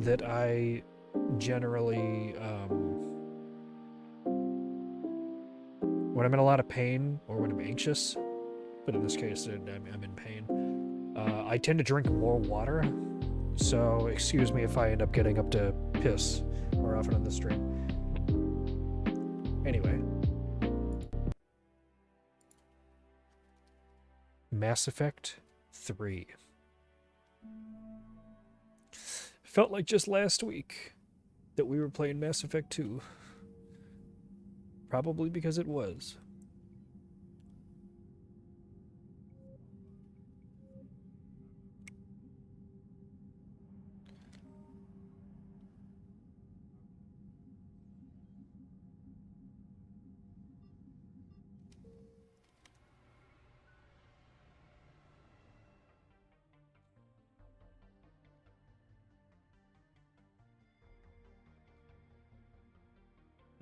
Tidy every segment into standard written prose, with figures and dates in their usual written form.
that I generally, when I'm in a lot of pain or when I'm anxious, but in this case, I'm in pain, I tend to drink more water. So excuse me if I end up getting up to piss more often on the stream. Anyway. Mass Effect 3. Felt like just last week that we were playing Mass Effect 2. Probably because it was.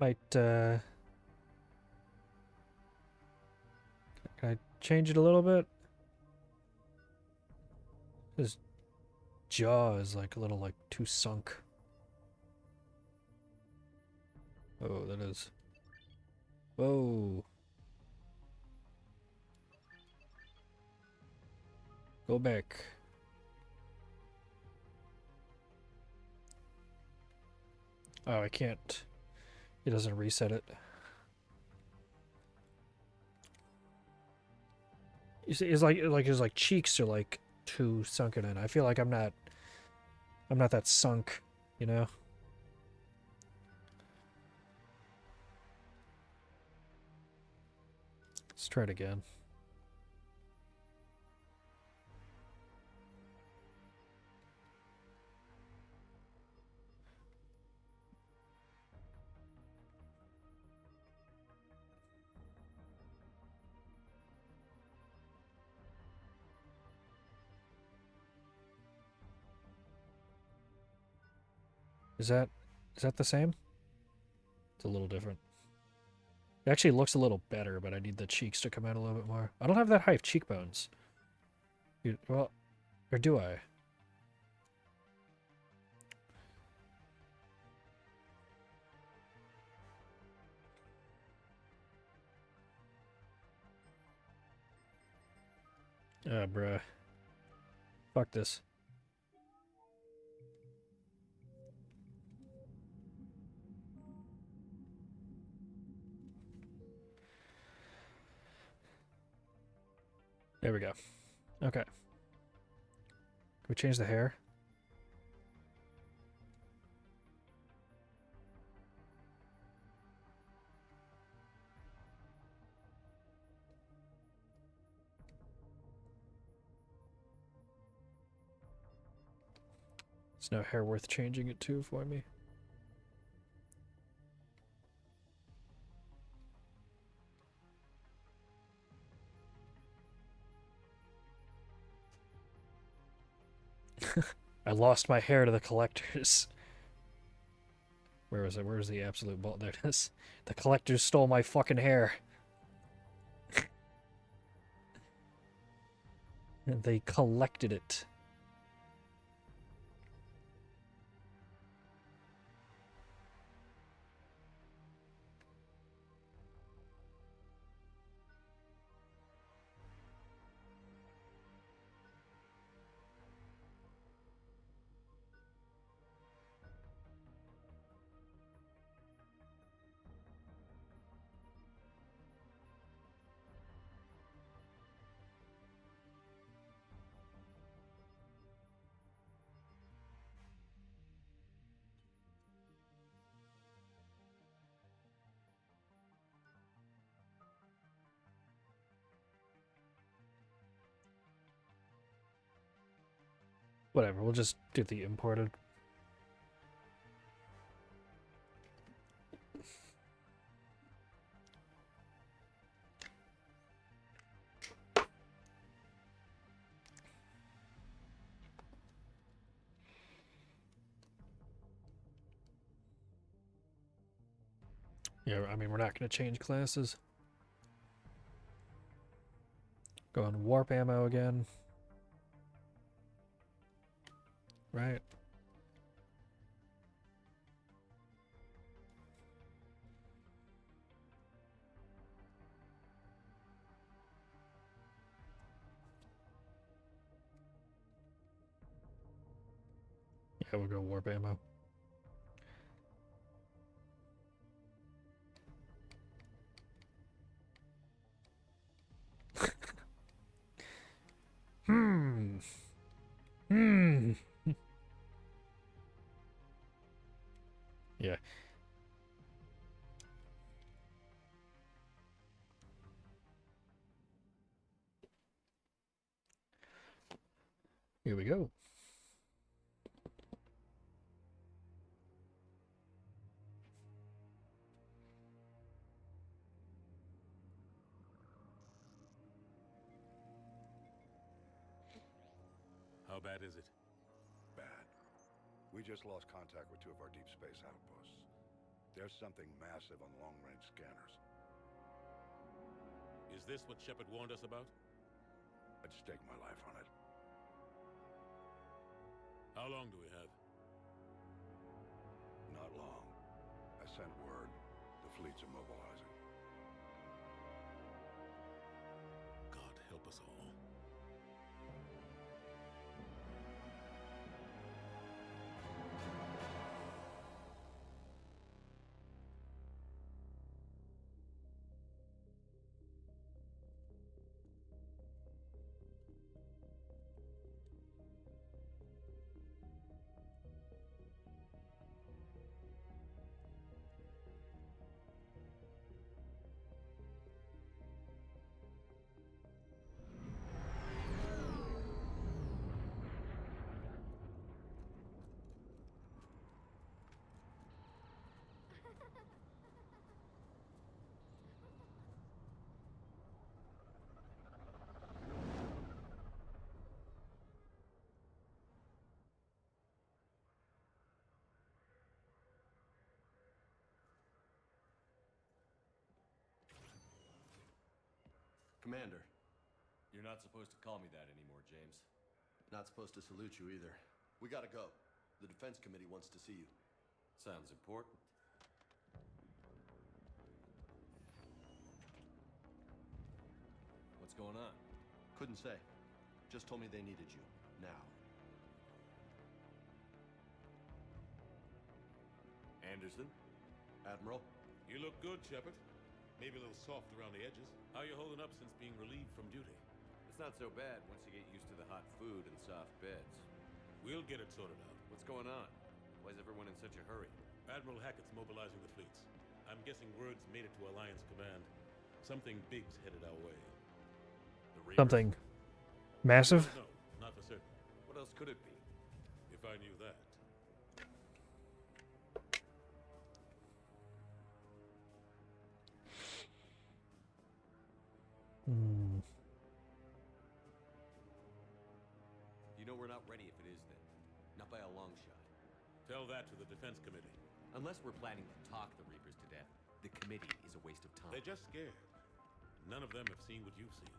Might, can I change it a little bit? His jaw is like a little like too sunk. Oh, that is. Whoa. Go back. Oh, I can't. It doesn't reset it. You see, it's like his like cheeks are like too sunken in. I feel like I'm not that sunk, you know? Let's try it again. Is that the same? It's a little different. It actually looks a little better, but I need the cheeks to come out a little bit more. I don't have that high of cheekbones. Well, or do I? Ah, bruh. Fuck this. There we go. Okay. Can we change the hair? There's no hair worth changing it to for me. I lost my hair to the collectors. Where was it? Where was the absolute ball? There it is. The collectors stole my fucking hair. And they collected it. Whatever, we'll just do the imported. Yeah, I mean, we're not going to change classes. Go on warp ammo again. Right. we'll go warp ammo. Hmm. Yeah. Here we go. How bad is it? Bad. We just lost contact with 2 of our deep space outposts. There's something massive on long-range scanners. Is this what Shepard warned us about? I'd stake my life on it. How long do we have? Not long. I sent word. The fleet's immobilizing. God help us all. Commander. You're not supposed to call me that anymore, James. Not supposed to salute you either. We gotta go. The Defense Committee wants to see you. Sounds important. What's going on? Couldn't say. Just told me they needed you. Now. Anderson? Admiral? You look good, Shepard. Maybe a little soft around the edges. How you holding up since being relieved from duty? It's not so bad once you get used to the hot food and soft beds. We'll get it sorted out. What's going on? Why is everyone in such a hurry? Admiral Hackett's mobilizing the fleets. I'm guessing word's made it to Alliance Command. Something big's headed our way. The Reapers? Something massive? No, not for certain. What else could it be? If I knew that. Hmm. You know we're not ready if it is then. Not by a long shot. Tell that to the Defense Committee. Unless we're planning to talk the Reapers to death, the committee is a waste of time. They're just scared. None of them have seen what you've seen.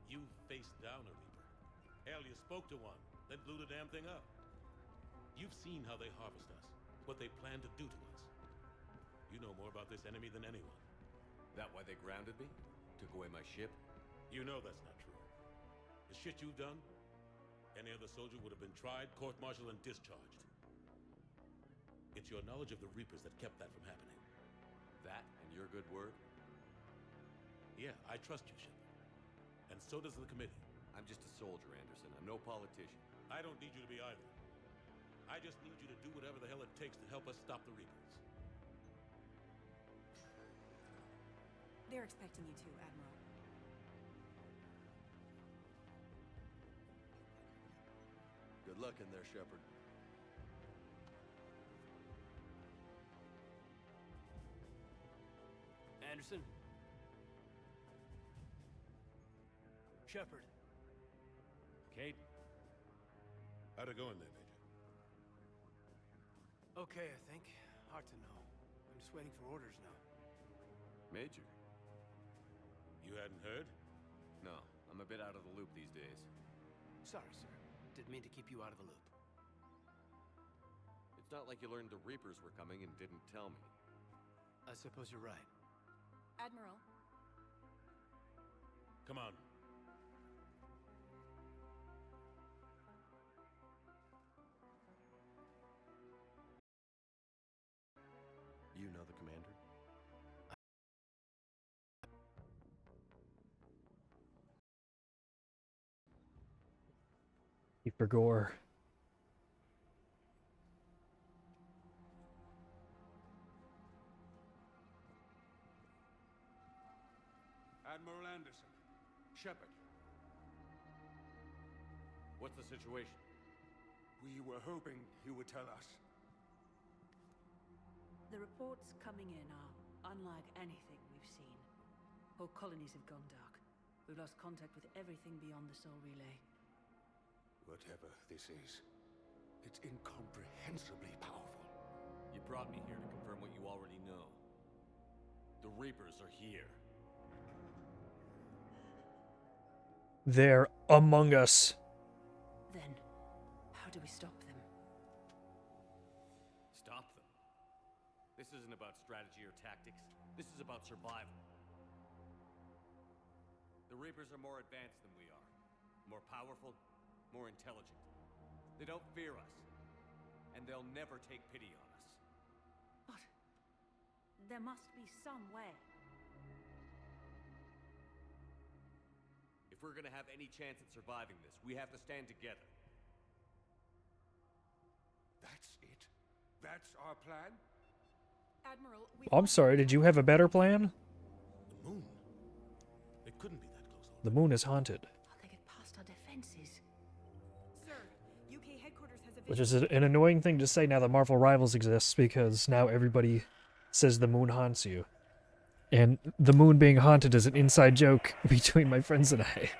You faced down a Reaper. Hell, you spoke to one, then blew the damn thing up. You've seen how they harvest us, what they plan to do to us. You know more about this enemy than anyone. That why they grounded me? Took away my ship? You know that's not true. The shit you've done, any other soldier would have been tried, court-martialed, and discharged. It's your knowledge of the Reapers that kept that from happening. That and your good word? Yeah, I trust you, Shepard. And so does the committee. I'm just a soldier, Anderson. I'm no politician. I don't need you to be either. I just need you to do whatever the hell it takes to help us stop the Reapers. They're expecting you to, Admiral. Good luck in there, Shepard. Anderson? Shepard? Kate? How'd it go in there, Major? Okay, I think. Hard to know. I'm just waiting for orders now. Major? You hadn't heard? No, I'm a bit out of the loop these days. Sorry, sir. Didn't mean to keep you out of the loop. It's not like you learned the Reapers were coming and didn't tell me. I suppose you're right. Admiral, Come on. For gore. Admiral Anderson. Shepard. What's the situation? We were hoping you would tell us. The reports coming in are unlike anything we've seen. Whole colonies have gone dark. We've lost contact with everything beyond the Soul Relay. Whatever this is, it's incomprehensibly powerful. You brought me here to confirm what you already know. The Reapers are here. They're among us. Then, how do we stop them? Stop them. This isn't about strategy or tactics. This is about survival. The Reapers are more advanced than we are. More powerful, more intelligent. They don't fear us. And they'll never take pity on us. But there must be some way. If we're gonna have any chance at surviving this, we have to stand together. That's it? That's our plan? Admiral, I'm sorry, did you have a better plan? The moon? It couldn't be that close. The moon is haunted. How they get past our defenses? Sir, UK headquarters has a Which is an annoying thing to say now that Marvel Rivals exists, because now everybody says the moon haunts you. And the moon being haunted is an inside joke between my friends and I.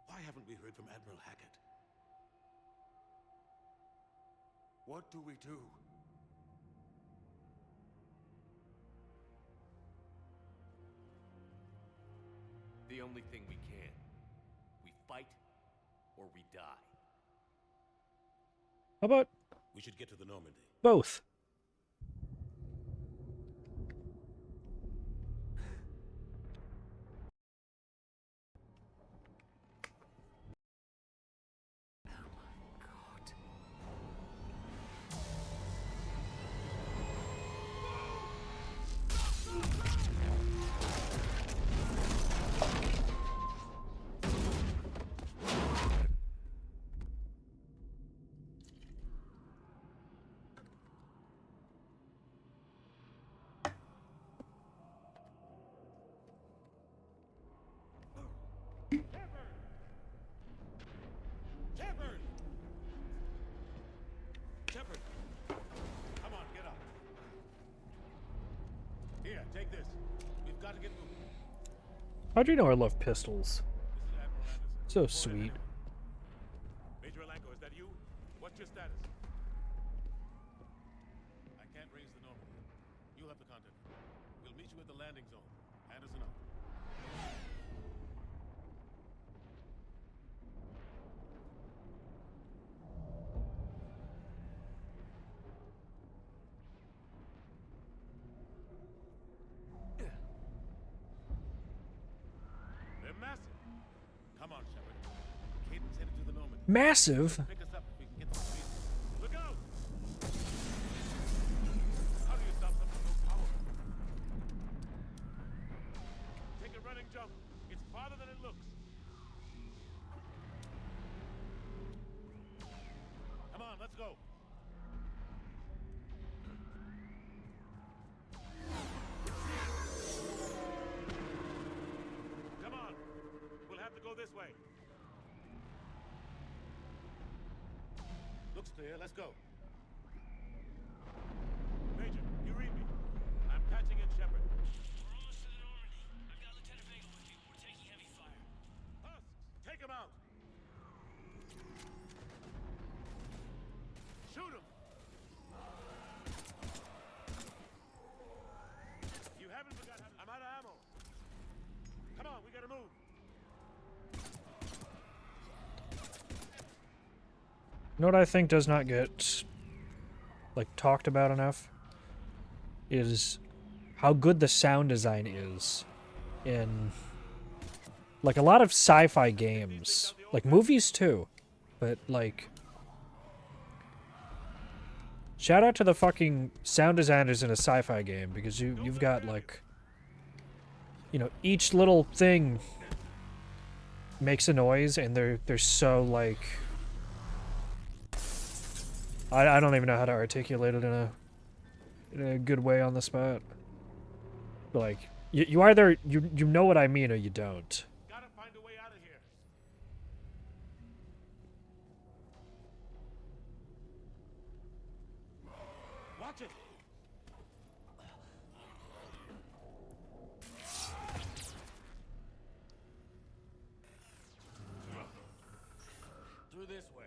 Why haven't we heard from Admiral Hackett? What do we do? The only thing we can. We fight, or we die. How about We should get to the Normandy. both? Shepard! Shepard! Come on, get up. Here, take this. We've got to get moving. How'd you know I love pistols? This is Admiral Anderson. So Go ahead, sweet. Admiral. Major Alanko, is that you? What's your status? I can't raise the Normandy. You'll have to contact me. We'll meet you at the landing zone. Anderson out. They're massive. Come on, Shepard. Cadence headed to the Normandy. Massive? Pick us up if we can get the speed. Look out! How do you stop something so powerful? Take a running jump. It's farther than it looks. Come on, let's go. Come on. We'll have to go this way. Looks clear. Let's go. Major, you read me. I'm patching in Shepard. We're almost to the Normandy. I've got Lieutenant Vega with you. We're taking heavy fire. Husks, take him out. Shoot him. You haven't forgotten. I'm out of ammo. Come on, we gotta move. You know what I think does not get, like, talked about enough? Is how good the sound design is in like a lot of sci-fi games, like movies too, but like shout out to the fucking sound designers in a sci-fi game because you've got like, you know, each little thing makes a noise and they're so like I don't even know how to articulate it in a good way on the spot. But like you either you know what I mean or you don't. Gotta find a way out of here. Watch it. Through this way.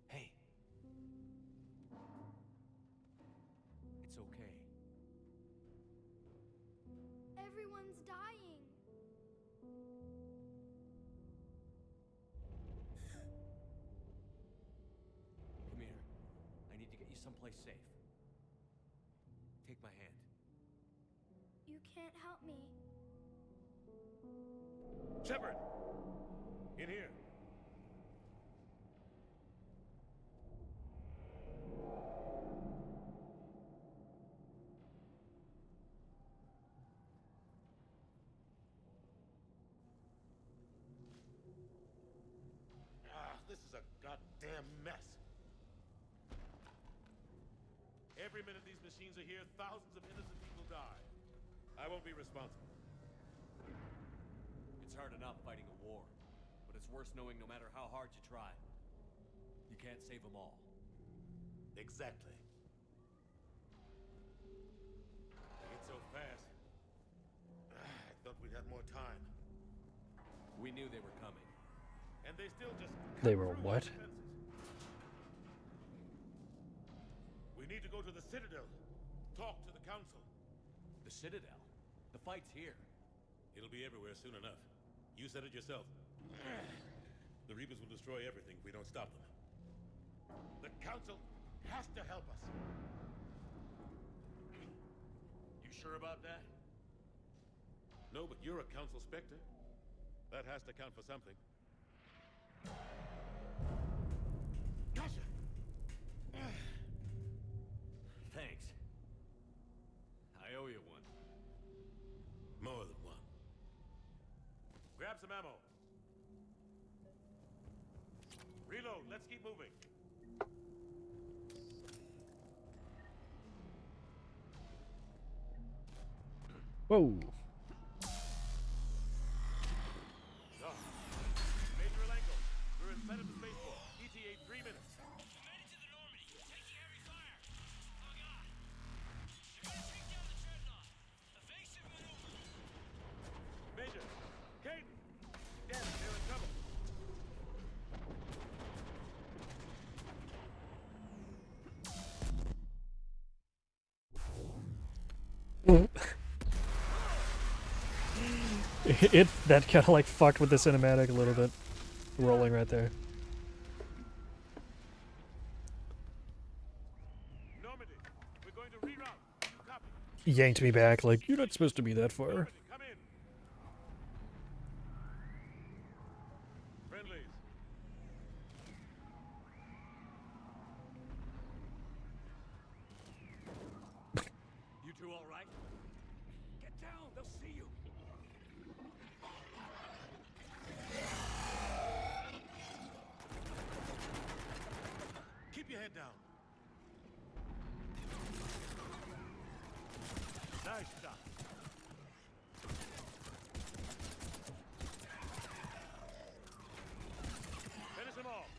Hey. It's okay. Everyone's dying. Come here. I need to get you someplace safe. Take my hand. You can't help me. Shepard! In here. This is a goddamn mess. Every minute these machines are here, thousands of innocent people die. I won't be responsible. It's hard enough fighting a war, but it's worse knowing no matter how hard you try, you can't save them all. Exactly. It's so fast. I thought we'd had more time. We knew they were coming. And they still just They cut were through what? our defenses. We need to go to the Citadel. Talk to the Council. The Citadel? The fight's here. It'll be everywhere soon enough. You said it yourself. The Reapers will destroy everything if we don't stop them. The Council has to help us. You sure about that? No, but you're a Council Spectre. That has to count for something. Gotcha! Thanks. I owe you one. More than one. Grab some ammo. Reload. Let's keep moving. Whoa. Major Alenko, we're in sight of the spaceport. ETA 3 minutes. We made it to the Normandy. Taking heavy fire. Oh god. You're gonna take down the dreadnought. Evasive maneuver. Major, Kate! Damn, they're in trouble. It that kind of like fucked with the cinematic a little bit, rolling right there. Normandy, we're going to reroute. You copy? Yanked me back like you're not supposed to be that far. Normandy, come in. Friendlies. You two all right? Get down, they'll see you. Keep your head down. Nice shot. Finish them off.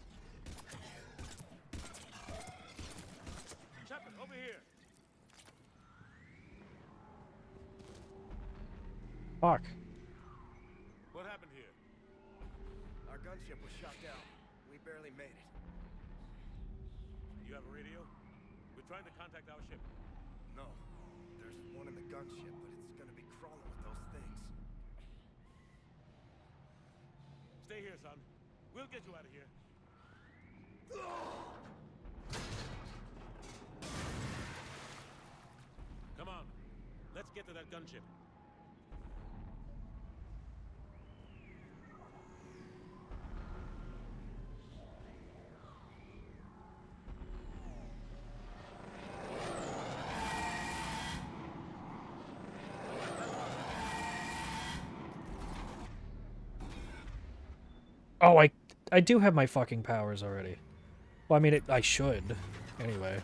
Shepard, over here. Fuck. What happened here? Our gunship was shot down. We barely made it. You have a radio? We're trying to contact our ship. No. There's one in the gunship, but it's gonna be crawling with those things. Stay here, son. We'll get you out of here. Come on. Let's get to that gunship. Oh, I do have my fucking powers already. Well, I mean, I should. Anyway.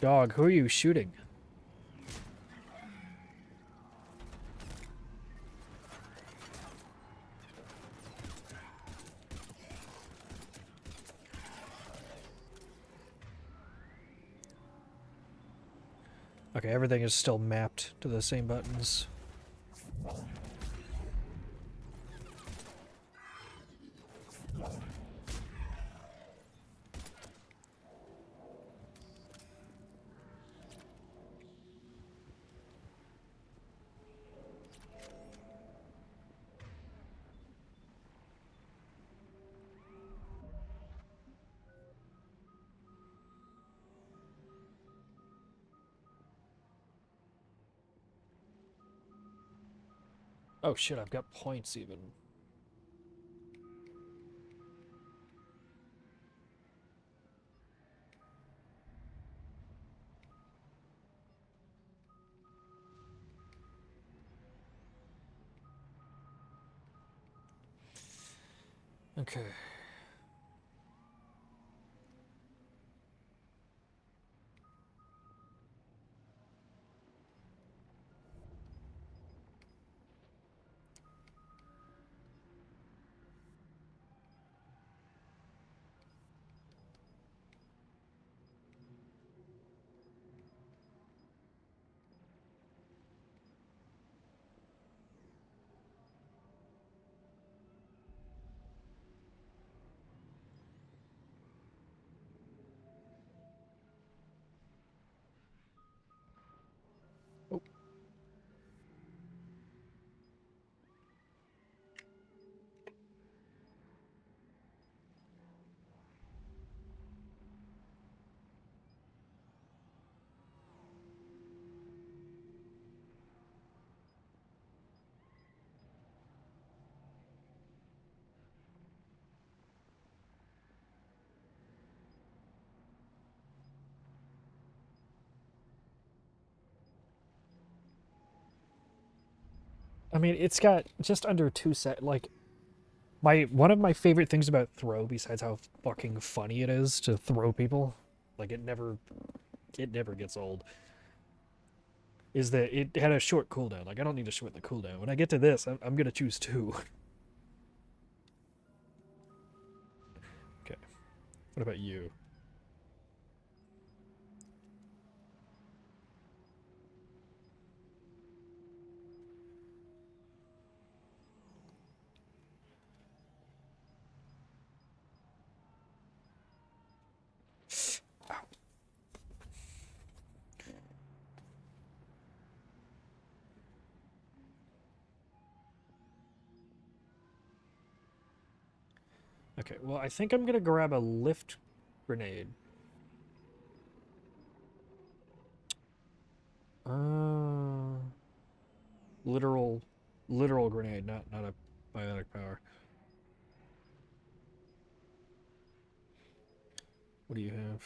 Dog, who are you shooting? Okay, everything is still mapped to the same buttons. Oh shit, I've got points even. Okay. Oh. I mean, it's got just under 2 like one of my favorite things about throw, besides how fucking funny it is to throw people, like it never gets old, is that it had a short cooldown. Like I don't need to shorten the cooldown. When I get to this, I'm gonna choose 2. Okay. What about you? Okay, well, I think I'm gonna grab a lift grenade. Uh, literal, literal grenade, not a biotic power. What do you have?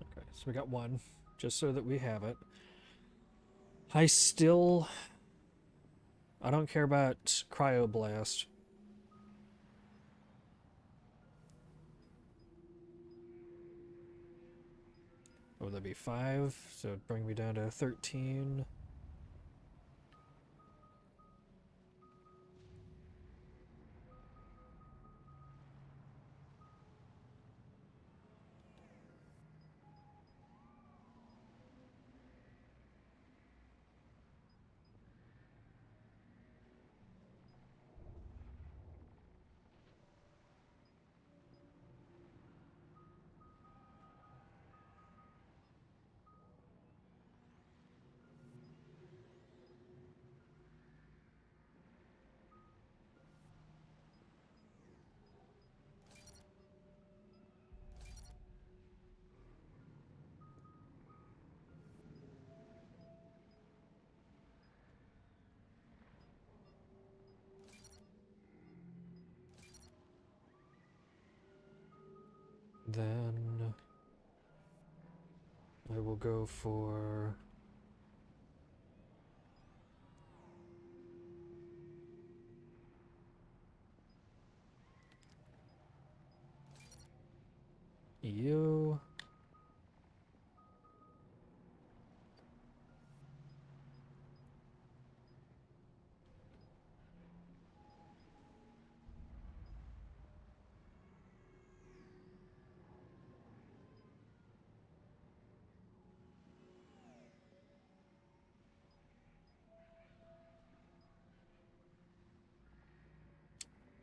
Okay, so we got one, just so that we have it. I don't care about cryoblast. What would that be, 5? So it'd bring me down to 13. Then I will go for you.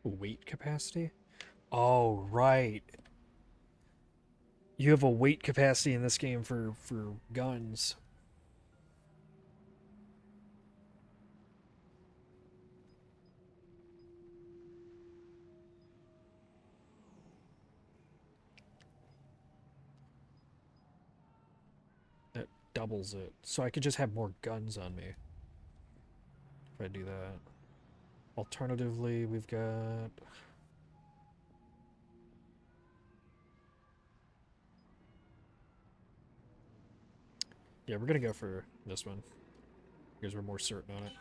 Weight capacity? Oh, right. You have a weight capacity in this game for guns. That doubles it. So I could just have more guns on me if I do that. Alternatively, we've got... Yeah, we're gonna go for this one because we're more certain on it.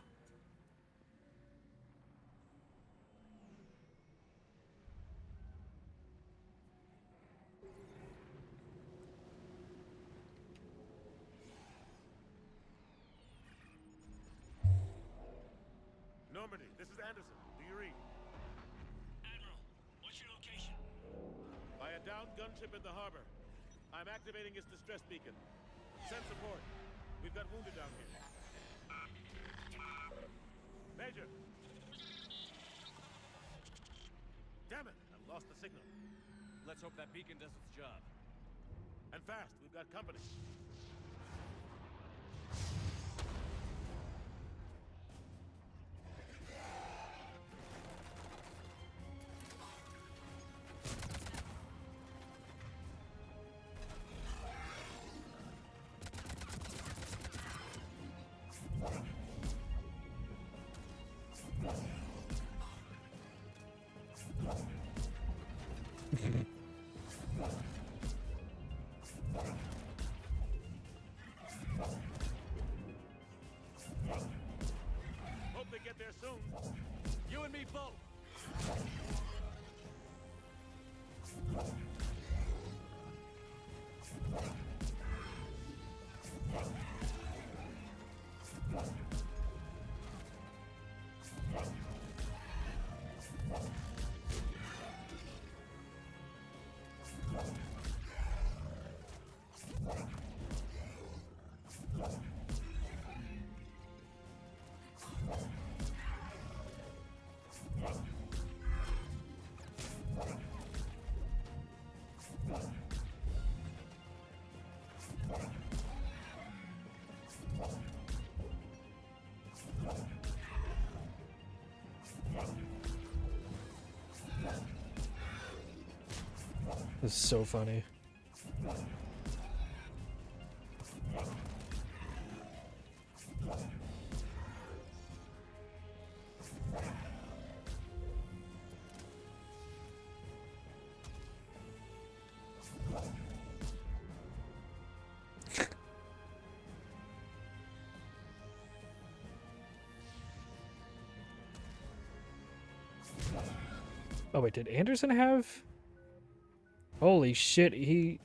Normandy, this is Anderson. Do you read? Admiral, what's your location? By a downed gunship in the harbor. I'm activating its distress beacon. Send support. We've got wounded down here. Major! Damn it! I've lost the signal. Let's hope that beacon does its job. And fast, we've got company. Hope they get there soon. You and me both! This is so funny. Oh wait, did Anderson have? Holy shit, he...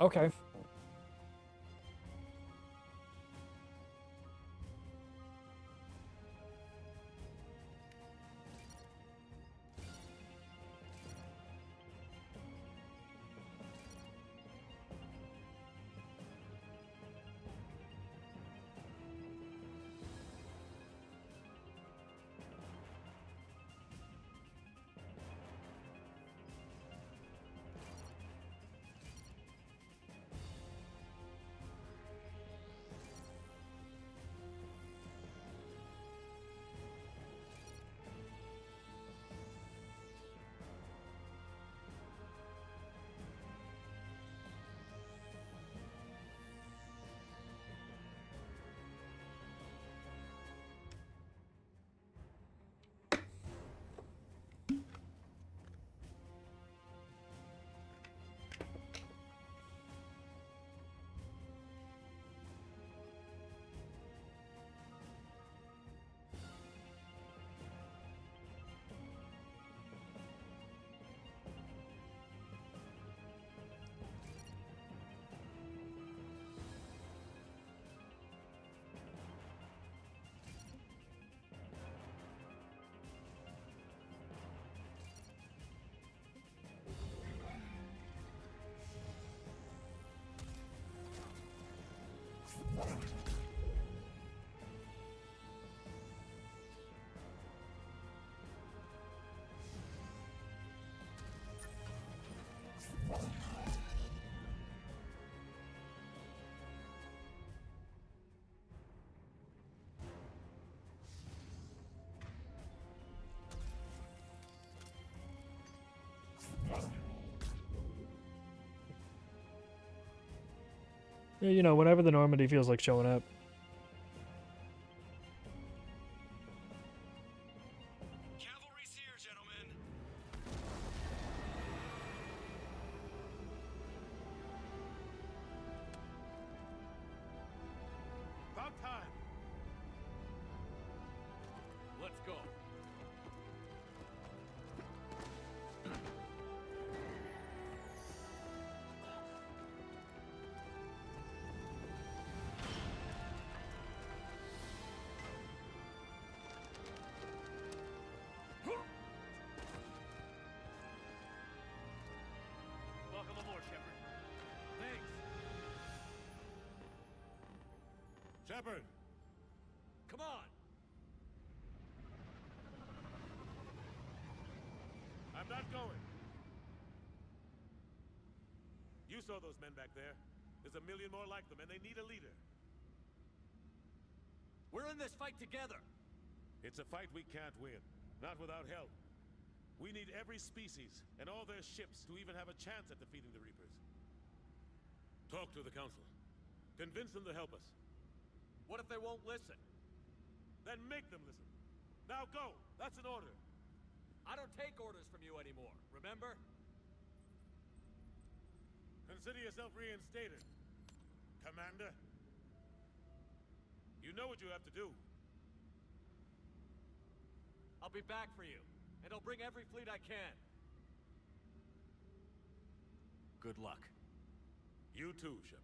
Okay. Yeah, you know, whenever the Normandy feels like showing up. Cavalry's here, gentlemen. About time. Let's go. Welcome aboard, Shepard. Thanks. Shepard! Come on. I'm not going. You saw those men back there. There's a million more like them, and they need a leader. We're in this fight together. It's a fight we can't win. Not without help. We need every species and all their ships to even have a chance at defeating the Reapers. Talk to the Council. Convince them to help us. What if they won't listen? Then make them listen. Now go! That's an order. I don't take orders from you anymore, remember? Consider yourself reinstated, Commander. You know what you have to do. I'll be back for you, and I'll bring every fleet I can. Good luck. You too, Shepard.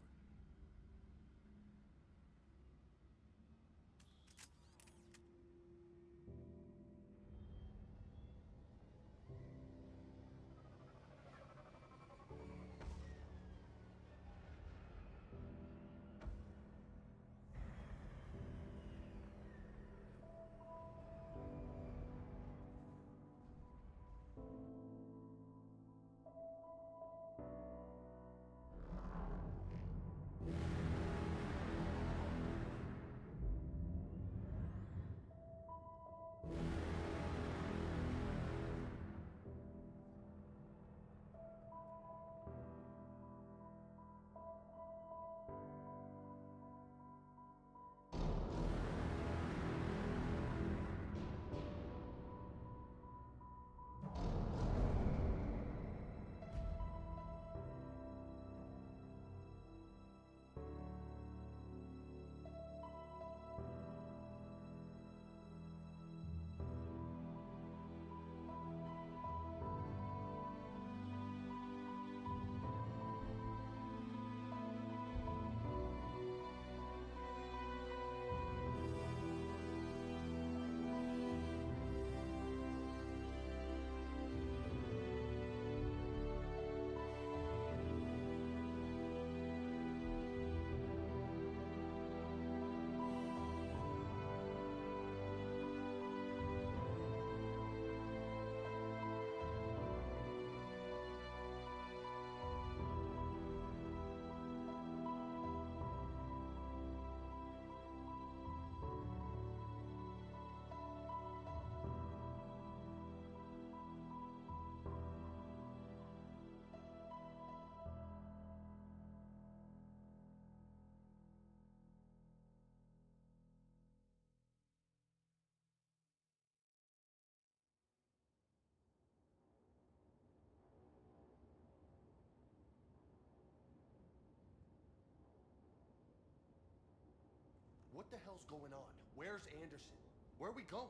What the hell's going on? Where's Anderson? Where are we going?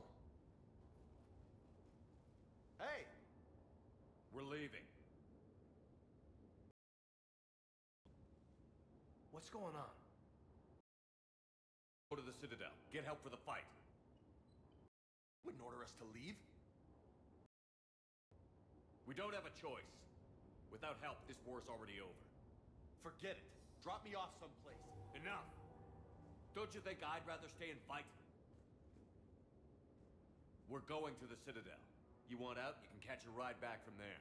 Hey! We're leaving. What's going on? Go to the Citadel. Get help for the fight. Wouldn't order us to leave? We don't have a choice. Without help, this war's already over. Forget it. Drop me off someplace. Enough! Don't you think I'd rather stay and fight? We're going to the Citadel. You want out, you can catch a ride back from there.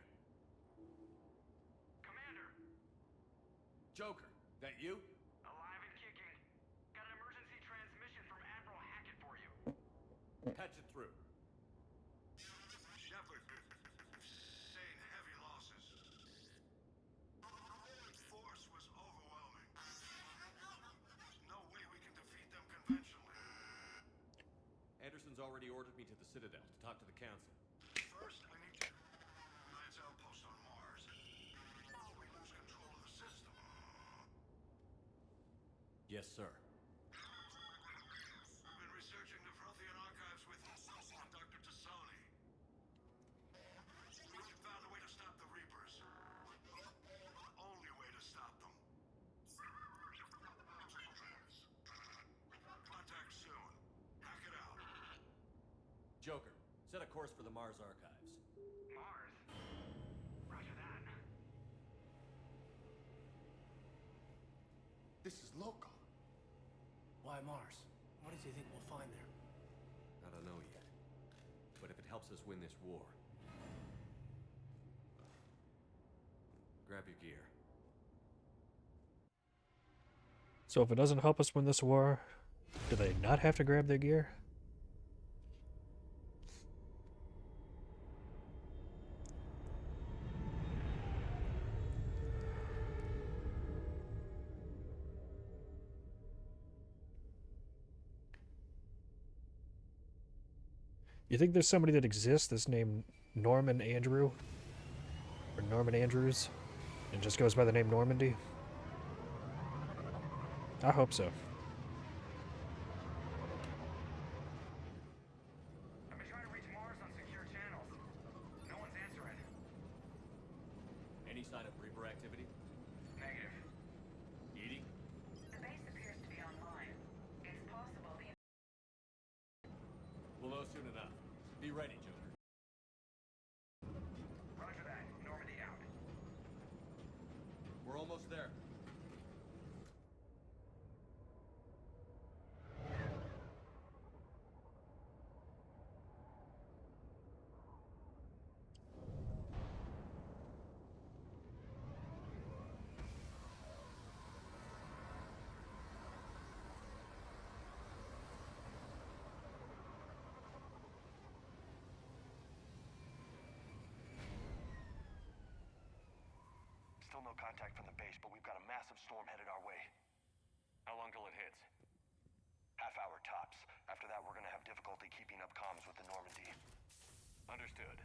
Commander, Joker, that you? alive and kicking. Got an emergency transmission from Admiral Hackett for you. Patch it through. Shepard, saying heavy losses. The force was overwhelming. already ordered me to the Citadel to talk to the Council. First, I need to find its outpost on Mars. Before we lose control of the system. Yes, sir. I've been researching the Prothean archives with Dr. Tassoni. We found a way to stop the Reapers. The only way to stop them. Contact soon. Hack it out. Joker, set a course for the Mars archives. Mars? Roger that. This is local. Why Mars? What does he think we'll find there? I don't know yet. But if it helps us win this war... grab your gear. So if it doesn't help us win this war, do they not have to grab their gear? You think there's somebody that exists that's named Norman Andrew? Or Norman Andrews? And just goes by the name Normandy? I hope so. I've been trying to reach Mars on secure channels. No one's answering. Any sign of Reaper activity? Negative. Edie? The base appears to be online. It's possible the... We'll know soon enough. Be ready, Joker. Roger that. Normandy out. We're almost there. Still no contact from the base, but we've got a massive storm headed our way. How long till it hits? Half hour tops. After that, we're gonna have difficulty keeping up comms with the Normandy. Understood.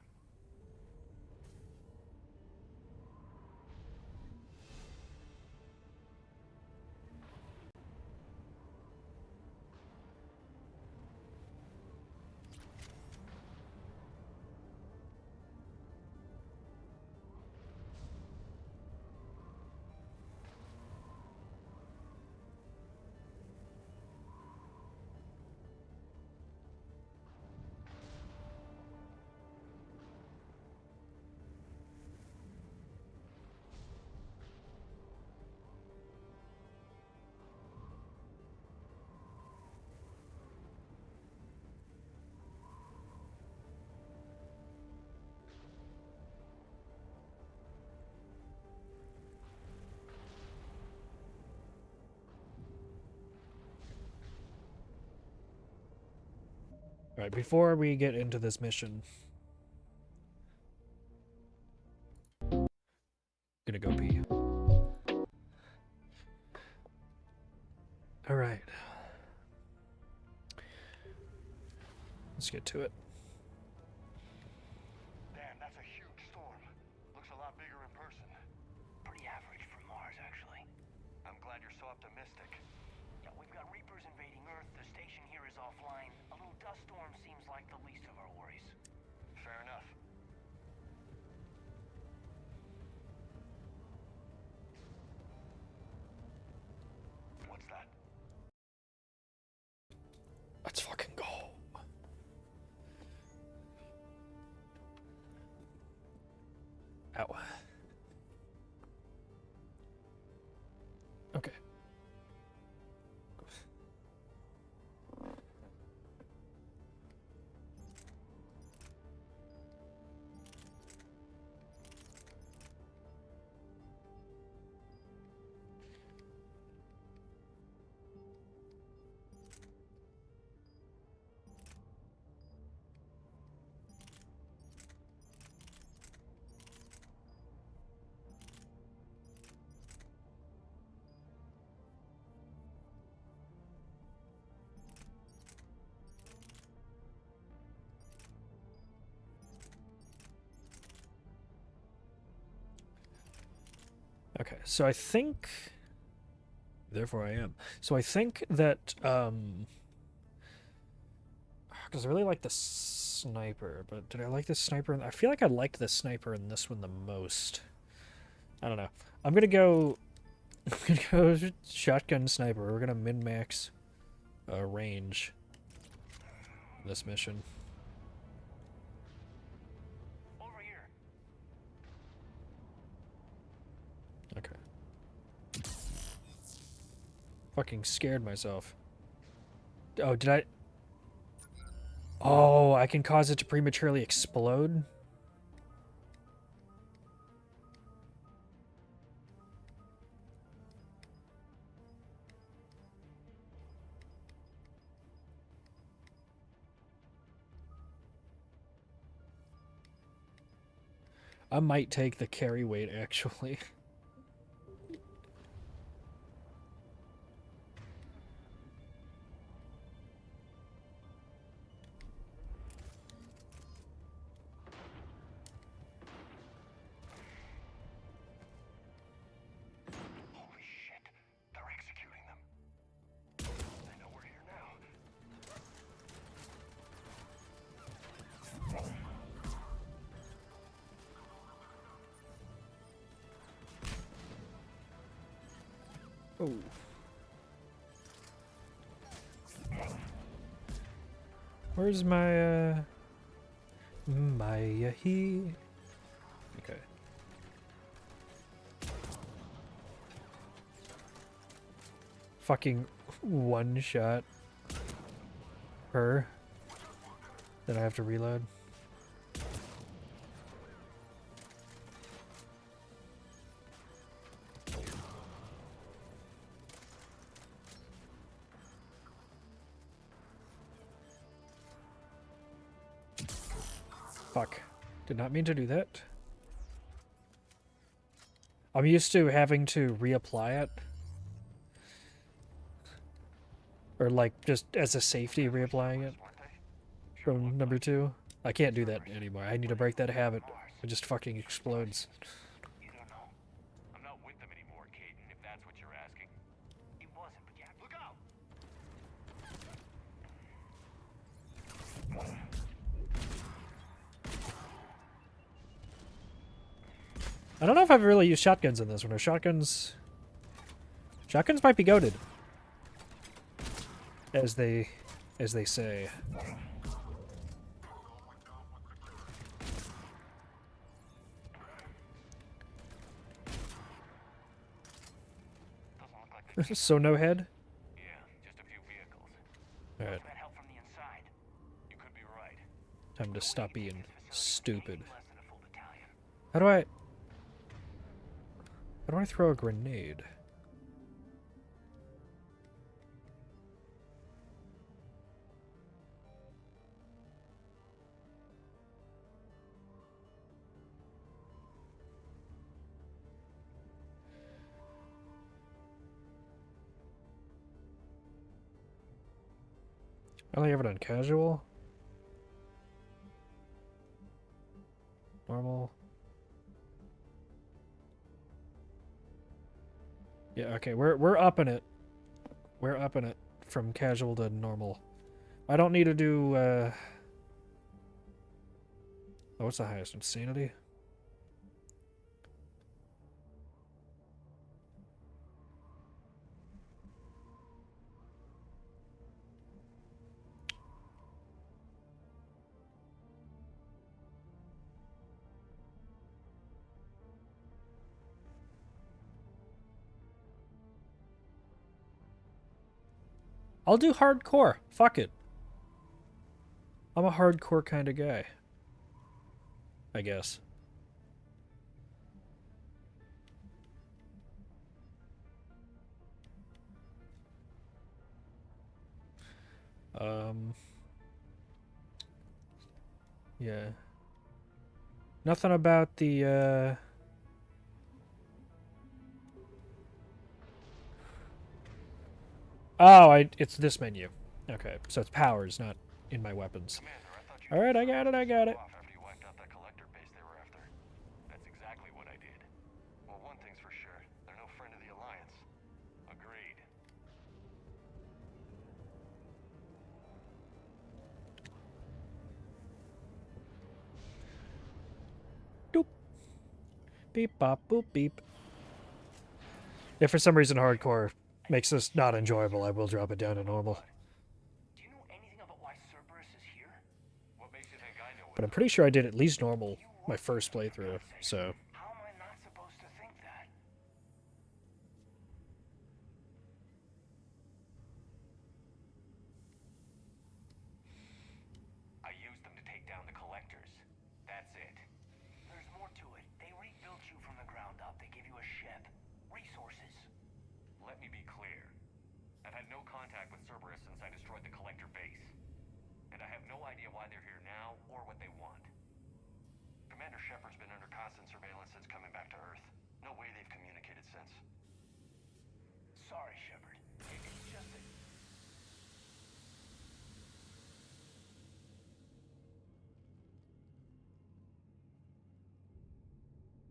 Alright, before we get into this mission, gonna go pee. Alright. Let's get to it. Damn, that's a huge storm. Looks a lot bigger in person. Pretty average for Mars, actually. I'm glad you're so optimistic. Yeah, we've got Reapers invading Earth. The station here is offline. A little dust storm seems like the least of our worries. Fair enough. What's that? Let's fucking go. Ow. Okay. Okay, so I think... Therefore I am. So I think that, because I really like the sniper, but did I like the sniper? I feel like I liked the sniper in this one the most. I don't know. I'm gonna go shotgun sniper. We're gonna min-max range this mission. Over here. Okay. Fucking scared myself. Oh, did I... Oh, I can cause it to prematurely explode? I might take the carry weight, actually. Holy shit. They're executing them. They know we're here now. Oh. Where's my, he? Okay. Fucking one shot her. Then I have to reload. Fuck. Did not mean to do that. I'm used to having to reapply it. Or like just as a safety reapplying it from number 2. I can't do that anymore. I need to break that habit. It just fucking explodes. You don't know. I'm not with them anymore, Caden, if that's what you're asking. It wasn't, but yeah, look out! I don't know if I've really used shotguns in this one. Or shotguns might be goated. As they say. So no head? Yeah, just a few vehicles. Alright. That help from the inside. You could be right. Time to stop being stupid. Less than a full battalion. How do I throw a grenade? I only ever done casual. Normal. Yeah, okay, we're upping it. We're upping it from casual to normal. I don't need to do oh, what's the highest? Insanity? I'll do hardcore. Fuck it. I'm a hardcore kind of guy. I guess. Yeah. Nothing about the, Oh, it's this menu. Okay, so it's powers, not in my weapons. Alright, I got it. After you wiped out that collector base they were after. That's exactly what I did. Well, one thing's for sure. They're no friend of the Alliance. Agreed. Doop. Beep, bop, boop, beep. If for some reason hardcore makes this not enjoyable, I will drop it down to normal. Do you know anything about why Cerberus is here? What makes you think I know But I'm pretty sure I did at least normal my first playthrough, so... How am I not supposed to think that? I used them to take down the collectors. That's it. There's more to it. They rebuilt you from the ground up. They gave you a ship. Resources. Let me be clear. I've had no contact with Cerberus since I destroyed the collector base. And I have no idea why they're here now or what they want. Commander Shepard's been under constant surveillance since coming back to Earth. No way they've communicated since. Sorry, Shepard. It's just that...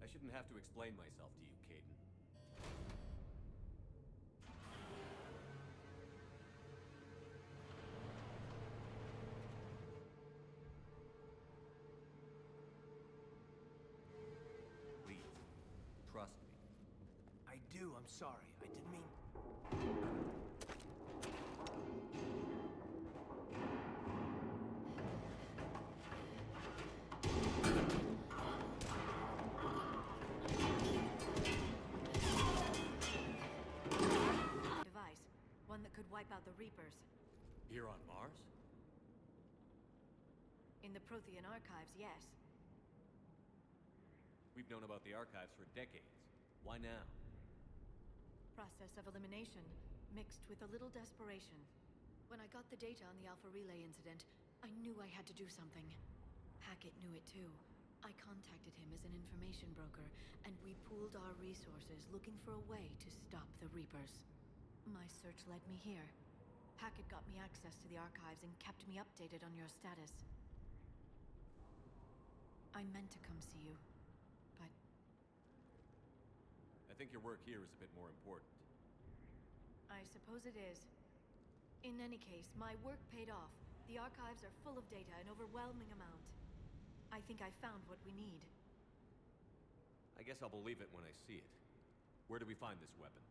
I shouldn't have to explain myself to you, Caden. Please, trust me. I do, I'm sorry. I didn't mean... Device. One that could wipe out the Reapers. Here on Mars? In the Prothean archives, yes. We've known about the archives for decades. Why now? Process of elimination, mixed with a little desperation. When I got the data on the Alpha Relay incident, I knew I had to do something. Hackett knew it too. I contacted him as an information broker, and we pooled our resources looking for a way to stop the Reapers. My search led me here. Hackett got me access to the archives and kept me updated on your status. I meant to come see you, but... I think your work here is a bit more important. I suppose it is. In any case, my work paid off. The archives are full of data, an overwhelming amount. I think I found what we need. I guess I'll believe it when I see it. Where do we find this weapon?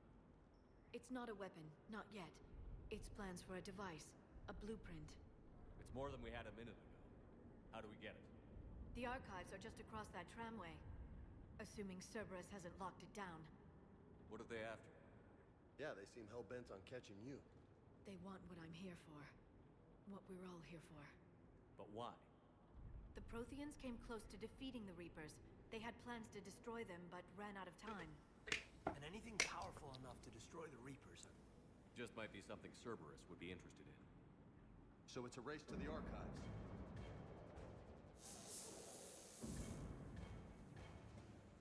It's not a weapon, not yet. It's plans for a device, a blueprint. It's more than we had a minute ago. How do we get it? The archives are just across that tramway. Assuming Cerberus hasn't locked it down. What are they after? Yeah, they seem hell-bent on catching you. They want what I'm here for. What we're all here for. But why? The Protheans came close to defeating the Reapers. They had plans to destroy them, but ran out of time. And anything powerful enough to destroy the Reapers. Just might be something Cerberus would be interested in. So it's a race to the archives.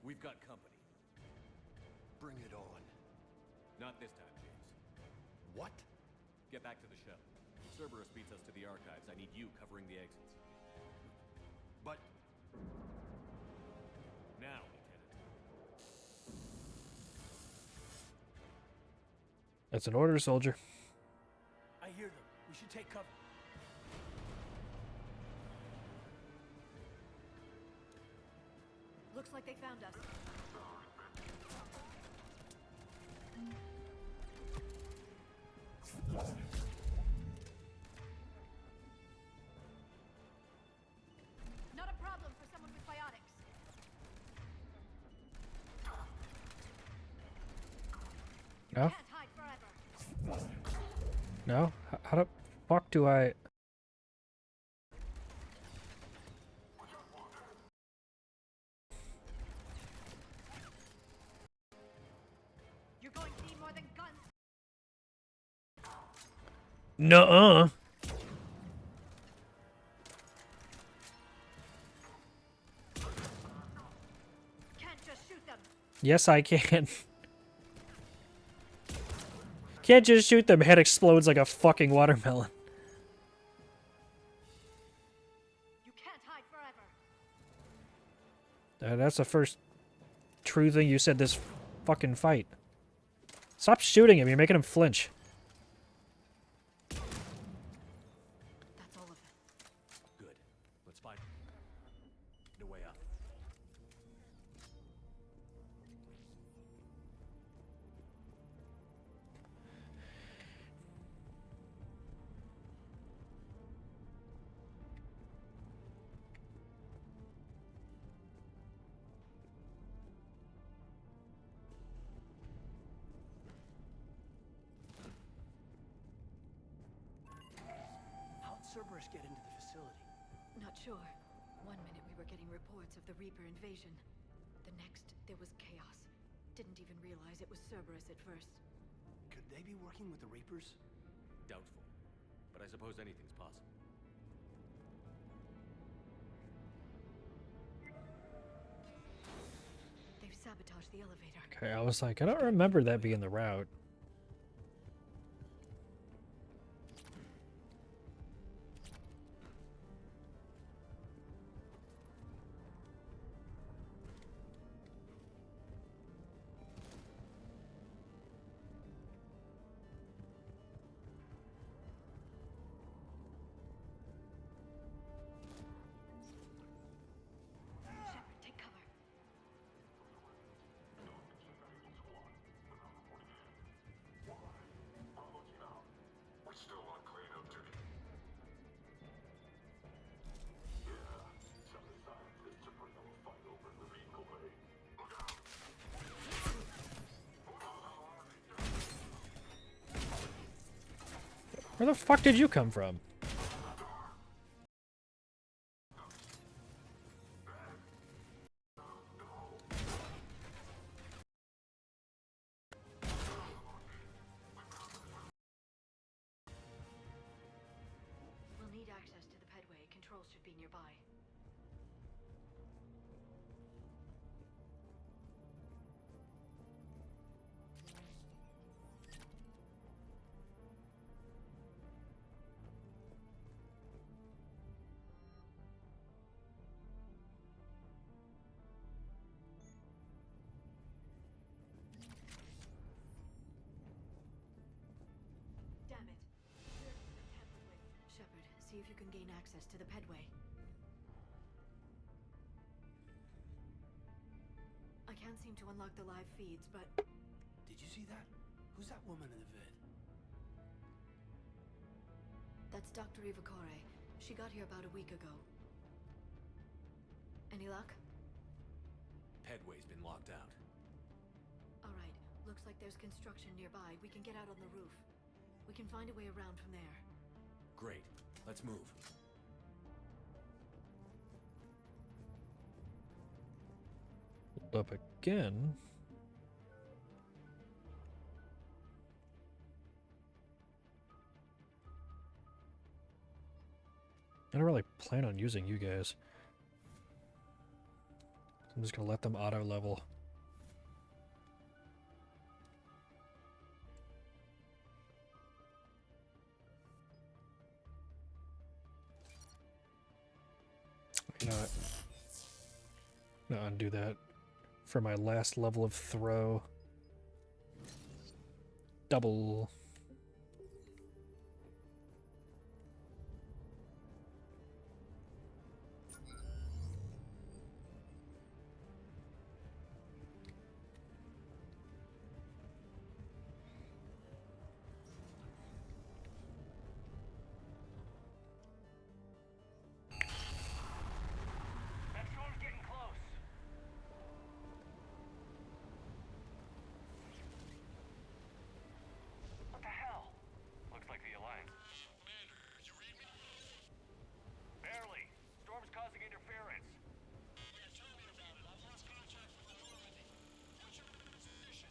We've got company. Bring it on. Not this time, James. What? Get back to the shuttle. If Cerberus beats us to the archives, I need you covering the exits. But... Now, Lieutenant. That's an order, soldier. I hear them. We should take cover. Looks like they found us. Not a problem for someone with biotics. No? Can't hide forever. No? How the fuck do I... You're going to need more than guns. Nuh-uh. Can't just shoot them. Yes, I can. Can't just shoot them. Head explodes like a fucking watermelon. You can't hide forever. That's the first true thing you said this fucking fight. Stop shooting him. You're making him flinch. That's all of them. Good. Let's find the way up. How'd Cerberus get into the facility? Not sure. One minute we were getting reports of the Reaper invasion. The next, there was chaos. Didn't even realize it was Cerberus at first. Could they be working with the Reapers? Doubtful. But I suppose anything's possible. They've sabotaged the elevator. Okay, I was like, I don't remember that being the route. Shepard, take cover. Where the fuck did you come from? We'll need access to the pedway. Controls should be nearby. Damn it. Cerberus has been tampered with. Shepard, see if you can gain access to the pedway. I can't seem to unlock the live feeds, but Did you see that? Who's that woman in the vid? that's Dr. Ivakore. She got here about a week ago. Any luck? Pedway's been locked out. All right. Looks like there's construction nearby. We can get out on the roof. We can find a way around from there. Great. Let's move. Hold up again. I don't really plan on using you guys. I'm just gonna let them auto level. You know what? I'm gonna undo that for my last level of throw. Double. That storm's getting close. What the hell? Looks like the Alliance. Commander, you read me? Barely. Storm's causing interference. Yeah, tell me about it. I've lost contact with the Normandy. What's your position?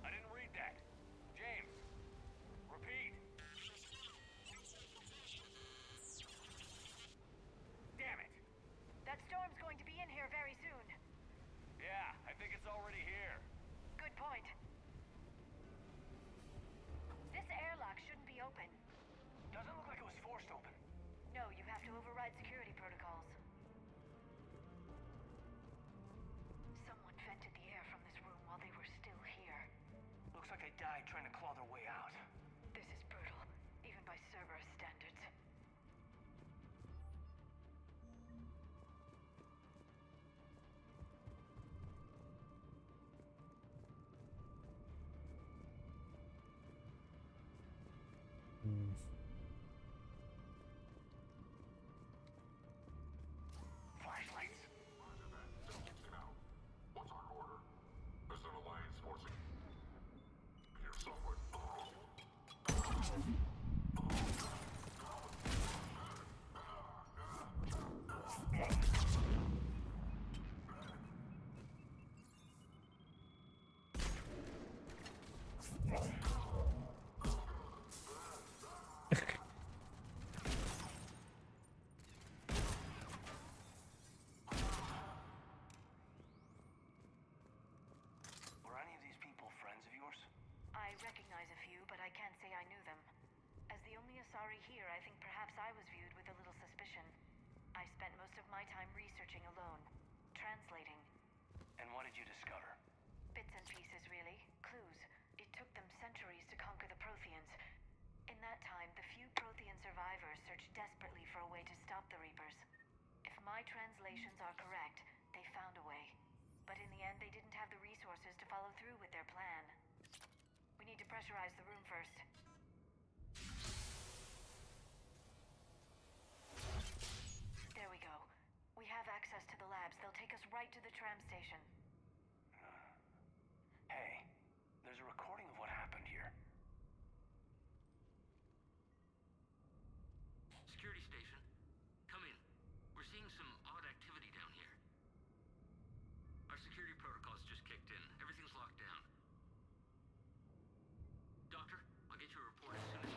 I didn't read that. James. Repeat. Damn it. That storm's going to be in here very soon. Yeah, I think it's already here. Good point. This airlock shouldn't be open. Doesn't look like it was forced open. No, you have to override security protocols. Someone vented died trying to claw their way out. This is brutal, even by Cerberus standards. Flashlights. What's our order? There's an alliance forcing here somewhere. Were any of these people friends of yours? I recognize a few, but I can't say I knew them. As the only Asari here, I think perhaps I was viewed with a little suspicion. I spent most of my time researching alone, translating. And what did you discover? Bits and pieces, really. Clues. It took them centuries to conquer the Protheans. In that time, the few Prothean survivors searched desperately for a way to stop the Reapers. If my translations are correct, they found a way. But in the end, they didn't have the resources to follow through with their plan. We need to pressurize the room first. There we go. We have access to the labs. They'll take us right to the tram station. Hey, there's a recording of what happened here. Security station. Come in. We're seeing some odd activity down here. Our security protocols just kicked in. Everything's locked down. Doctor, I'll get you a report as soon as...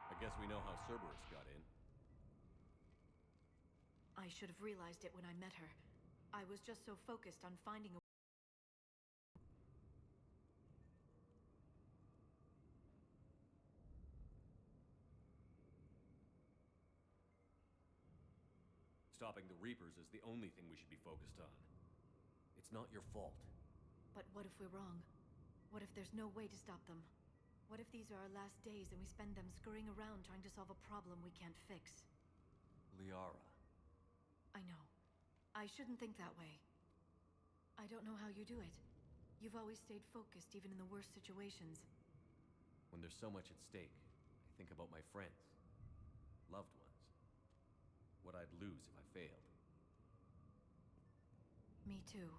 I guess we know how Cerberus got in. I should have realized it when I met her. I was just so focused on finding a... Stopping the Reapers is the only thing we should be focused on. It's not your fault. But what if we're wrong? What if there's no way to stop them? What if these are our last days and we spend them scurrying around trying to solve a problem we can't fix? Liara. I know. I shouldn't think that way. I don't know how you do it. You've always stayed focused even in the worst situations. When there's so much at stake, I think about my friends, loved ones. What I'd lose if I failed. Me too.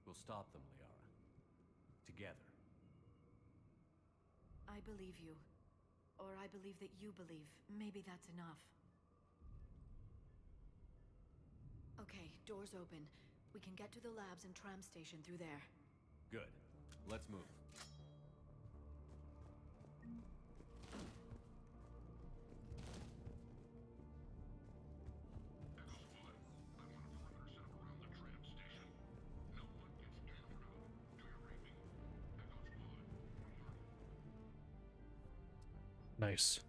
We'll stop them, Liara. Together. I believe you. Or I believe that you believe. Maybe that's enough. Okay, doors open. We can get to the labs and tram station through there. Good. Let's move. Nice.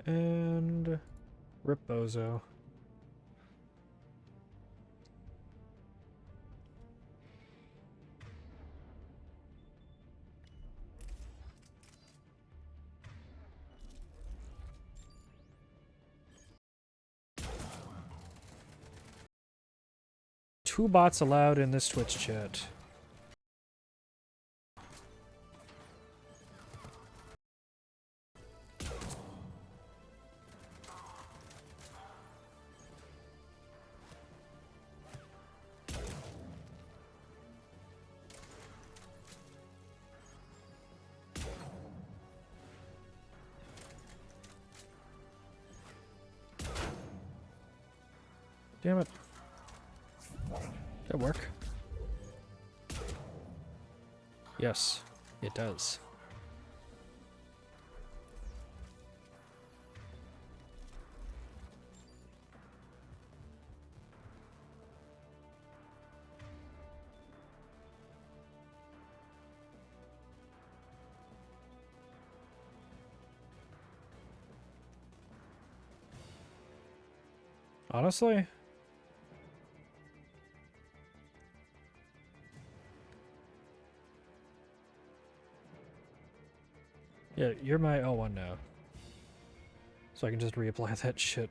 And rip Bozo. Two bots allowed in this Twitch chat. Damn it. That work? Yes, it does. Honestly? Yeah, you're my L1 now. So I can just reapply that shit.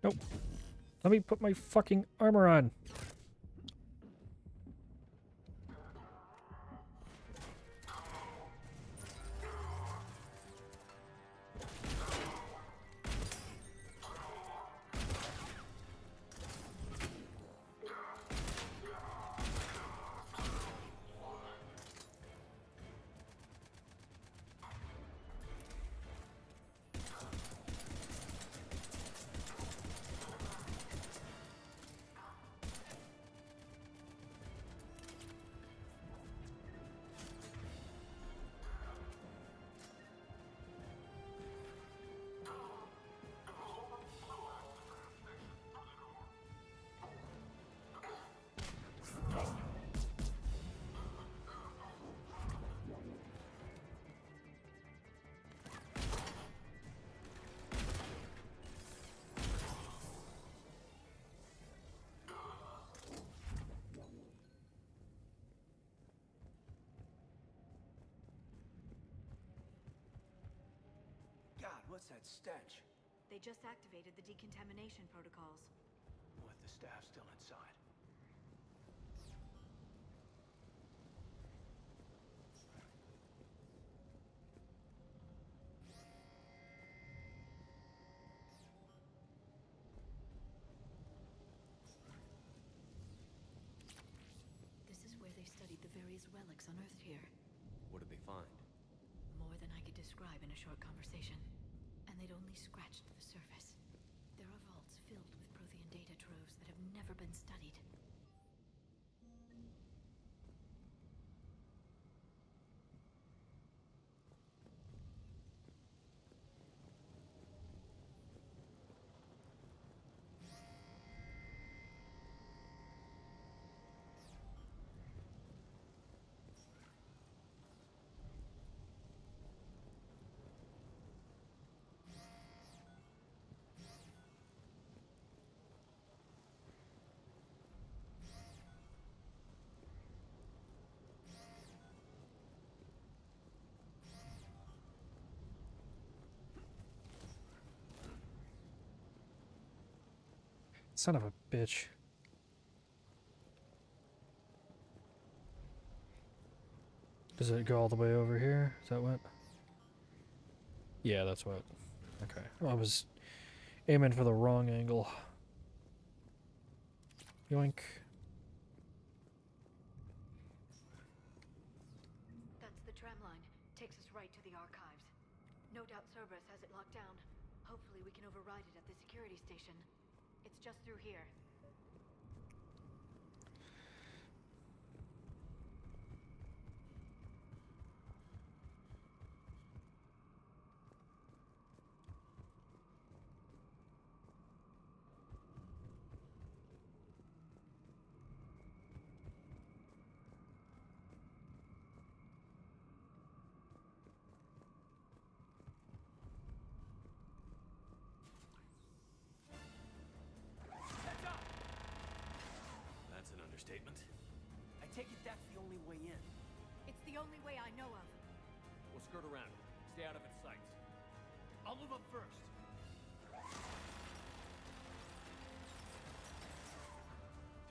Nope. Let me put my fucking armor on. God, what's that stench? They just activated the decontamination protocols. With the staff still inside. This is where they studied the various relics unearthed here. What did they find? More than I could describe in a short conversation. And and they'd only scratched the surface. There are vaults filled with Prothean data troves that have never been studied. Son of a bitch. Does it go all the way over here? Is that what? Yeah, that's what. Okay. I was aiming for the wrong angle. Yoink. That's the tram line. Takes us right to the archives. No doubt Cerberus has it locked down. Hopefully we can override it at the security station. It's just through here. That's an understatement. I take it that's the only way in. It's the only way I know of. We'll skirt around it. Stay out of its sights. I'll move up first.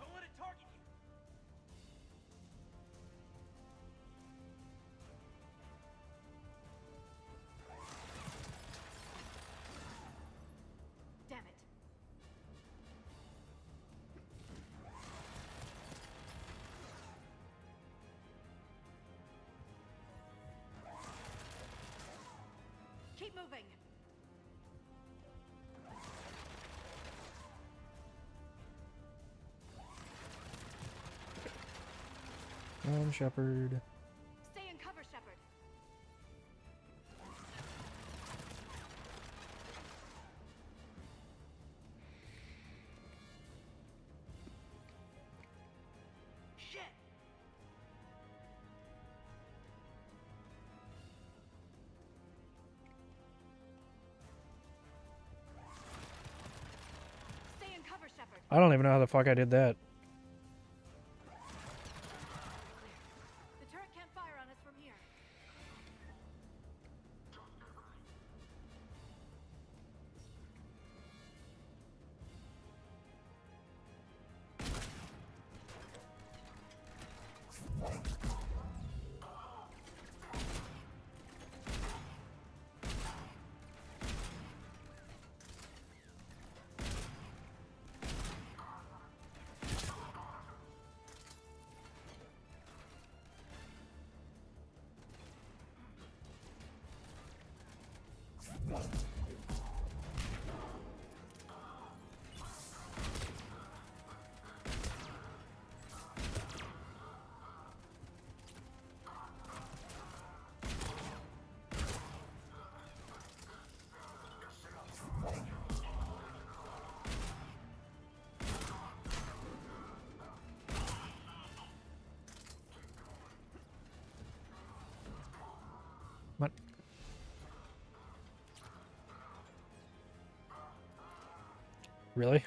Don't let it target you! Damn it. Keep moving. Shepard. Stay in cover, Shepard. Shit! Stay in cover, Shepard. I don't even know how the fuck I did that. The turret can't fire on us from here. What? Really?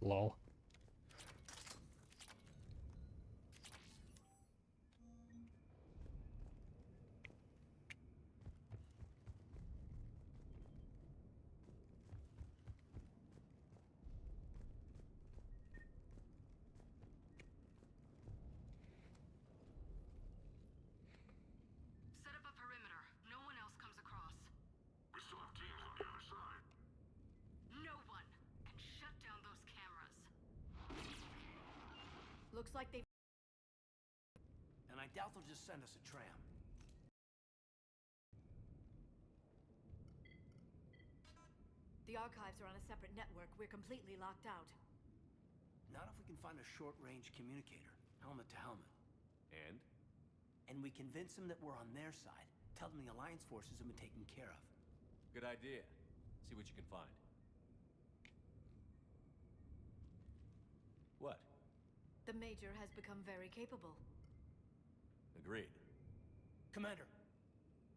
Lol. Set up a perimeter. No one else comes across. We still have teams on the other side. No one. And shut down those cameras. Looks like they've... And I doubt they'll just send us a tram. The archives are on a separate network. We're completely locked out. Not if we can find a short-range communicator, helmet to helmet. And? And we convince them that we're on their side. Tell them the Alliance forces have been taken care of. Good idea. See what you can find. What? The Major has become very capable. Agreed. Commander,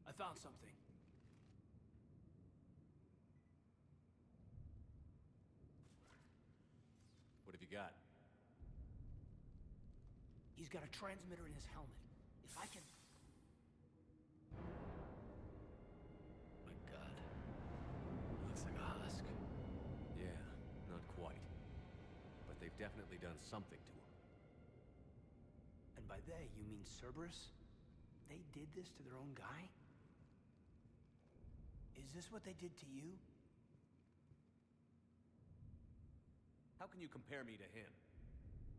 I found something. What have you got? He's got a transmitter in his helmet. If I can... My God. Looks like a husk. Yeah, not quite. But they've definitely done something to him. And by they, you mean Cerberus? They did this to their own guy? Is this what they did to you? How can you compare me to him?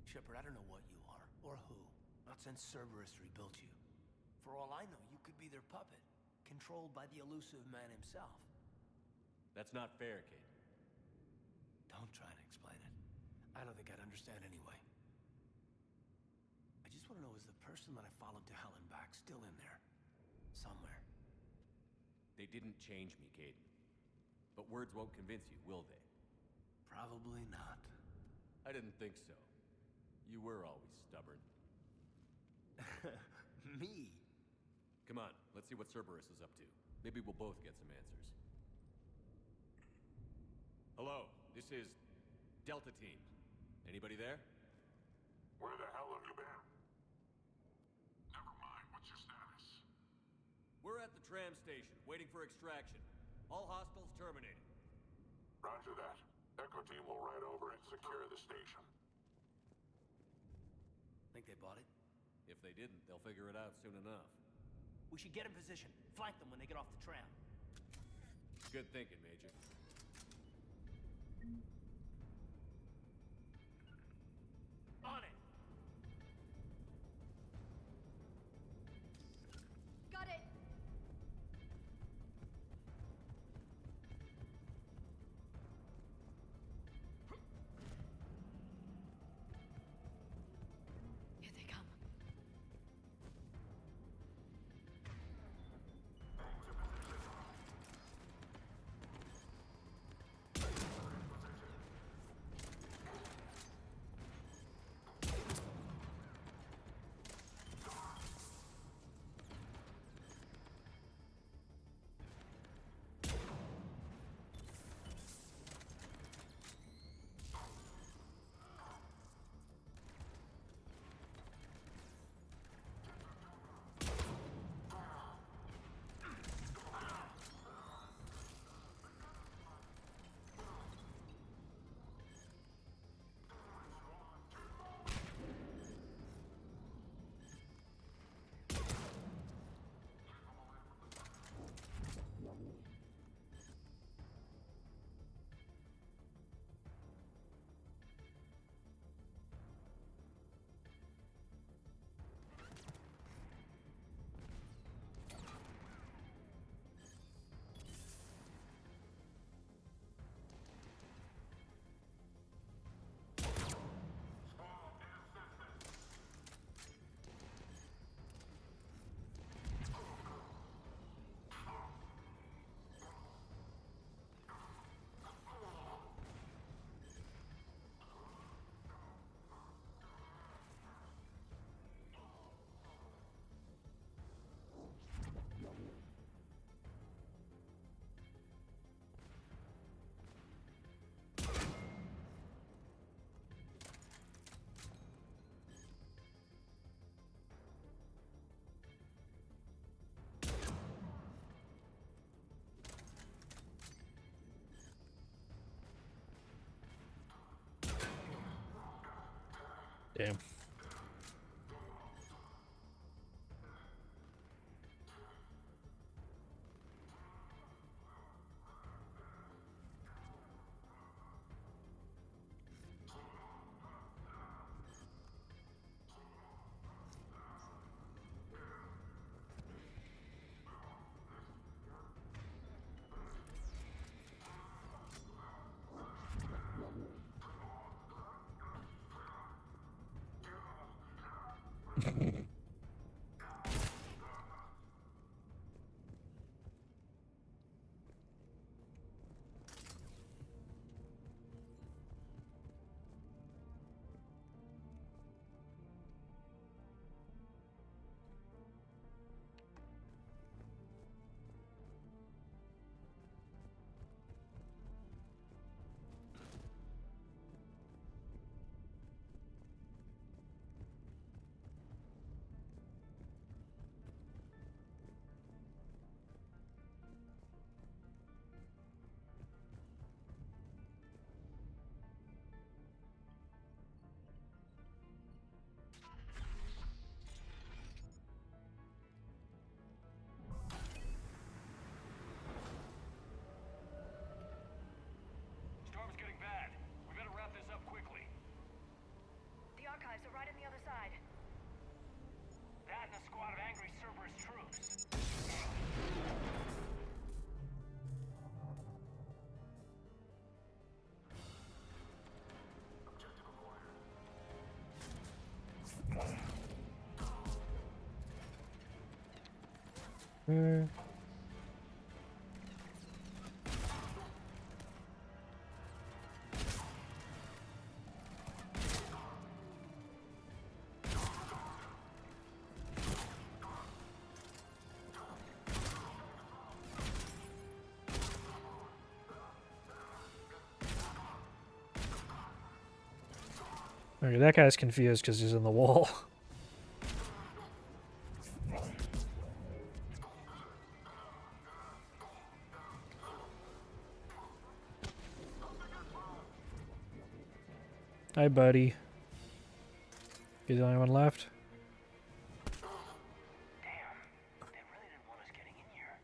Shepard, I don't know what you are, or who. Not since Cerberus rebuilt you. For all I know, you could be their puppet, controlled by the elusive man himself. That's not fair, kid. Don't try to explain it. I don't think I'd understand anyway. I just want to know, is the person that I followed to hell and back still in there? Somewhere. They didn't change me, Caden. But words won't convince you, will they? Probably not. I didn't think so. You were always stubborn. Me? Come on, let's see what Cerberus is up to. Maybe we'll both get some answers. Hello, this is Delta Team. Anybody there? Where the hell have you been? Never mind, what's your status? We're at the tram station, waiting for extraction. All hostiles terminated. Roger that. Echo team will ride over and secure the station. Think they bought it? If they didn't, they'll figure it out soon enough. We should get in position. Flank them when they get off the tram. Good thinking, Major. On it! Got it! Here they come. Damn. Storm's getting bad. We better wrap this up quickly. The archives are right on the other side. That and a squad of angry Cerberus troops. Okay, that guy's confused because he's in the wall. Hi, buddy. You the only one left? They really didn't want us getting in here.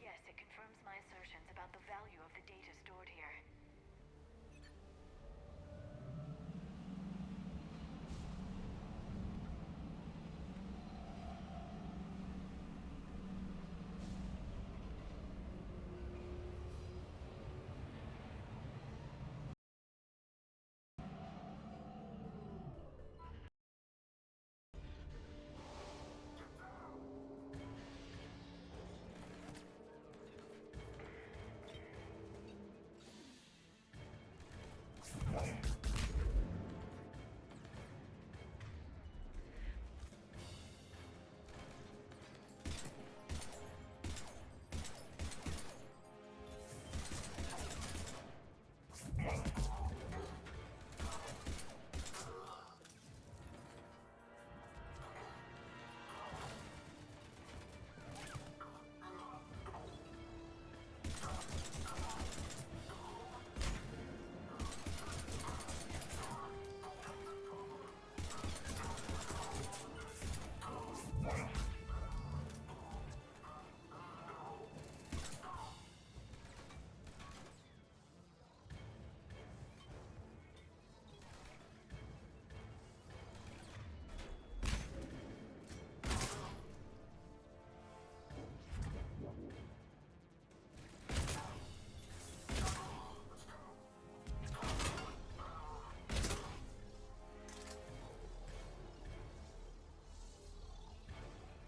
Yes, it confirms my assertions about the value of the data stored here.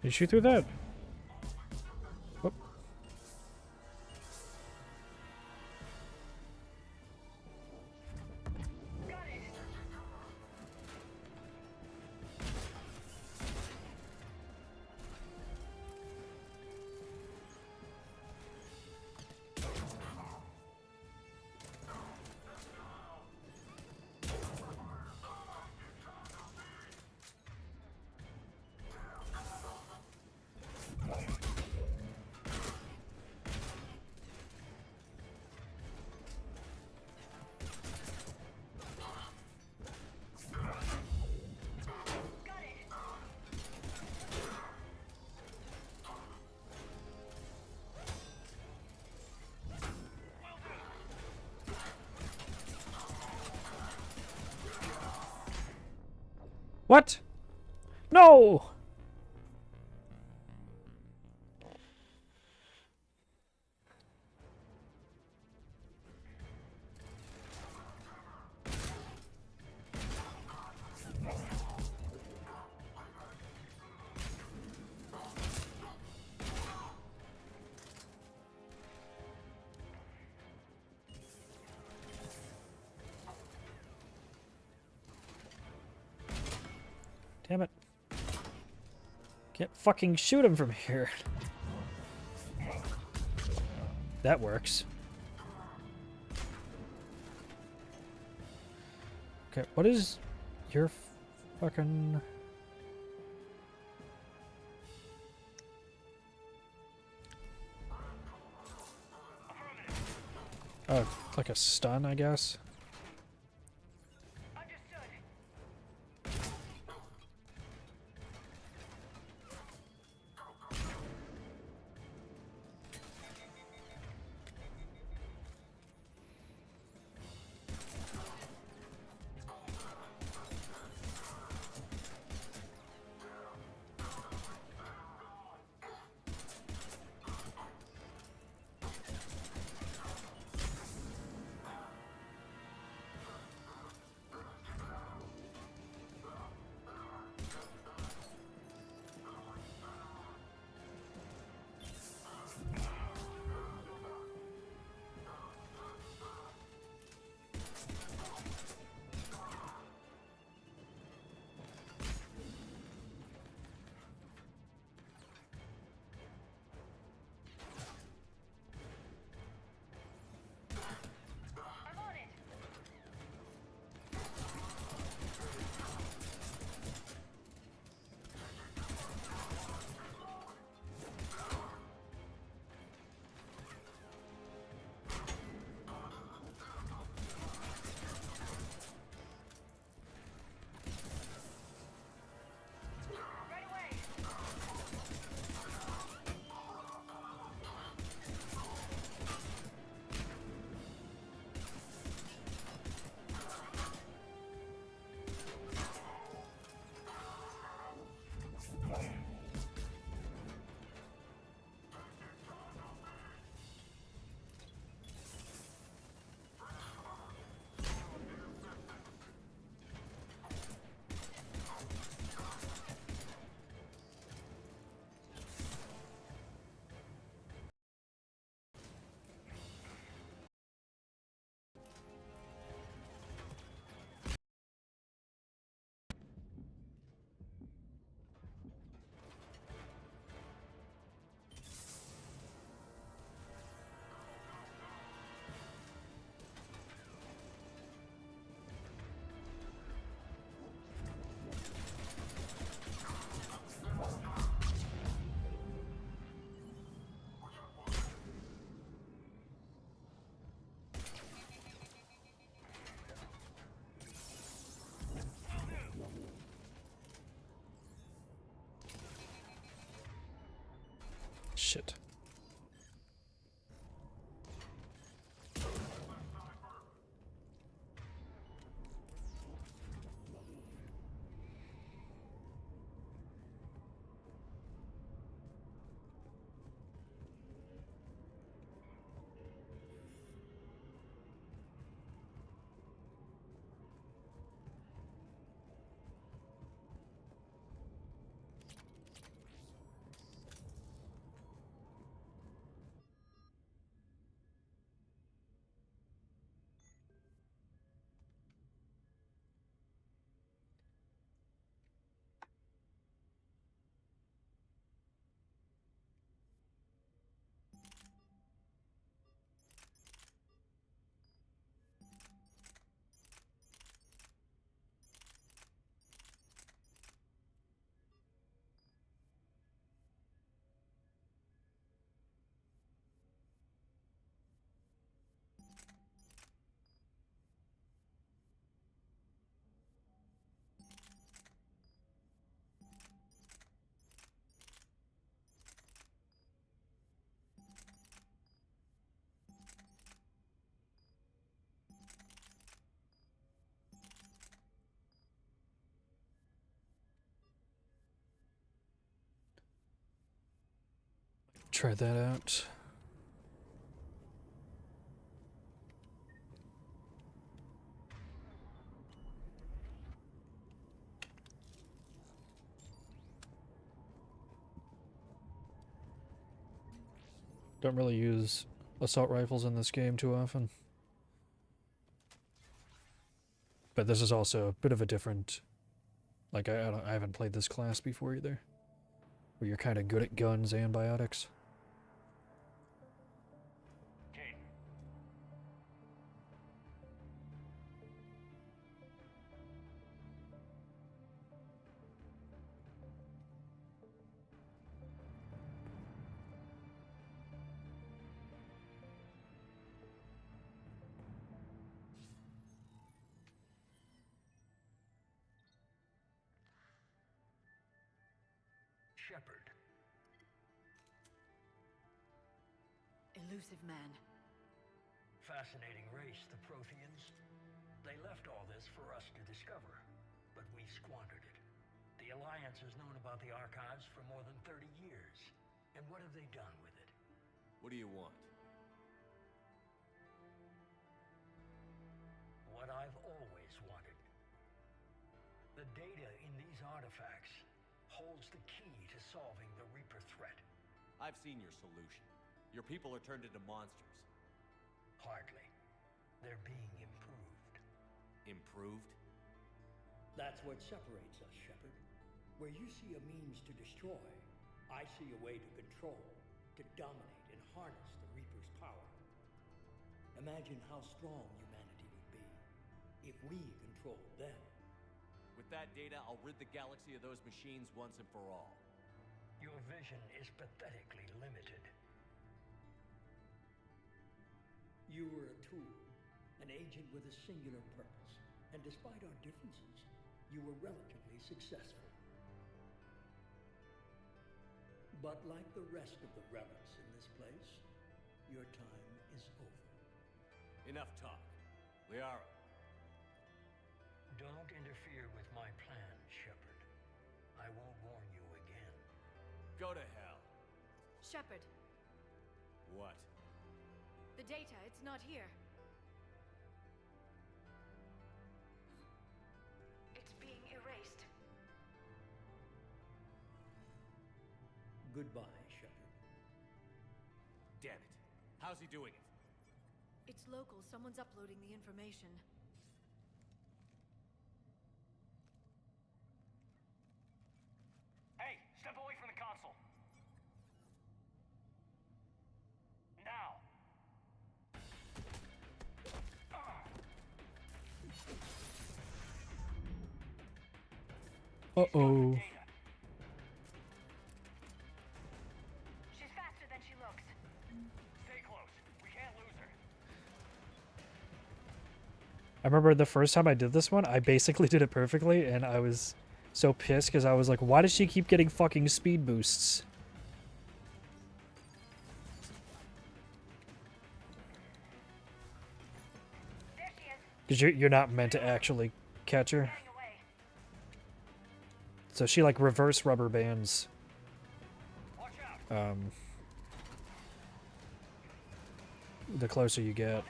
Did you shoot through that? Oh. What? No! Damn it. Can't fucking shoot him from here. That works. Okay, what is your fucking... Oh, like a stun, I guess. Shit. Try that out. Don't really use assault rifles in this game too often. But this is also a bit of a different Like, I haven't played this class before either. Where you're kind of good at guns and biotics. Kate. Shepard. Elusive man. Fascinating race, the Protheans. They left all this for us to discover, but we squandered it. The Alliance has known about the archives for more than 30 years. And what have they done with it? What do you want? What I've always wanted. The data in these artifacts holds the key to solving the Reaper threat. I've seen your solution. Your people are turned into monsters. Hardly. They're being improved. Improved? That's what separates us, Shepard. Where you see a means to destroy, I see a way to control, to dominate and harness the Reaper's power. Imagine how strong humanity would be if we controlled them. With that data, I'll rid the galaxy of those machines once and for all. Your vision is pathetically limited. You were a tool, an agent with a singular purpose, and despite our differences, you were relatively successful. But like the rest of the relics in this place, your time is over. Enough talk. Liara. Don't interfere with my plan, Shepard. I won't warn you again. Go to hell. Shepard, What? the data, it's not here. It's being erased. Goodbye, Shepard. Damn it. How's he doing it? It's local. Someone's uploading the information. Hey, step away from the console. Now. Uh-oh. She's faster than she looks. Stay close. We can't lose her. I remember the first time I did this one, I basically did it perfectly, and I was so pissed because I was like, why does she keep getting fucking speed boosts? Because you're not meant to actually catch her. So she like reverse rubber bands. The closer you get.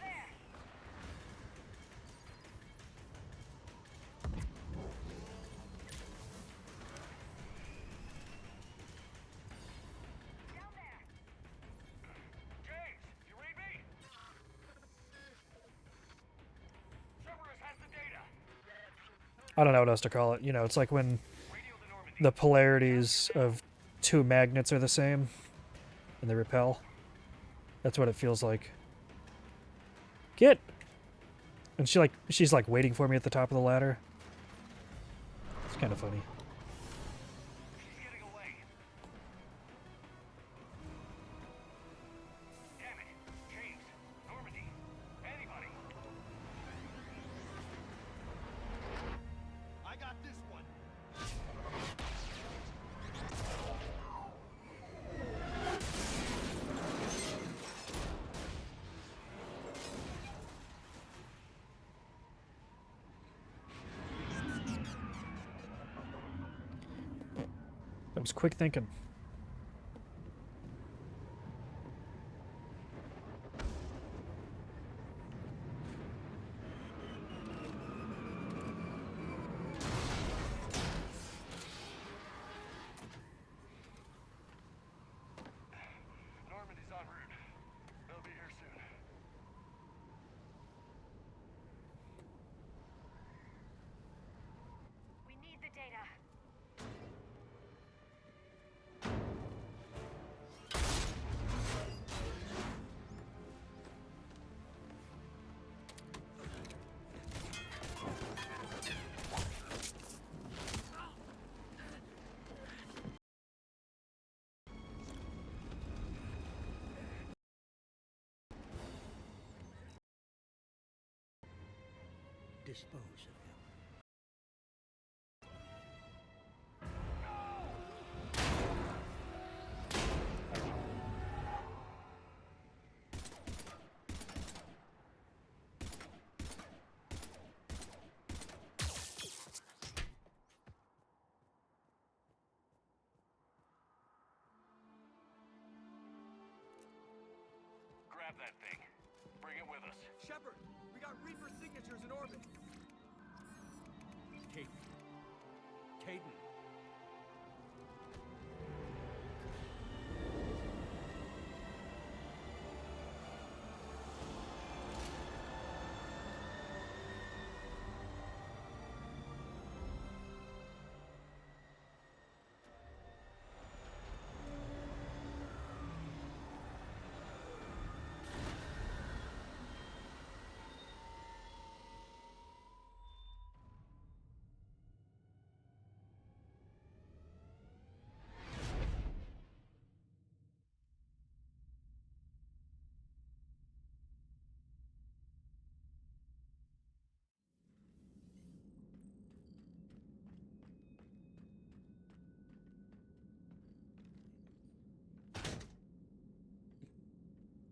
I don't know what else to call it. You know, it's like when the polarities of two magnets are the same and they repel. That's what it feels like. Get! And she's like waiting for me at the top of the ladder. It's kind of funny. That was quick thinking. Normandy's en route. They'll be here soon. We need the data. dispose of him. Grab that thing. Bring it with us. Shepard, we got Reaper signatures in orbit. Caden. Caden.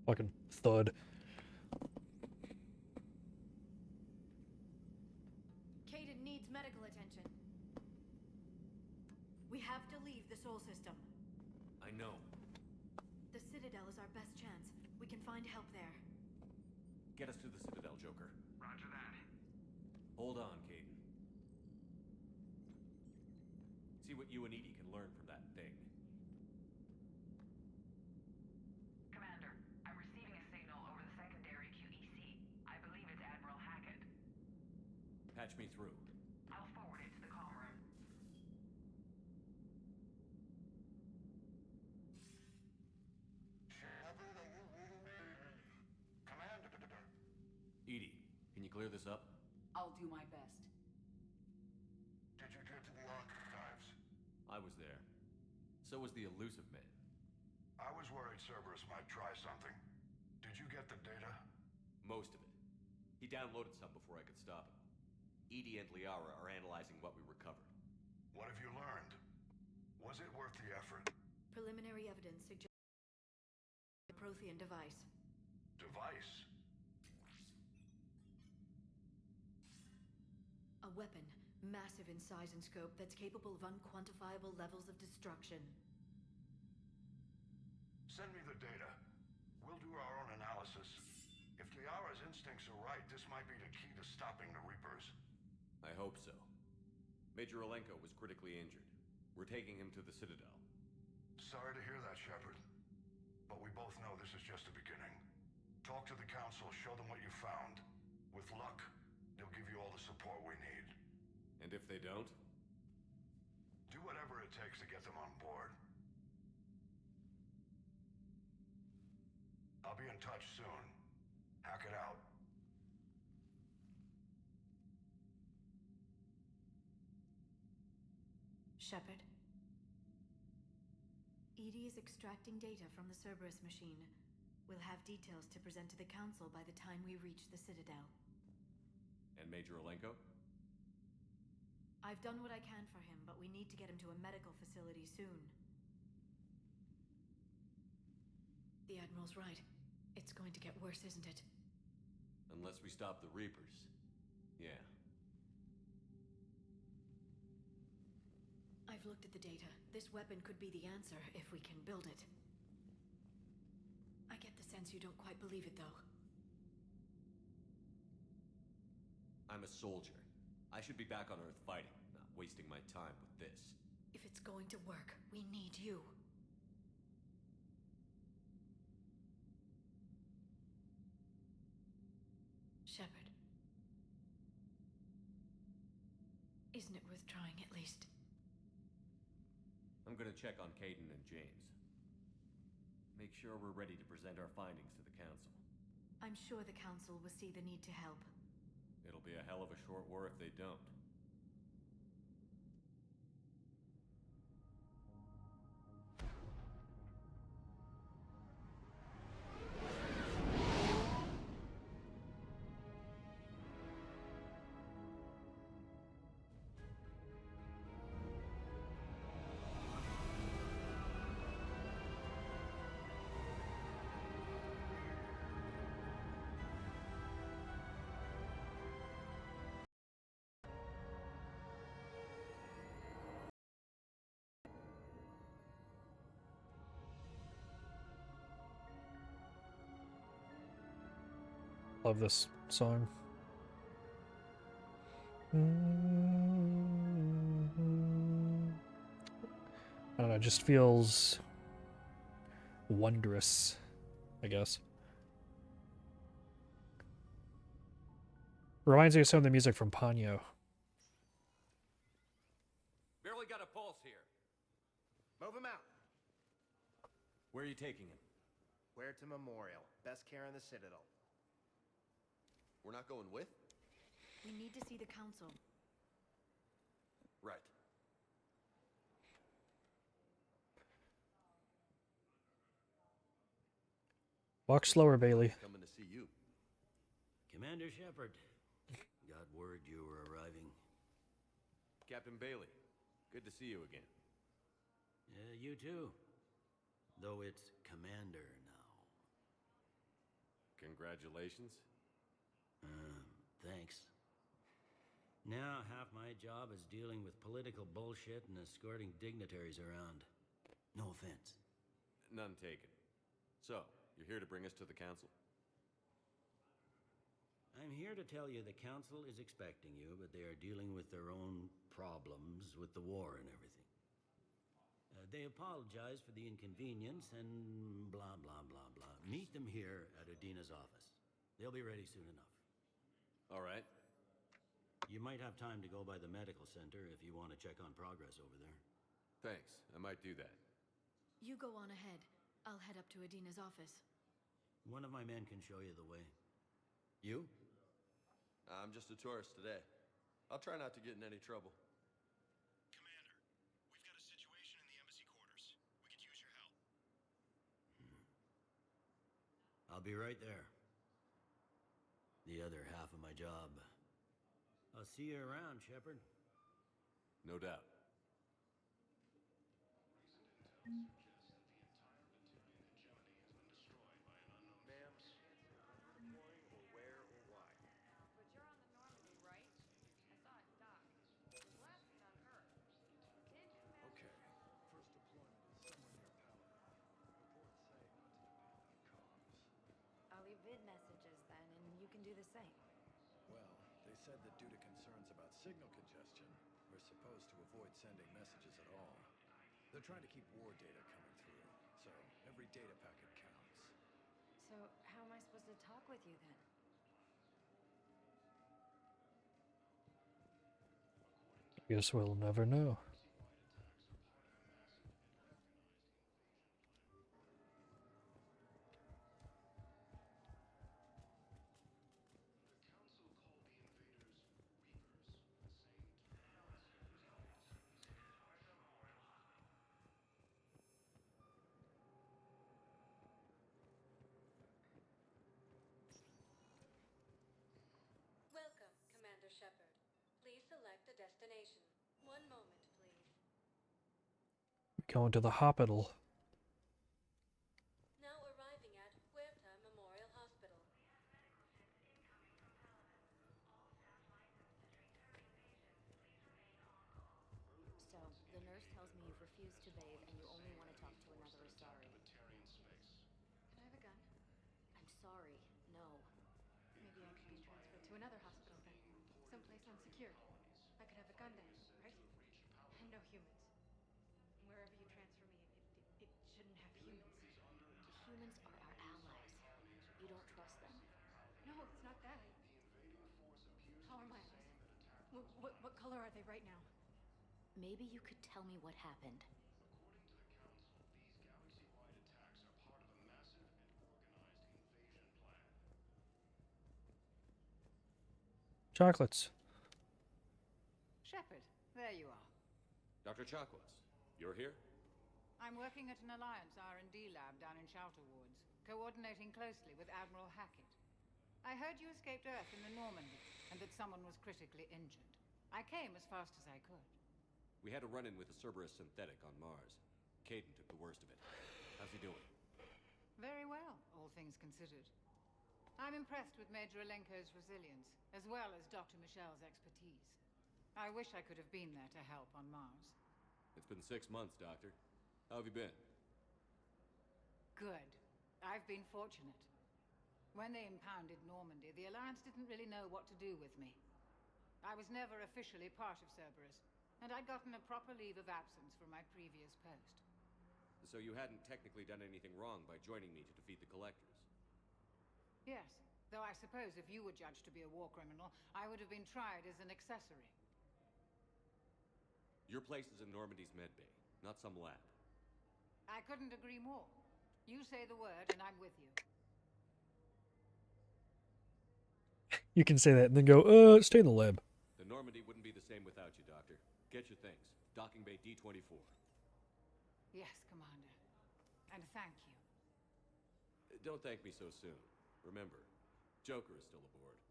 Fucking thud. Caden needs medical attention. We have to leave the Sol system. I know. The Citadel is our best chance. We can find help there. Get us to the Citadel, Joker. Roger that. Hold on, Caden. See what you and Edie can learn from that thing. Commander, I'm receiving a signal over the secondary QEC. I believe it's Admiral Hackett. Patch me through. I'll forward it to the comm room. Shepard, are you reading me? Commander. Edie, can you clear this up? I'll do my best. Did you get to the archives? I was there. So was the elusive man. I was worried Cerberus might try something. Did you get the data? Most of it. He downloaded some before I could stop him. Edie and Liara are analyzing what we recovered. What have you learned? Was it worth the effort? Preliminary evidence suggests a Prothean device. Device? A weapon, massive in size and scope, that's capable of unquantifiable levels of destruction. Send me the data. We'll do our own analysis. If Liara's instincts are right, this might be the key to stopping the Reapers. I hope so. Major Alenko was critically injured. We're taking him to the Citadel. Sorry to hear that, Shepard. But we both know this is just the beginning. Talk to the Council, show them what you found. With luck, they'll give you all the support we need. And if they don't? Do whatever it takes to get them on board. I'll be in touch soon. Hack it out. Shepard. Edie is extracting data from the Cerberus machine. We'll have details to present to the Council by the time we reach the Citadel. And Major Alenko? I've done what I can for him, but we need to get him to a medical facility soon. The Admiral's right. It's going to get worse, isn't it? Unless we stop the Reapers. Yeah. I've looked at the data. This weapon could be the answer if we can build it. I get the sense you don't quite believe it, though. I'm a soldier. I should be back on Earth fighting, not wasting my time with this. If it's going to work, we need you. Shepard. Isn't it worth trying, at least? I'm gonna check on Caden and James. Make sure we're ready to present our findings to the Council. I'm sure the Council will see the need to help. It'll be a hell of a short war if they don't. Love this song. I don't know, it just feels wondrous, I guess. Reminds me of some of the music from Ponyo. Barely got a pulse here. Move him out. Where are you taking him? Where to Memorial. Best care in the Citadel. We're not going with? We need to see the council. Right. Walk slower, Bailey. Coming to see you. Commander Shepard. Got word you were arriving. Captain Bailey. Good to see you again. You too. Though it's Commander now. Congratulations. Thanks. Now half my job is dealing with political bullshit and escorting dignitaries around. No offense. None taken. So, you're here to bring us to the council? I'm here to tell you the council is expecting you, but they are dealing with their own problems with the war and everything. They apologize for the inconvenience and blah, blah, blah, blah. Meet them here at Adina's office. They'll be ready soon enough. All right. You might have time to go by the medical center if you want to check on progress over there. Thanks. I might do that. You go on ahead. I'll head up to Adina's office. One of my men can show you the way. You? I'm just a tourist today. I'll try not to get in any trouble. Commander, we've got a situation in the embassy quarters. We could use your help. I'll be right there. The other half of my job. I'll see you around, Shepard. No doubt. I'll leave vid messages then, and you can do the same. Well, they said that due to concerns about signal congestion, we're supposed to avoid sending messages at all. They're trying to keep war data coming through, so every data packet counts. So, how am I supposed to talk with you then? Guess we'll never know. Welcome, Commander Shepard. Please select a destination. One moment, please. Going to the hospital. Now arriving at Huerta Memorial Hospital. So, the nurse tells me you've refused to bathe and you only want to talk to another Asari. Can I have a gun? I'm sorry, no. Maybe I could be transferred to another hospital then. Someplace unsecure. I could have a gun there, right? And no humans. Wherever you transfer me, it shouldn't have humans. Humans are our allies. You don't trust them? No, it's not that. How are my eyes? What color are they right now? Maybe you could tell me what happened. Chocolates. Shepard, there you are. Dr. Chakwas, you're here? I'm working at an Alliance R&D lab down in Shelter Woods, coordinating closely with Admiral Hackett. I heard you escaped Earth in the Normandy, and that someone was critically injured. I came as fast as I could. We had a run-in with a Cerberus synthetic on Mars. Caden took the worst of it. How's he doing? Very well, all things considered. I'm impressed with Major Alenko's resilience, as well as Dr. Michel's expertise. I wish I could have been there to help on Mars. It's been 6 months, Doctor. How have you been? Good. I've been fortunate. When they impounded Normandy, the Alliance didn't really know what to do with me. I was never officially part of Cerberus, and I'd gotten a proper leave of absence from my previous post. So you hadn't technically done anything wrong by joining me to defeat the Collectors? Yes, though I suppose if you were judged to be a war criminal, I would have been tried as an accessory. Your place is in Normandy's medbay, not some lab. I couldn't agree more. You say the word, and I'm with you. You can say that and then go, stay in the lab. The Normandy wouldn't be the same without you, Doctor. Get your things. Docking Bay D-24. Yes, Commander. And thank you. Don't thank me so soon. Remember, Joker is still aboard.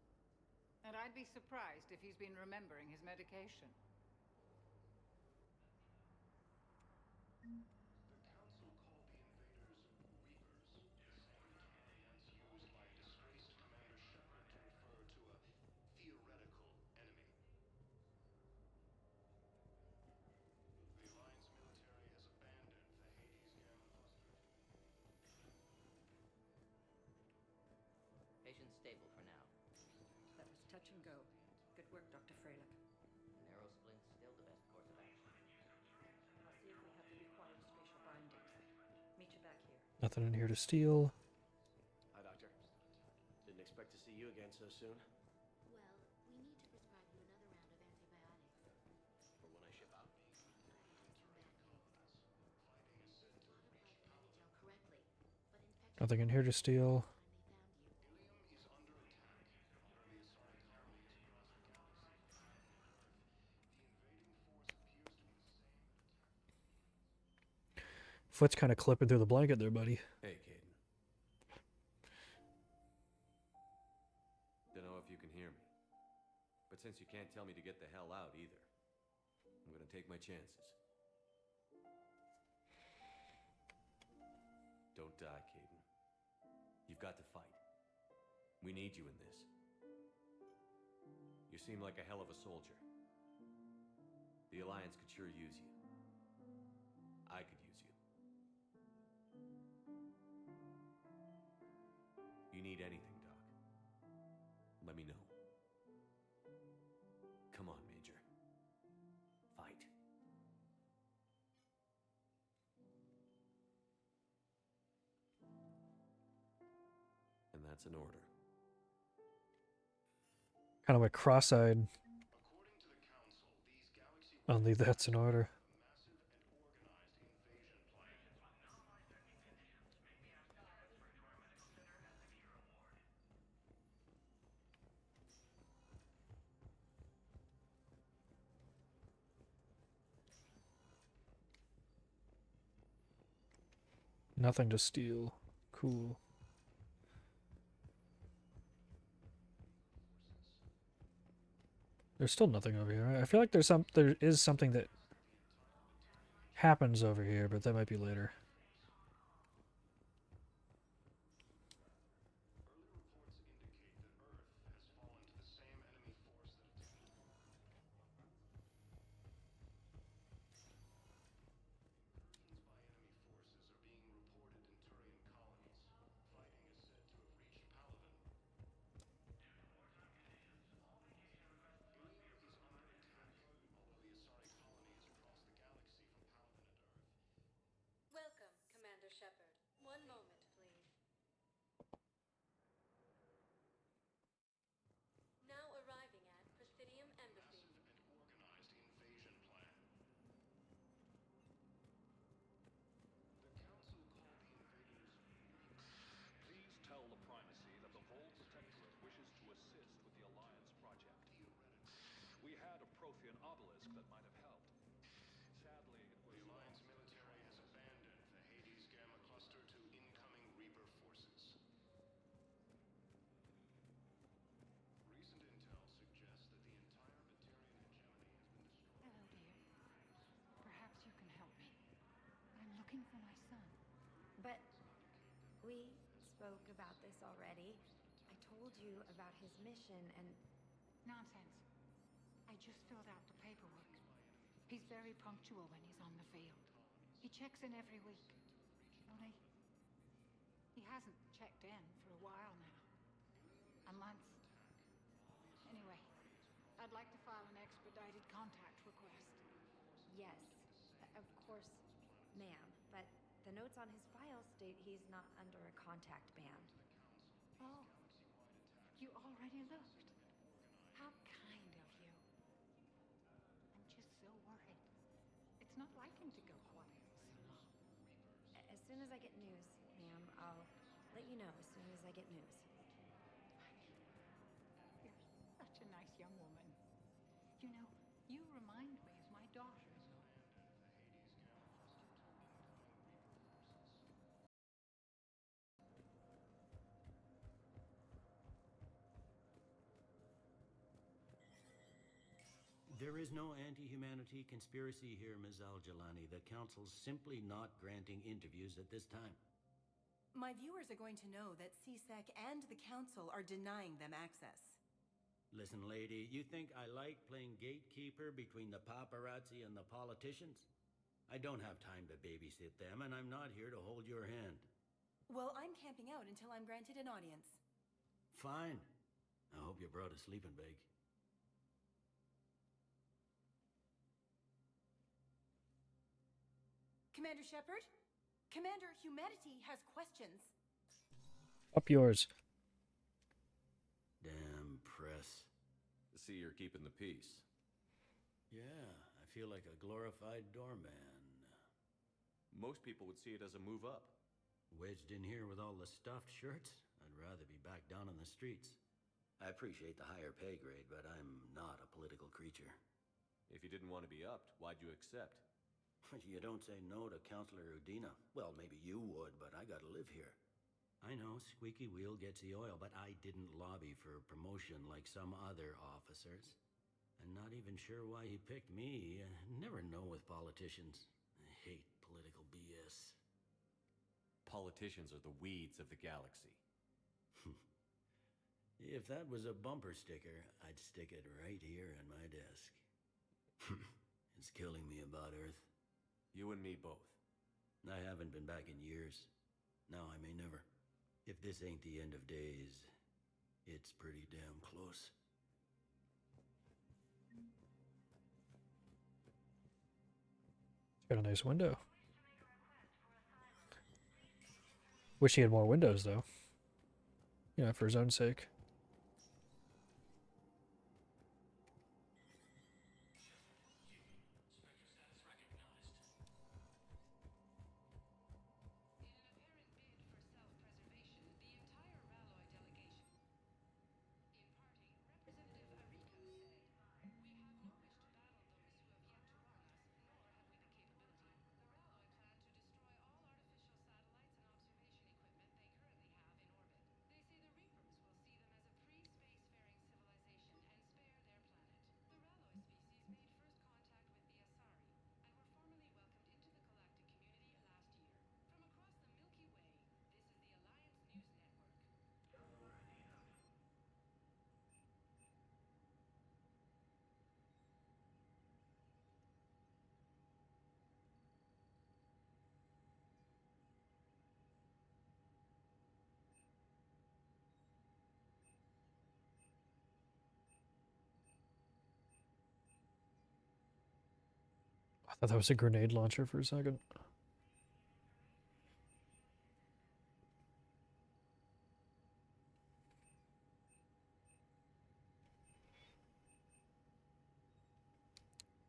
And I'd be surprised if he's been remembering his medication. Patient's stable for now. That was touch and go. Good work, Dr. Freilich. Narrow splint's still the best course of action. I'll see if we have the required spatial bindings. Meet you back here. Nothing in here to steal. Hi, Doctor. Didn't expect to see you again so soon. Well, we need to prescribe you another round of antibiotics. For when I ship out? Two bad things. Autopilot antigel correctly, but infection... Nothing in here to steal. Foot's kind of clipping through the blanket there, buddy. Hey, Caden. Don't know if you can hear me. But since you can't tell me to get the hell out either, I'm gonna take my chances. Don't die, Caden. You've got to fight. We need you in this. You seem like a hell of a soldier. The Alliance could sure use you. I could use you. You need anything, Doc, let me know. Come on, Major. Fight. And that's an order. Kind of like cross-eyed. Only that's an order. Nothing to steal. Cool. There's still nothing over here. I feel like there is something that happens over here, but that might be later. Welcome, Commander Shepard. One moment, please. Now arriving at Prothean Embassy. Please tell the Primacy that the Vault Protectorate wishes to assist with the Alliance project. We had a Prothean obelisk that might have helped. Sadly, it was... The Alliance military has abandoned the Hades Gamma Cluster to incoming Reaper forces. Recent intel suggests that the entire Batarian hegemony has been destroyed. Hello, dear. Perhaps you can help me. I'm looking for my son. But we spoke about this already. I told you about his mission and... Nonsense. I just filled out the paperwork. He's very punctual when he's on the field. He checks in every week. Only, he hasn't checked in for a while now. A month. Anyway, I'd like to file an expedited contact request. Yes, of course, ma'am. But the notes on his file state he's not under a contact ban. Oh, you already looked. How kind of you. I'm just so worried. It's not like him to go quiet so long. As soon as I get news, ma'am, I'll let you know as soon as I get news. You're such a nice young woman. You know, you remind me of my daughter. There is no anti-humanity conspiracy here, Ms. Al-Jalani. The Council's simply not granting interviews at this time. My viewers are going to know that CSEC and the Council are denying them access. Listen, lady, you think I like playing gatekeeper between the paparazzi and the politicians? I don't have time to babysit them, and I'm not here to hold your hand. Well, I'm camping out until I'm granted an audience. Fine. I hope you brought a sleeping bag. Commander Shepard? Commander, humanity has questions. Up yours. Damn press. See, you're keeping the peace. Yeah, I feel like a glorified doorman. Most people would see it as a move up. Wedged in here with all the stuffed shirts? I'd rather be back down on the streets. I appreciate the higher pay grade, but I'm not a political creature. If you didn't want to be upped, why'd you accept? You don't say no to Counselor Udina. Well, maybe you would, but I gotta live here. I know, squeaky wheel gets the oil, but I didn't lobby for promotion like some other officers. I'm not even sure why he picked me. Never know with politicians. I hate political BS. Politicians are the weeds of the galaxy. If that was a bumper sticker, I'd stick it right here on my desk. It's killing me about Earth. You and me both. I haven't been back in years. Now I may never. If this ain't the end of days, it's pretty damn close. It's got a nice window. Wish he had more windows, though. You know, for his own sake. I thought that was a grenade launcher for a second.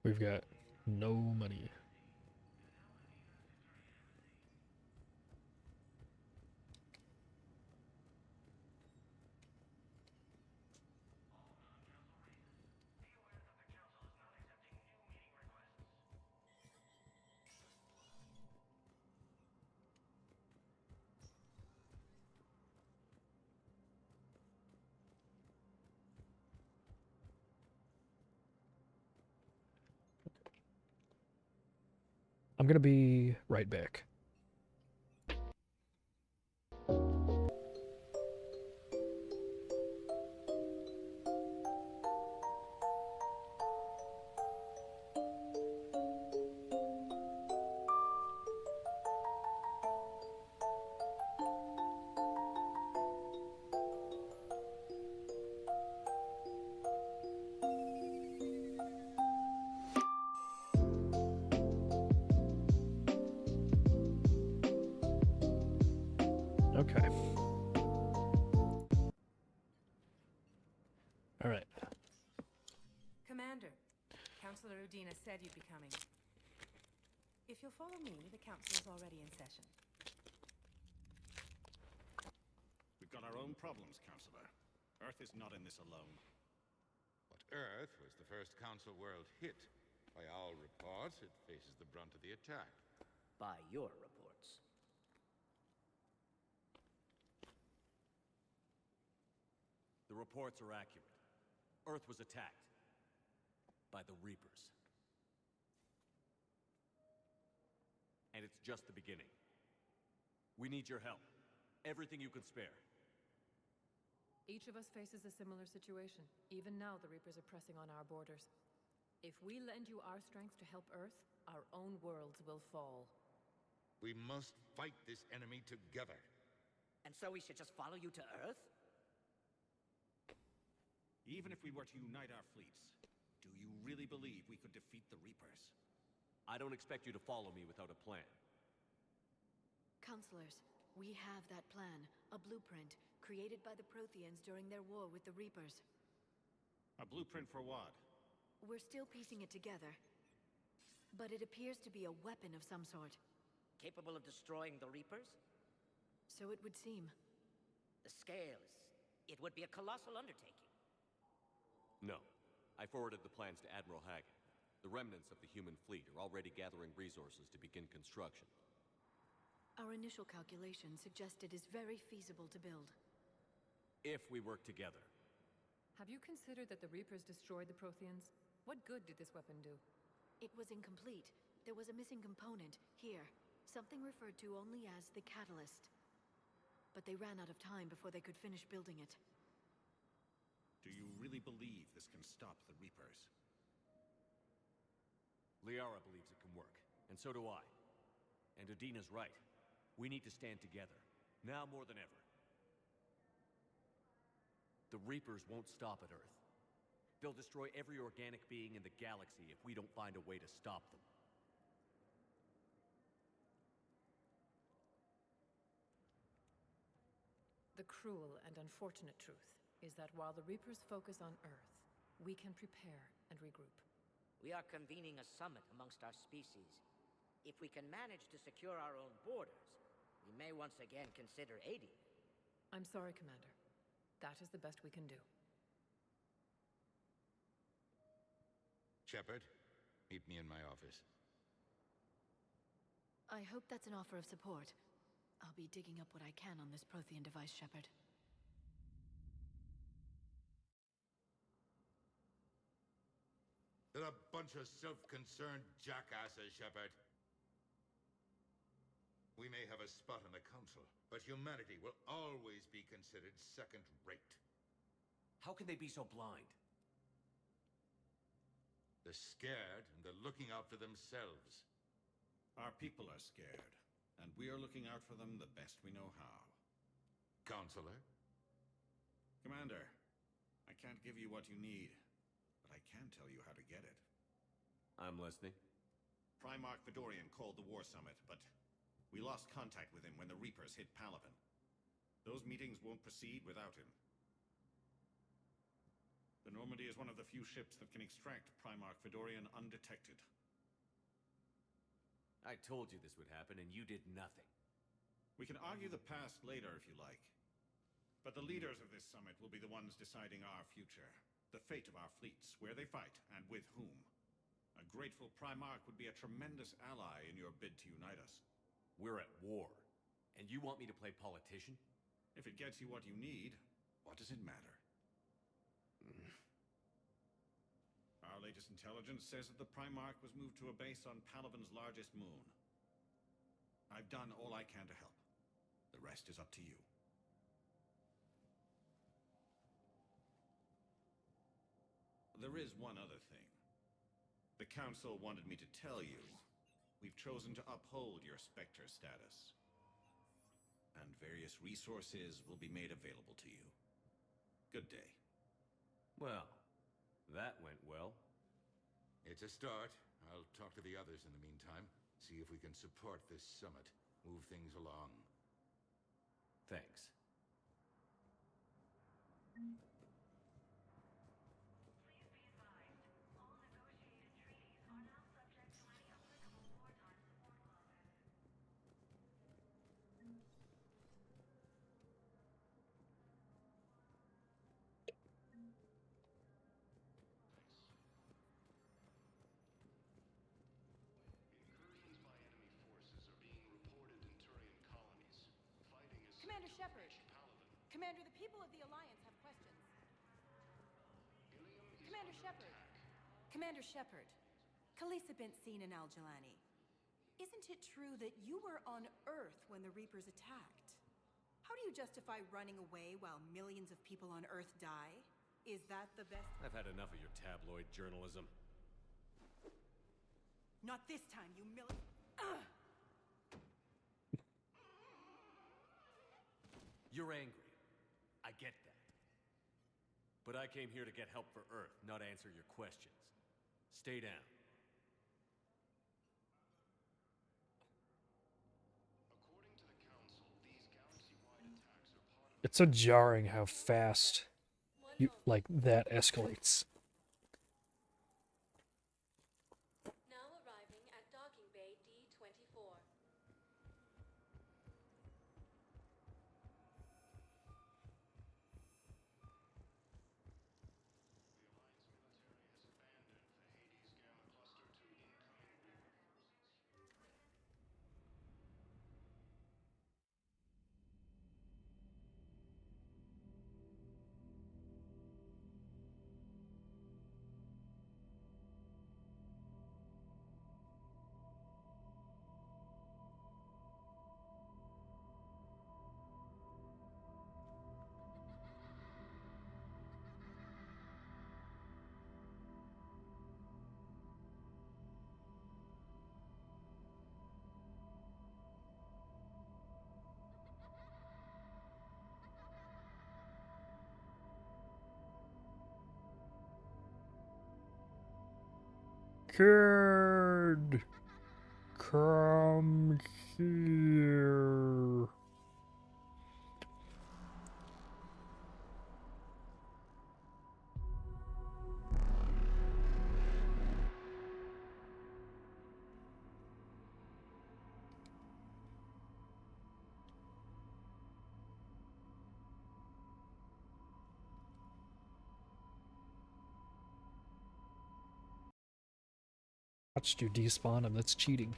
We've got no money. I'm gonna be right back. Okay. All right. Commander, Councilor Udina said you'd be coming. If you'll follow me, the council is already in session. We've got our own problems, Counselor. Earth is not in this alone. But Earth was the first Council world hit. By all reports, it faces the brunt of the attack. By your reports. The reports are accurate. Earth was attacked. By the Reapers. And it's just the beginning. We need your help. Everything you can spare. Each of us faces a similar situation. Even now, the Reapers are pressing on our borders. If we lend you our strength to help Earth, our own worlds will fall. We must fight this enemy together. And so we should just follow you to Earth? Even if we were to unite our fleets, do you really believe we could defeat the Reapers? I don't expect you to follow me without a plan. Counselors, we have that plan. A blueprint, created by the Protheans during their war with the Reapers. A blueprint for what? We're still piecing it together. But it appears to be a weapon of some sort. Capable of destroying the Reapers? So it would seem. The scales. It would be a colossal undertaking. No. I forwarded the plans to Admiral Hagen. The remnants of the human fleet are already gathering resources to begin construction. Our initial calculation suggests it is very feasible to build. If we work together. Have you considered that the Reapers destroyed the Protheans? What good did this weapon do? It was incomplete. There was a missing component, here. Something referred to only as the catalyst. But they ran out of time before they could finish building it. Do you really believe this can stop the Reapers? Liara believes it can work, and so do I. And Udina's right. We need to stand together, now more than ever. The Reapers won't stop at Earth. They'll destroy every organic being in the galaxy if we don't find a way to stop them. The cruel and unfortunate truth is that while the Reapers focus on Earth, we can prepare and regroup. We are convening a summit amongst our species. If we can manage to secure our own borders, we may once again consider aiding. I'm sorry, Commander. That is the best we can do. Shepard, meet me in my office. I hope that's an offer of support. I'll be digging up what I can on this Prothean device, Shepard. They're a bunch of self-concerned jackasses, Shepard. We may have a spot in the Council, but humanity will always be considered second-rate. How can they be so blind? They're scared, and they're looking out for themselves. Our people are scared, and we are looking out for them the best we know how. Counselor? Commander, I can't give you what you need, but I can tell you how to get it. I'm listening. Primarch Fedorian called the War Summit, but we lost contact with him when the Reapers hit Palaven. Those meetings won't proceed without him. The Normandy is one of the few ships that can extract Primarch Fedorian undetected. I told you this would happen, and you did nothing. We can argue the past later if you like. But the leaders of this summit will be the ones deciding our future. The fate of our fleets, where they fight, and with whom. A grateful Primarch would be a tremendous ally in your bid to unite us. We're at war, and you want me to play politician? If it gets you what you need, what does it matter? Our latest intelligence says that the Primarch was moved to a base on Palaven's largest moon. I've done all I can to help. The rest is up to you. There is one other thing. The Council wanted me to tell you, we've chosen to uphold your Spectre status. And various resources will be made available to you. Good day. Well, that went well. It's a start. I'll talk to the others in the meantime. See if we can support this summit. Move things along. Thanks. Commander Shepard! Commander, the people of the Alliance have questions. Commander Shepard! Commander Shepard, Khalisah bint Seen and Al-Jalani. Isn't it true that you were on Earth when the Reapers attacked? How do you justify running away while millions of people on Earth die? Is that the best— I've had enough of your tabloid journalism. Not this time, you You're angry. I get that. But I came here to get help for Earth, not answer your questions. Stay down. It's so jarring how fast that escalates. Now arriving at docking bay D-24. Kid, come here. Watched you despawn him, that's cheating.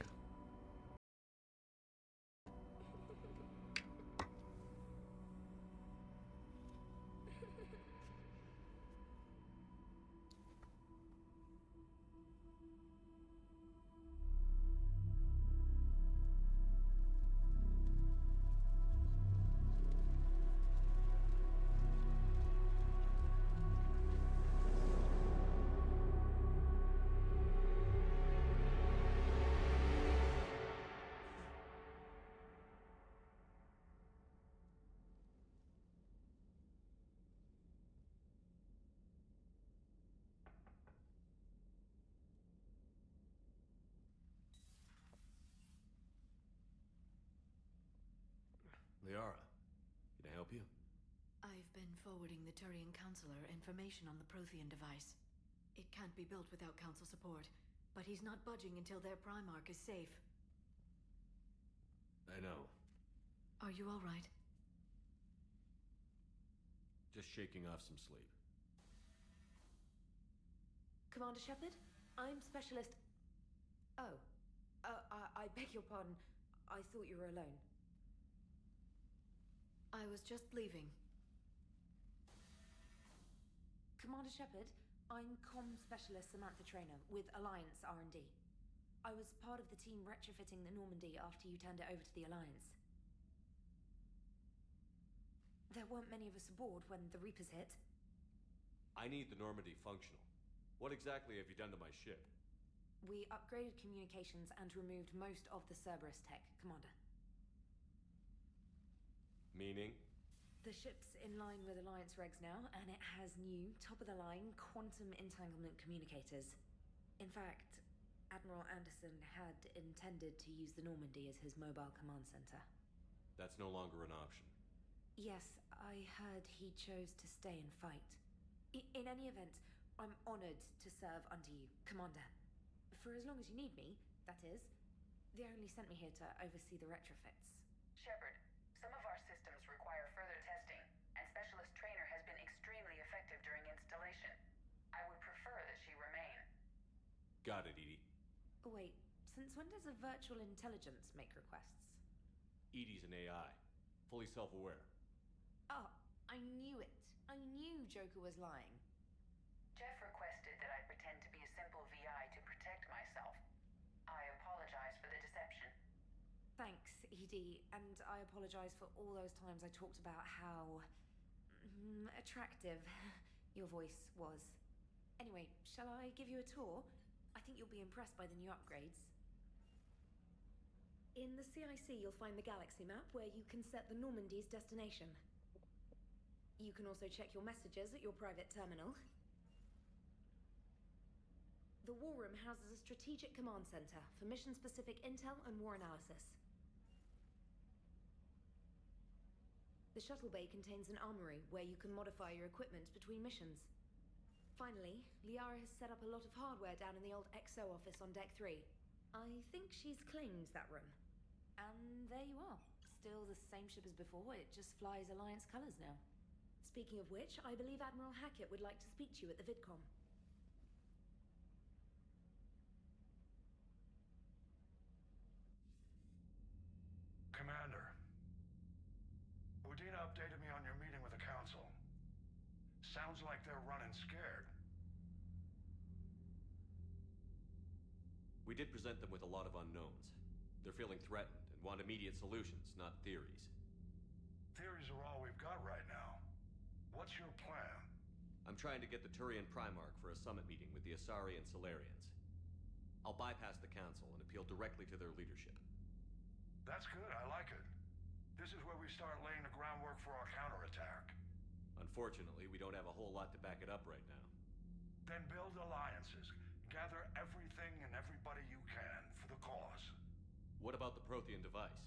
Liara, can I help you? I've been forwarding the Turian Counselor information on the Prothean device. It can't be built without Council support, but he's not budging until their Primarch is safe. I know. Are you all right? Just shaking off some sleep. Commander Shepard, I'm Specialist... Oh. I beg your pardon. I thought you were alone. I was just leaving. Commander Shepard, I'm Comm Specialist Samantha Traynor with Alliance R&D. I was part of the team retrofitting the Normandy after you turned it over to the Alliance. There weren't many of us aboard when the Reapers hit. I need the Normandy functional. What exactly have you done to my ship? We upgraded communications and removed most of the Cerberus tech, Commander. Meaning? The ship's in line with Alliance regs now, and it has new, top-of-the-line, quantum entanglement communicators. In fact, Admiral Anderson had intended to use the Normandy as his mobile command center. That's no longer an option. Yes, I heard he chose to stay and fight. In any event, I'm honored to serve under you, Commander. For as long as you need me, that is. They only sent me here to oversee the retrofits. Shepard, some of our systems require further testing, and Specialist Trainer has been extremely effective during installation. I would prefer that she remain. Got it, Edie. Wait, since when does a virtual intelligence make requests? Edie's an AI, fully self-aware. Oh, I knew it. I knew Joker was lying. Jeff requested that I pretend to be a simple VI to protect myself. I apologize for the deception. Thanks, Edie, and I apologize for all those times I talked about how attractive your voice was. Anyway, shall I give you a tour? I think you'll be impressed by the new upgrades. In the CIC, you'll find the galaxy map where you can set the Normandy's destination. You can also check your messages at your private terminal. The War Room houses a strategic command center for mission-specific intel and war analysis. The shuttle bay contains an armory where you can modify your equipment between missions. Finally, Liara has set up a lot of hardware down in the old XO office on Deck 3. I think she's claimed that room. And there you are. Still the same ship as before, it just flies Alliance colors now. Speaking of which, I believe Admiral Hackett would like to speak to you at the VidCom. Commander, Udina updated me on your meeting with the Council. Sounds like they're running scared. We did present them with a lot of unknowns. They're feeling threatened and want immediate solutions, not theories. Theories are all we've got right now. What's your plan? I'm trying to get the Turian Primarch for a summit meeting with the Asari and Solarians. I'll bypass the Council and appeal directly to their leadership. That's good, I like it. This is where we start laying the groundwork for our counterattack. Unfortunately, we don't have a whole lot to back it up right now. Then build alliances. Gather everything and everybody you can for the cause. What about the Prothean device?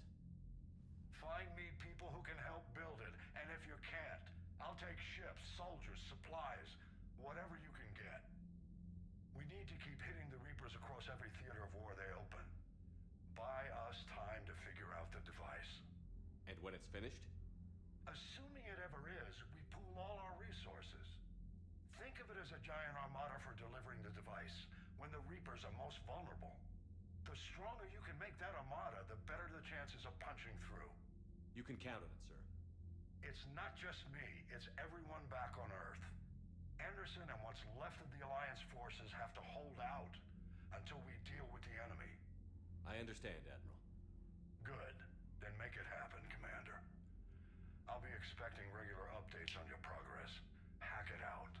Find me people who can help build it, and if you can't, I'll take ships, soldiers, supplies, whatever you can get. We need to keep hitting the Reapers across every theater of war they open. Buy us time to figure out the device. And when it's finished? Assuming it ever is, we pool all our resources. Think of it as a giant armada for delivering the device when the Reapers are most vulnerable. The stronger you can make that armada, the better the chances of punching through. You can count on it, sir. It's not just me, it's everyone back on Earth. Anderson and what's left of the Alliance forces have to hold out until we deal with the enemy. I understand, Admiral. Good. Then make it happen, Commander. I'll be expecting regular updates on your progress. Hack it out.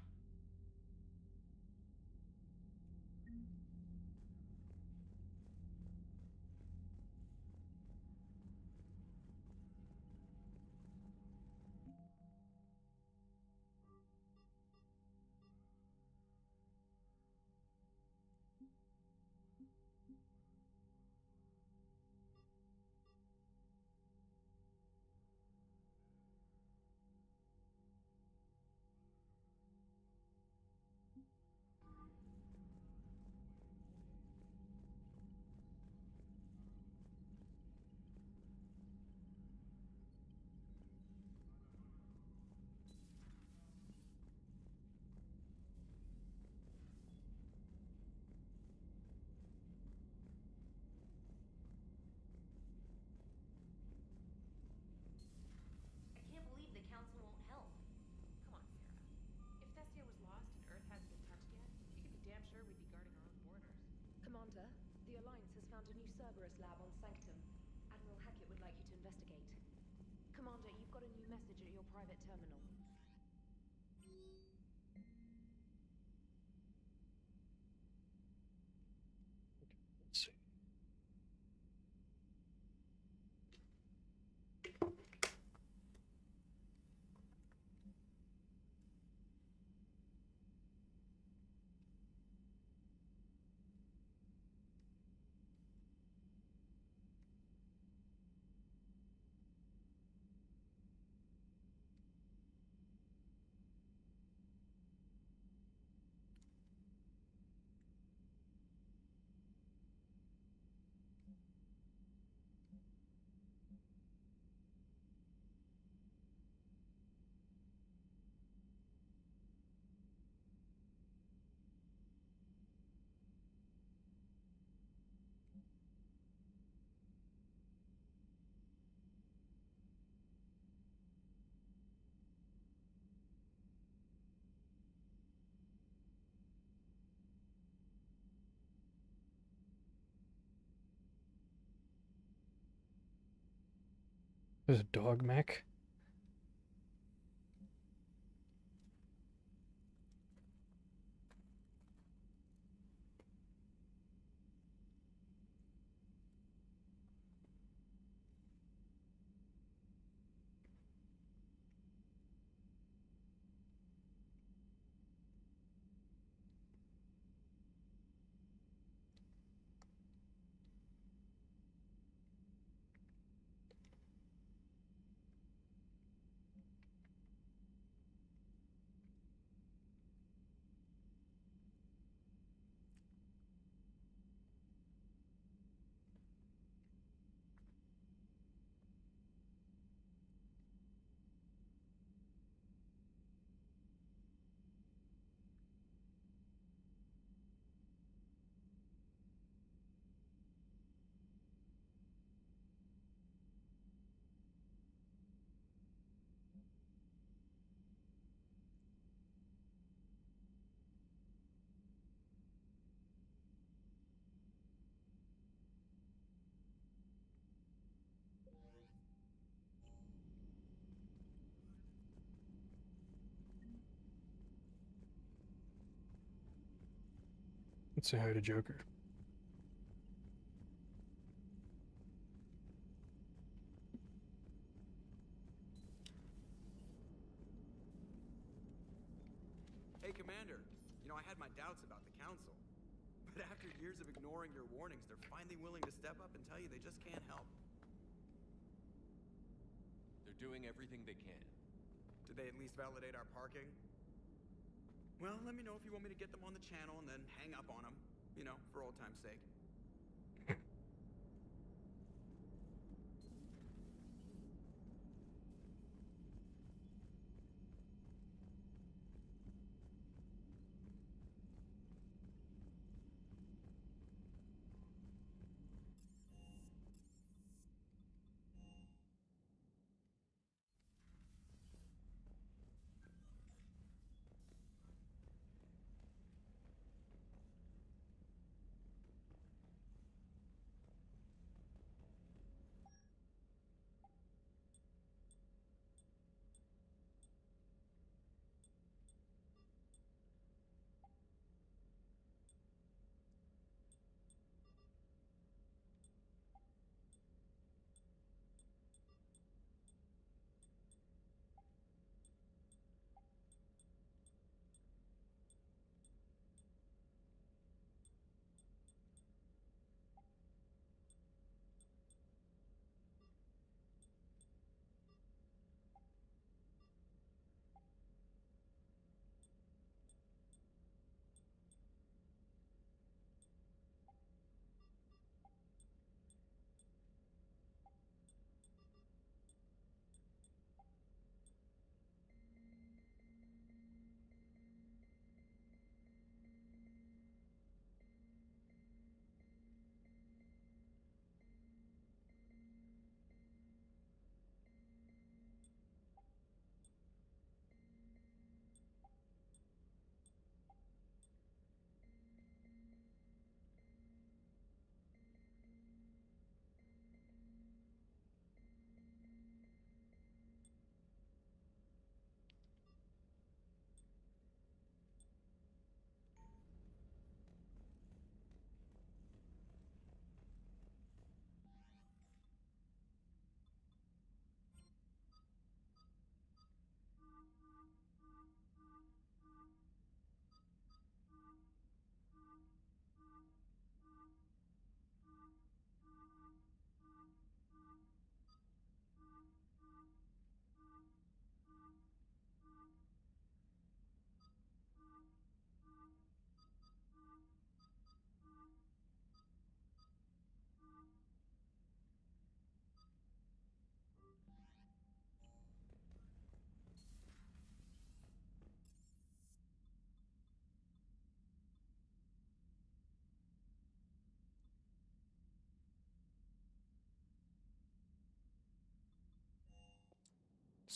I can't believe the Council won't help. Come on, Sarah. If Thessia was lost and Earth hasn't been touched yet, you can be damn sure we'd be guarding our own borders. Commander, the Alliance has found a new Cerberus lab on Sanctum. Admiral Hackett would like you to investigate. Commander, you've got a new message at your private terminal. Let's see. There's a dog mech. Let's say hi to Joker. Hey, Commander. You know, I had my doubts about the Council. But after years of ignoring their warnings, they're finally willing to step up and tell you they just can't help. They're doing everything they can. Did they at least validate our parking? Well, let me know if you want me to get them on the channel and then hang up on them. You know, for old time's sake.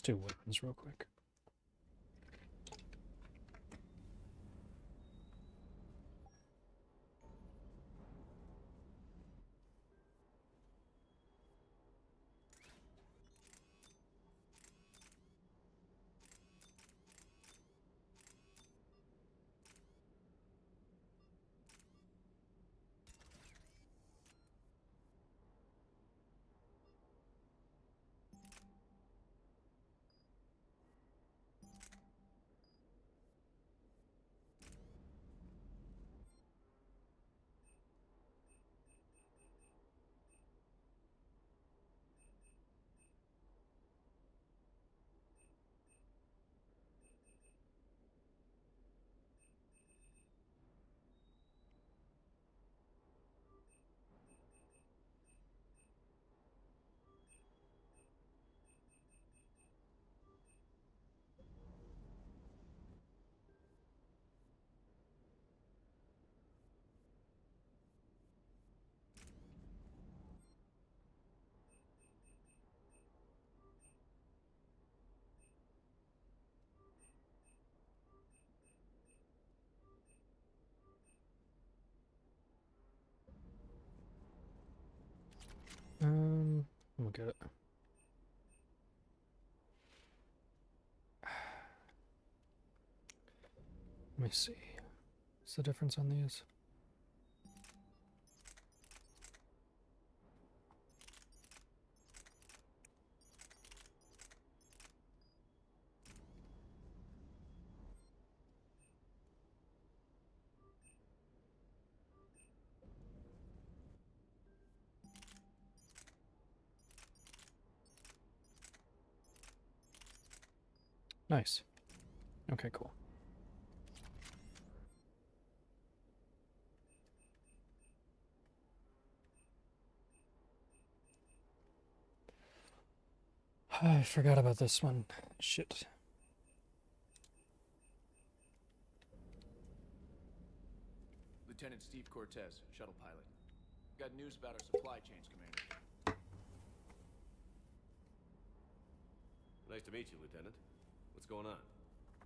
Let's do weapons real quick. get it. Let me see. What's the difference on these? Nice. Okay, cool. I forgot about this one. Shit. Lieutenant Steve Cortez, shuttle pilot. Got news about our supply chains, Commander. Nice to meet you, Lieutenant. What's going on?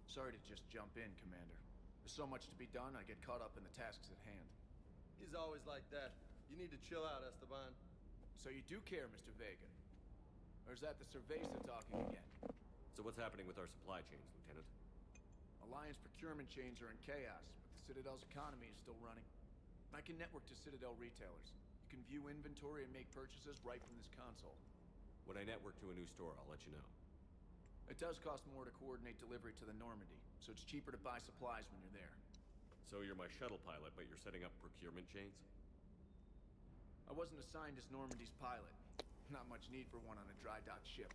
Sorry to just jump in, Commander. There's so much to be done, I get caught up in the tasks at hand. He's always like that. You need to chill out, Esteban. So you do care, Mr. Vega? Or is that the Cerveza talking again? So what's happening with our supply chains, Lieutenant? Alliance procurement chains are in chaos, but the Citadel's economy is still running. I can network to Citadel retailers. You can view inventory and make purchases right from this console. When I network to a new store, I'll let you know. It does cost more to coordinate delivery to the Normandy, so it's cheaper to buy supplies when you're there. So you're my shuttle pilot, but you're setting up procurement chains? I wasn't assigned as Normandy's pilot. Not much need for one on a dry dock ship.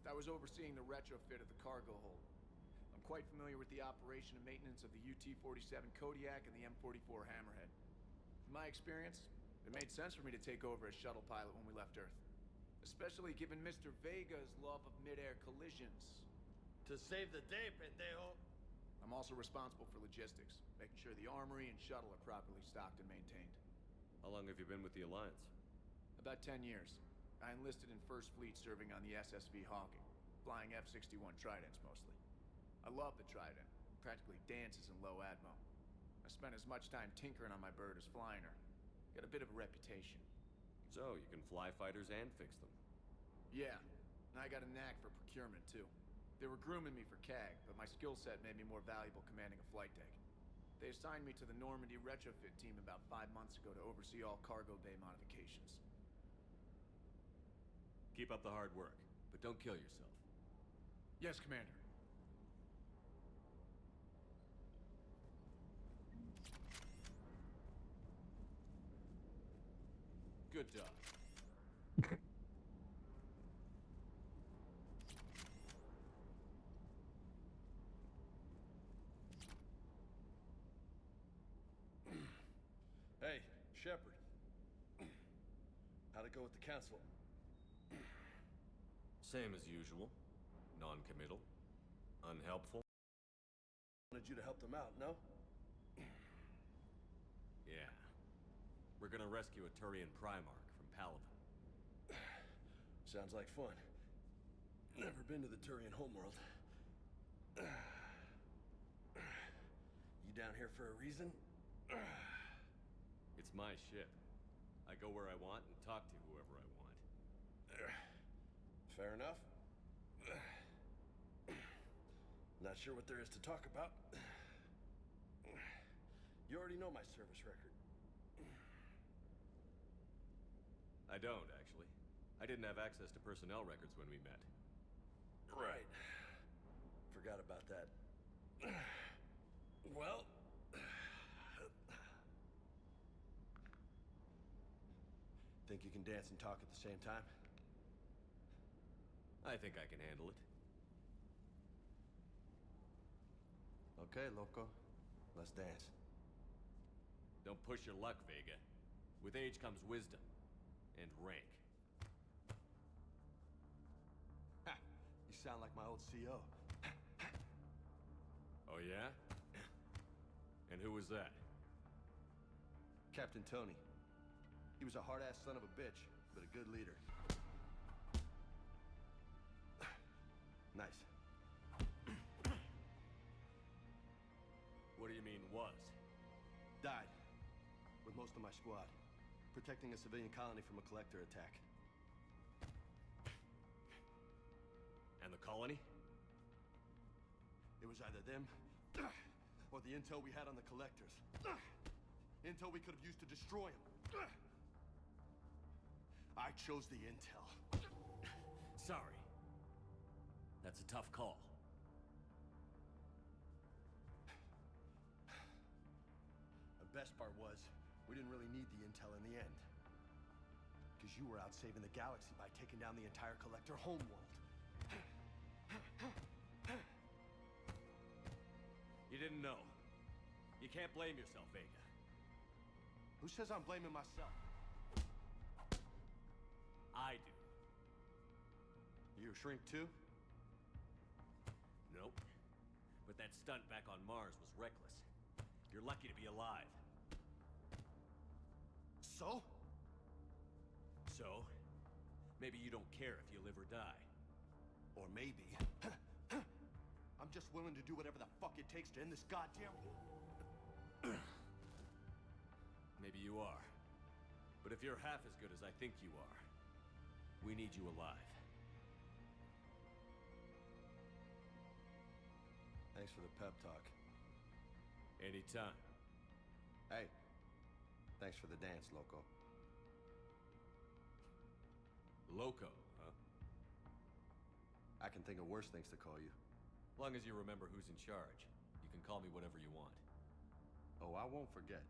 I was overseeing the retrofit of the cargo hold. I'm quite familiar with the operation and maintenance of the UT-47 Kodiak and the M44 Hammerhead. In my experience, it made sense for me to take over as shuttle pilot when we left Earth. Especially given Mr. Vega's love of mid-air collisions. To save the day, pendejo. I'm also responsible for logistics, making sure the armory and shuttle are properly stocked and maintained. How long have you been with the Alliance? About 10 years. I enlisted in First Fleet serving on the SSV Hawking, flying F-61 Tridents mostly. I love the Trident, practically dances in low atmo. I spent as much time tinkering on my bird as flying her. Got a bit of a reputation. So, you can fly fighters and fix them? Yeah, and I got a knack for procurement too. They were grooming me for CAG, but my skill set made me more valuable commanding a flight deck. They assigned me to the Normandy retrofit team about 5 months ago to oversee all cargo bay modifications. Keep up the hard work, but don't kill yourself. Yes, Commander. Good job. Hey, Shepard. How'd it go with the council? Same as usual. Non-committal. Unhelpful. Wanted you to help them out, no? Yeah. We're gonna rescue a Turian Primarch from Palaven. Sounds like fun. Never been to the Turian homeworld. You down here for a reason? It's my ship. I go where I want and talk to whoever I want. Fair enough. Not sure what there is to talk about. You already know my service record. I don't, actually. I didn't have access to personnel records when we met. Right. Forgot about that. Well... Think you can dance and talk at the same time? I think I can handle it. Okay, loco. Let's dance. Don't push your luck, Vega. With age comes wisdom. And rank. Ha! You sound like my old CO. Oh, yeah? And who was that? Captain Tony. He was a hard-ass son of a bitch, but a good leader. Nice. What do you mean, was? Died. With most of my squad. Protecting a civilian colony from a collector attack. And the colony? It was either them, or the intel we had on the collectors. Intel we could have used to destroy them. I chose the intel. Sorry. That's a tough call. The best part was, we didn't really need the intel in the end. Because you were out saving the galaxy by taking down the entire collector homeworld. You didn't know. You can't blame yourself, Vega. Who says I'm blaming myself? I do. You a shrink too? Nope. But that stunt back on Mars was reckless. You're lucky to be alive. So? So? Maybe you don't care if you live or die. Or maybe... I'm just willing to do whatever the fuck it takes to end this goddamn... Maybe you are. But if you're half as good as I think you are, we need you alive. Thanks for the pep talk. Anytime. Hey, thanks for the dance, Loco. Loco, huh? I can think of worse things to call you. As long as you remember who's in charge, you can call me whatever you want. Oh, I won't forget.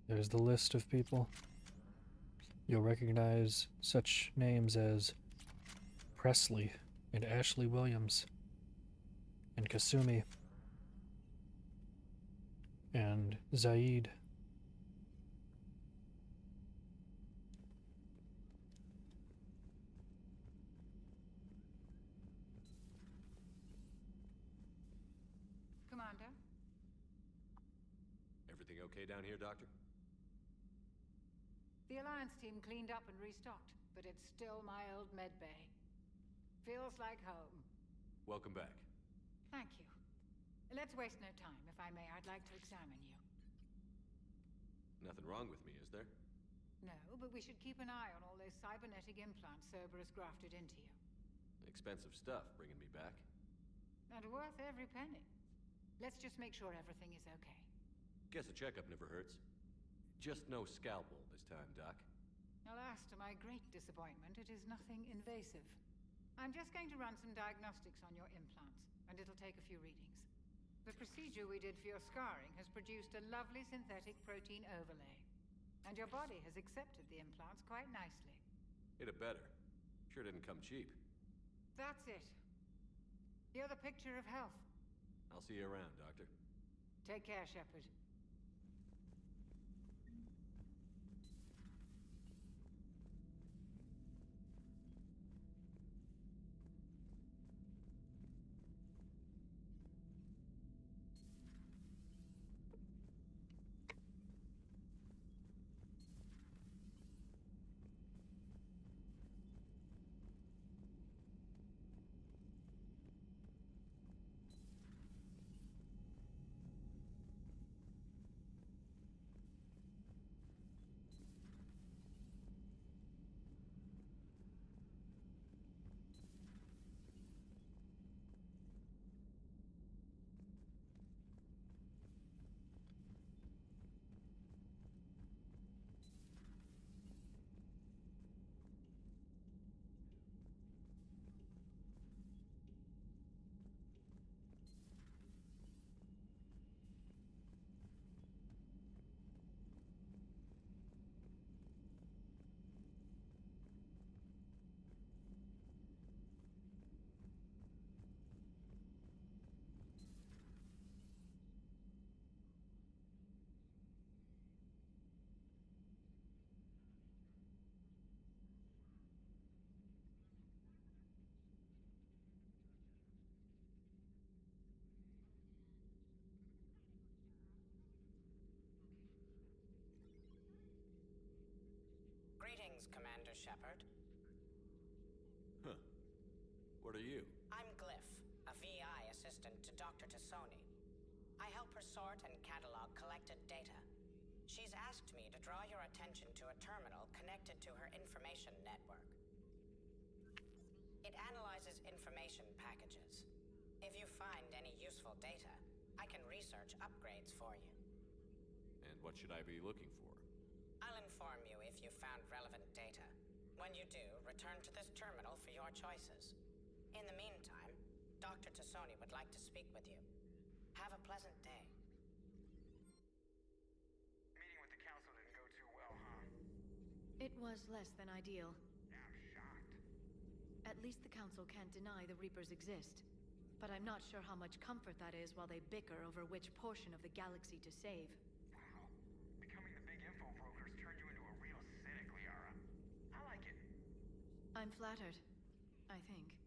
There's the list of people. You'll recognize such names as Presley and Ashley Williams and Kasumi and Zaid. Commander? Everything okay down here, Doctor? The Alliance team cleaned up and restocked, but it's still my old med bay. Feels like home. Welcome back. Thank you. Let's waste no time. If I may, I'd like to examine you. Nothing wrong with me, is there? No, but we should keep an eye on all those cybernetic implants Cerberus grafted into you. Expensive stuff bringing me back. And worth every penny. Let's just make sure everything is okay. Guess a checkup never hurts. Just no scalpel this time, Doc. Alas, to my great disappointment, it is nothing invasive. I'm just going to run some diagnostics on your implants, and it'll take a few readings. The procedure we did for your scarring has produced a lovely synthetic protein overlay. And your body has accepted the implants quite nicely. It had better. Sure didn't come cheap. That's it. You're the picture of health. I'll see you around, Doctor. Take care, Shepard. Shepard. Huh. What are you? I'm Glyph, a VI assistant to Dr. Tassoni. I help her sort and catalog collected data. She's asked me to draw your attention to a terminal connected to her information network. It analyzes information packages. If you find any useful data, I can research upgrades for you. And what should I be looking for? I'll inform you if you found relevant data. When you do, return to this terminal for your choices. In the meantime, Dr. Tassoni would like to speak with you. Have a pleasant day. Meeting with the council didn't go too well, huh? It was less than ideal. Yeah, I'm shocked. At least the council can't deny the Reapers exist. But I'm not sure how much comfort that is while they bicker over which portion of the galaxy to save. Wow. Becoming the big info broker's turned you into a real cynic, Liara. I like it. I'm flattered, I think.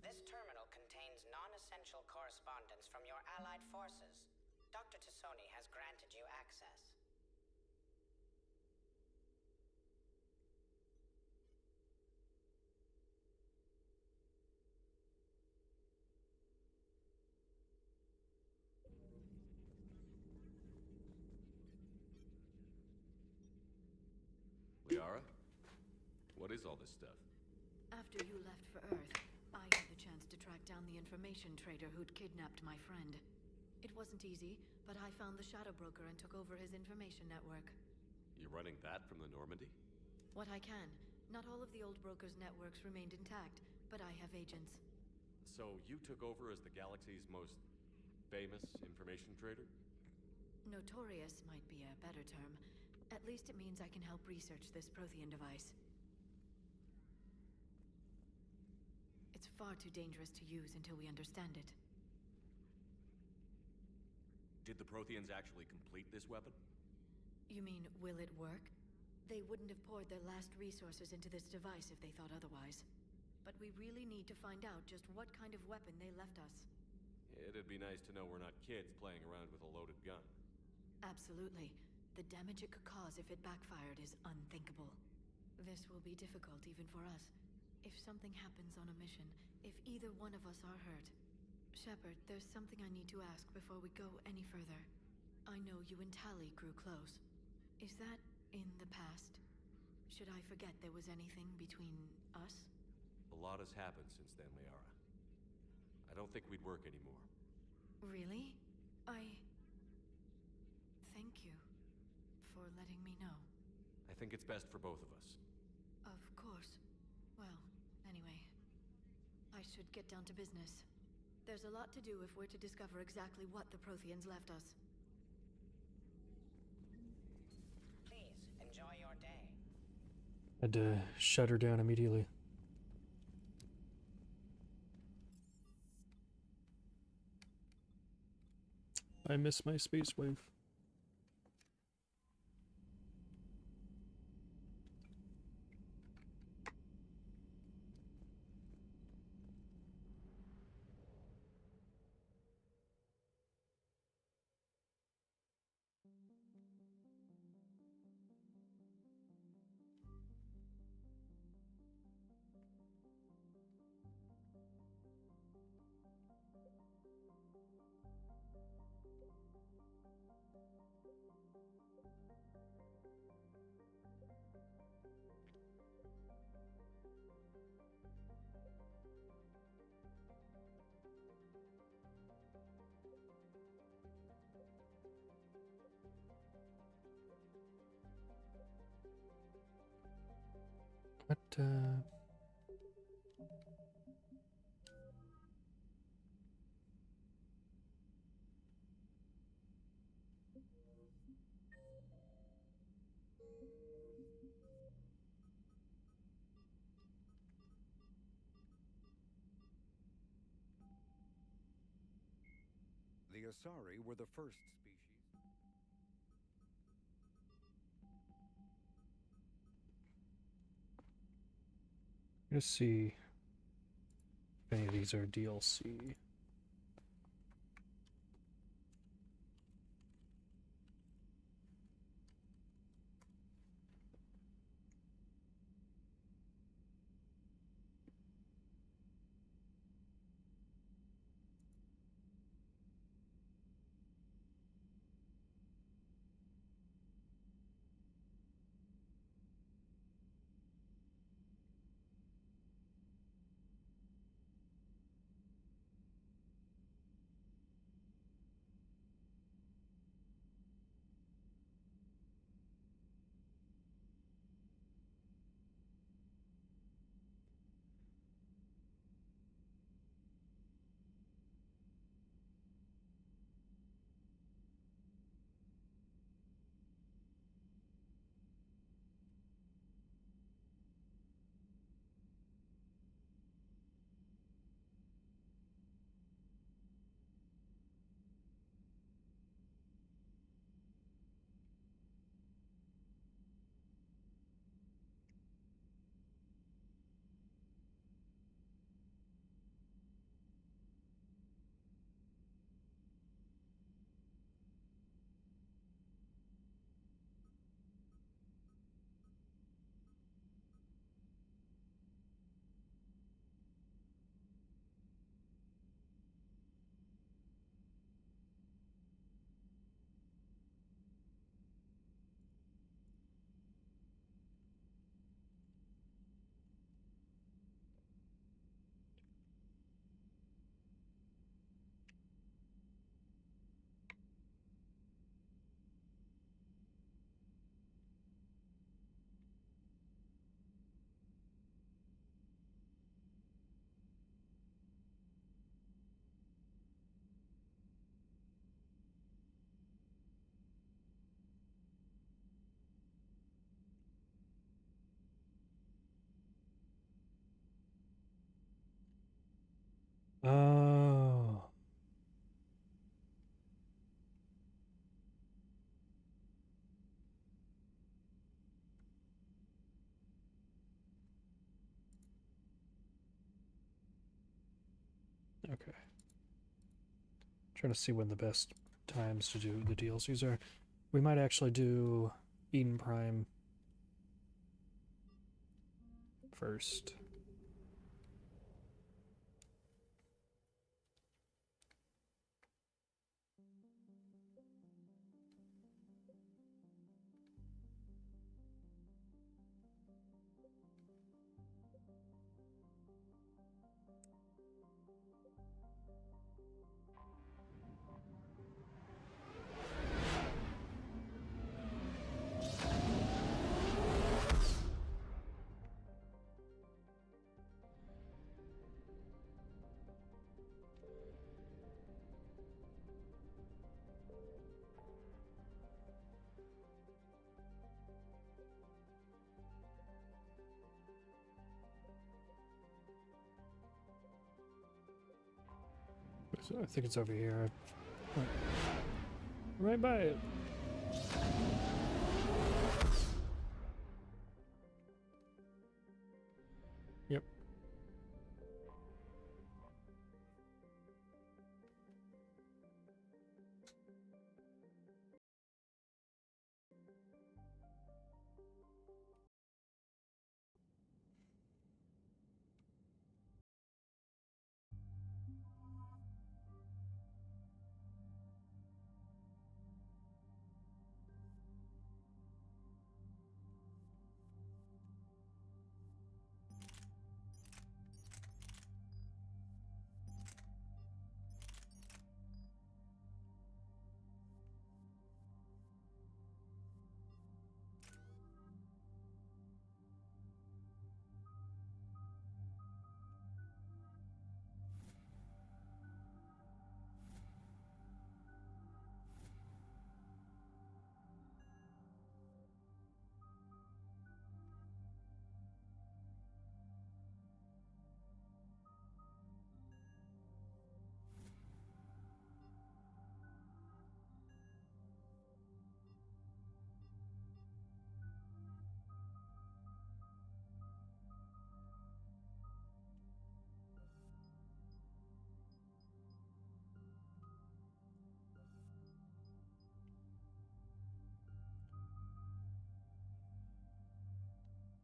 This terminal contains non-essential correspondence from your allied forces. Dr. Tassoni has granted you access. Liara? What is all this stuff? After you left for Earth, I had the chance to track down the information trader who'd kidnapped my friend. It wasn't easy, but I found the Shadow Broker and took over his information network. You're running that from the Normandy? What I can. Not all of the old broker's networks remained intact, but I have agents. So you took over as the galaxy's most famous information trader? Notorious might be a better term. At least it means I can help research this Prothean device. It's far too dangerous to use until we understand it. Did the Protheans actually complete this weapon? You mean, will it work? They wouldn't have poured their last resources into this device if they thought otherwise. But we really need to find out just what kind of weapon they left us. It'd be nice to know we're not kids playing around with a loaded gun. Absolutely. The damage it could cause if it backfired is unthinkable. This will be difficult even for us. If something happens on a mission, if either one of us are hurt. Shepard, there's something I need to ask before we go any further. I know you and Tali grew close. Is that in the past? Should I forget there was anything between us? A lot has happened since then, Liara. I don't think we'd work anymore. Really? Thank you for letting me know. I think it's best for both of us. Of course. Well, anyway, I should get down to business. There's a lot to do if we're to discover exactly what the Protheans left us. Please, enjoy your day. Had to shut her down immediately. I miss my space wave. What, The Asari were the first species. Let's see if any of these are DLC. Oh. Okay. Trying to see when the best times to do the DLCs are. We might actually do Eden Prime first. I think it's over here. Right by it. Yep.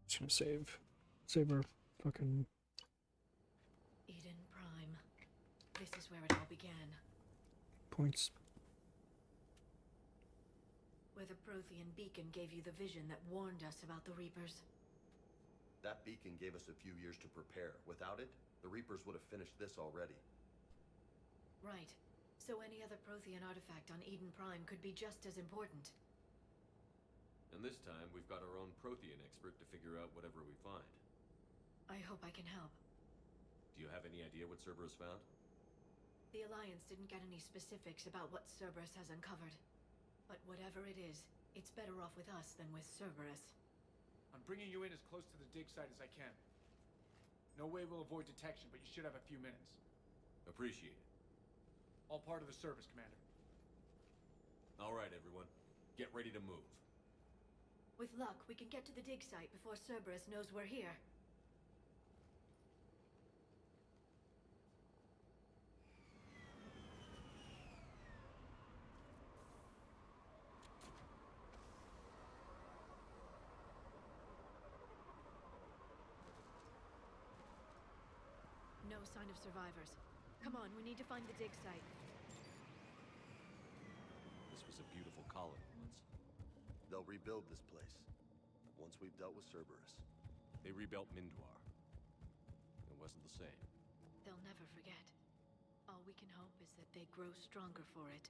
Just gonna save our fucking Eden Prime. This is where it all began. points. Where the Prothean beacon gave you the vision that warned us about the Reapers. That beacon gave us a few years to prepare. Without it, the Reapers would have finished this already. Right. So any other Prothean artifact on Eden Prime could be just as important. And this time, we've got our own Prothean expert to figure out whatever we find. I hope I can help. Do you have any idea what Cerberus found? The Alliance didn't get any specifics about what Cerberus has uncovered. But whatever it is, it's better off with us than with Cerberus. I'm bringing you in as close to the dig site as I can. No way we'll avoid detection, but you should have a few minutes. Appreciate it. All part of the service, Commander. All right, everyone. Get ready to move. With luck, we can get to the dig site before Cerberus knows we're here. No sign of survivors. Come on, we need to find the dig site. This was a beautiful colony once. They'll rebuild this place, once we've dealt with Cerberus. They rebuilt Mindwar. It wasn't the same. They'll never forget. All we can hope is that they grow stronger for it.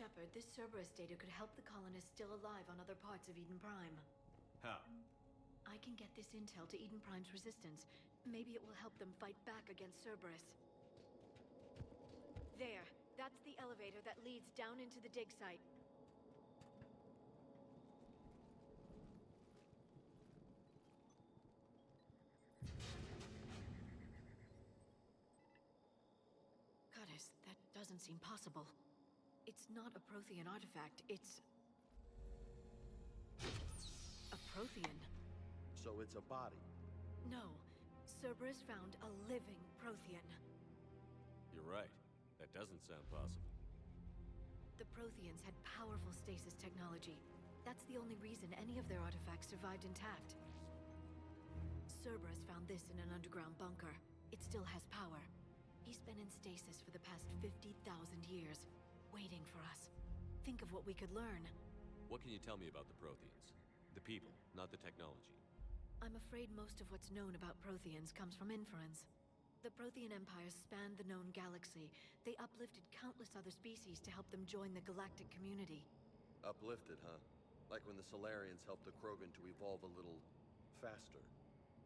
Shepard, this Cerberus data could help the colonists still alive on other parts of Eden Prime. How? I can get this intel to Eden Prime's resistance. Maybe it will help them fight back against Cerberus. There. That's the elevator that leads down into the dig site. Goddess, that doesn't seem possible. It's not a Prothean artifact, it's... a Prothean. So it's a body? No. Cerberus found a living Prothean. You're right. That doesn't sound possible. The Protheans had powerful stasis technology. That's the only reason any of their artifacts survived intact. Cerberus found this in an underground bunker. It still has power. He's been in stasis for the past 50,000 years, waiting for us. Think of what we could learn. What can you tell me about the Protheans? The people, not the technology. I'm afraid most of what's known about Protheans comes from inference. The Prothean Empire spanned the known galaxy. They uplifted countless other species to help them join the galactic community. Uplifted, huh? Like when the Solarians helped the Krogan to evolve a little faster.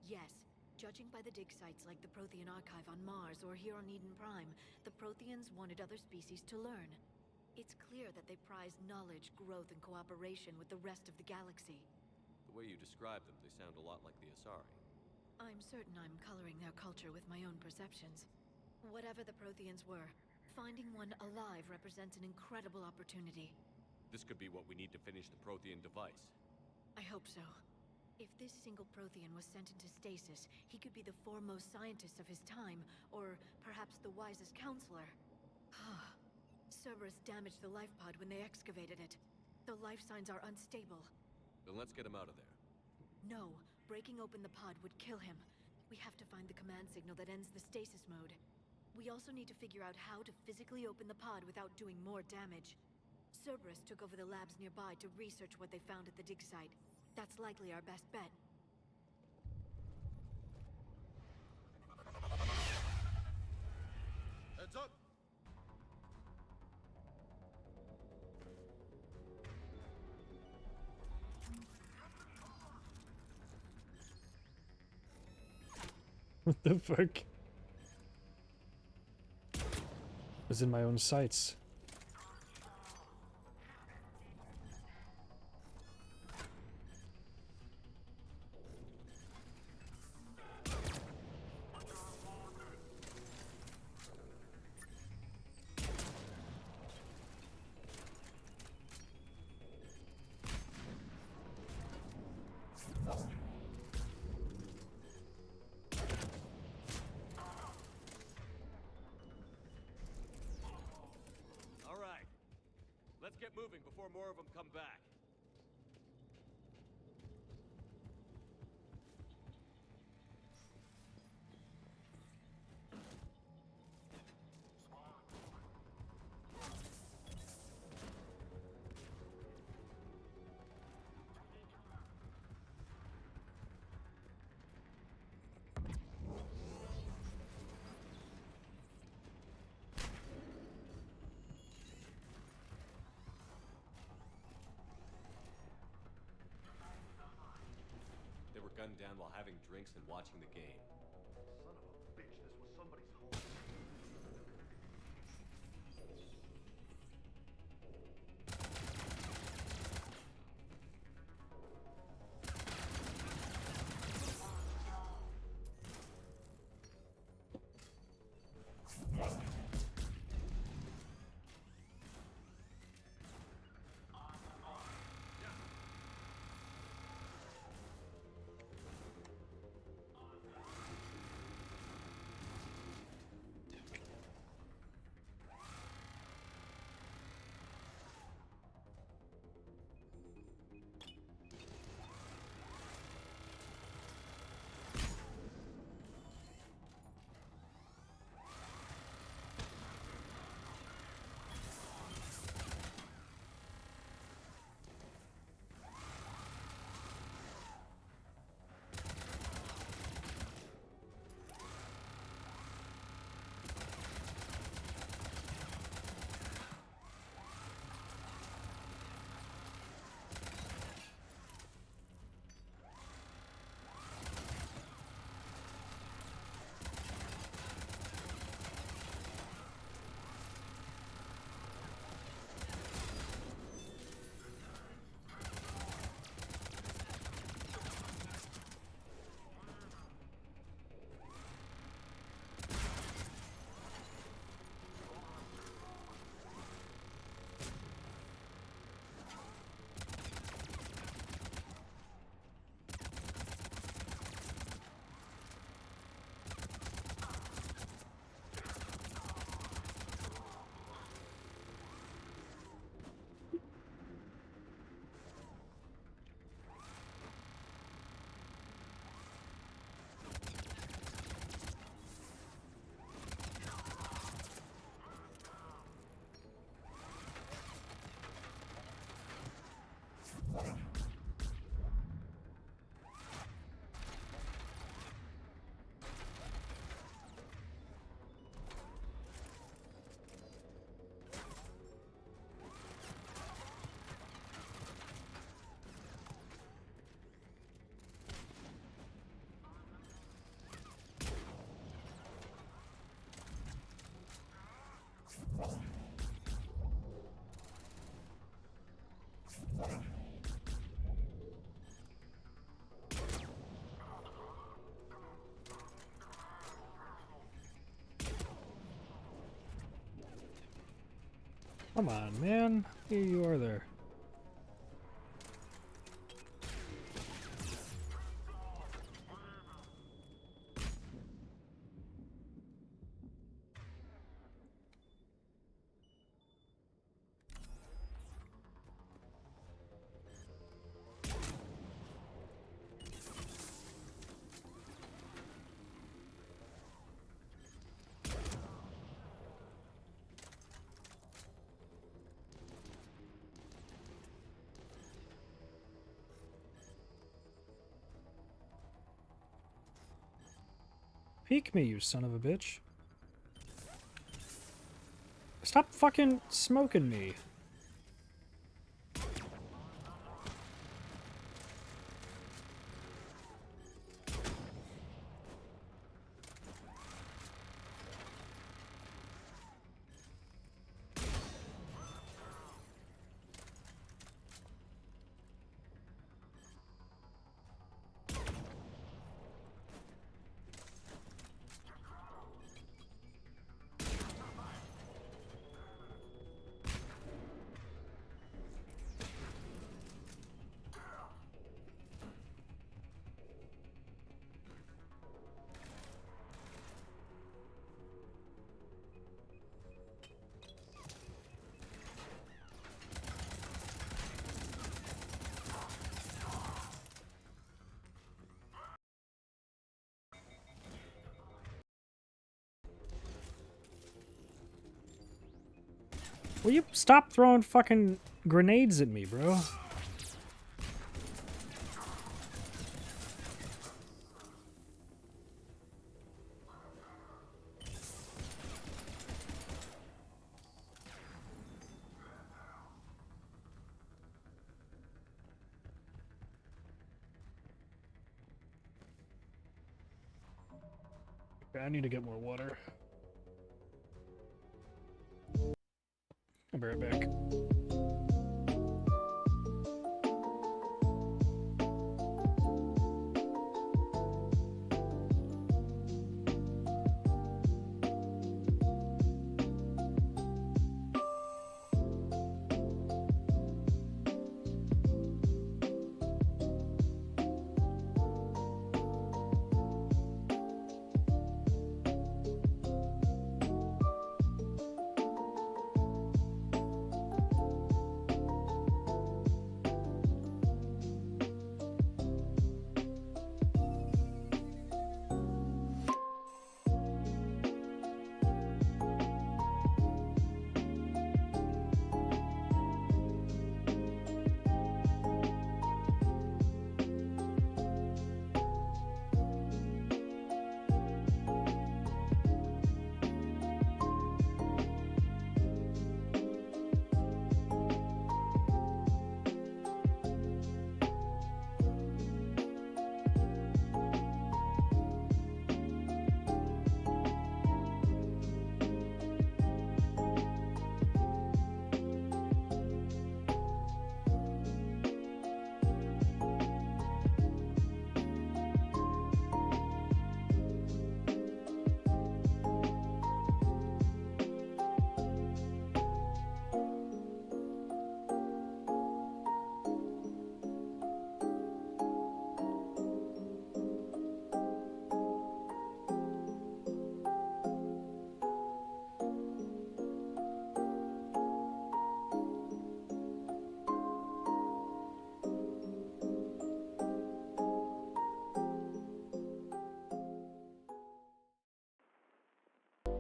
Yes. Judging by the dig sites like the Prothean Archive on Mars or here on Eden Prime, the Protheans wanted other species to learn. It's clear that they prized knowledge, growth, and cooperation with the rest of the galaxy. The way you describe them, they sound a lot like the Asari. I'm certain I'm coloring their culture with my own perceptions. Whatever the Protheans were, finding one alive represents an incredible opportunity. This could be what we need to finish the Prothean device. I hope so. If this single Prothean was sent into stasis, he could be the foremost scientist of his time, or perhaps the wisest counselor. Cerberus damaged the life pod when they excavated it. The life signs are unstable. Then let's get him out of there. No, breaking open the pod would kill him. We have to find the command signal that ends the stasis mode. We also need to figure out how to physically open the pod without doing more damage. Cerberus took over the labs nearby to research what they found at the dig site. That's likely our best bet. Heads up! What the fuck? Was in my own sights. Let's get moving before more of them come back. They were gunned down while having drinks and watching the game. Son of a bitch, this was somebody's home. Come on, man. Here you are there. Peek me, you son of a bitch. Stop fucking smoking me. Will you stop throwing fucking grenades at me, bro? Okay, I need to get more water. I'll be right back.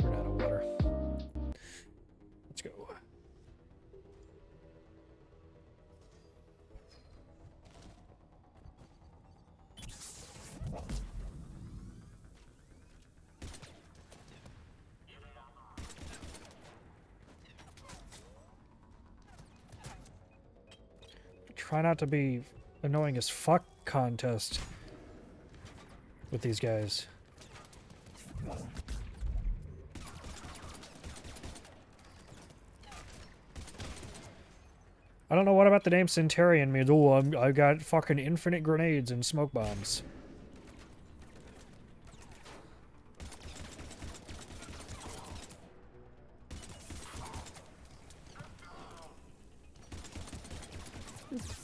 Run out of water. Let's go. Try not to be annoying as fuck contest with these guys. I don't know what about the name Centurion means. Oh, I got fucking infinite grenades and smoke bombs.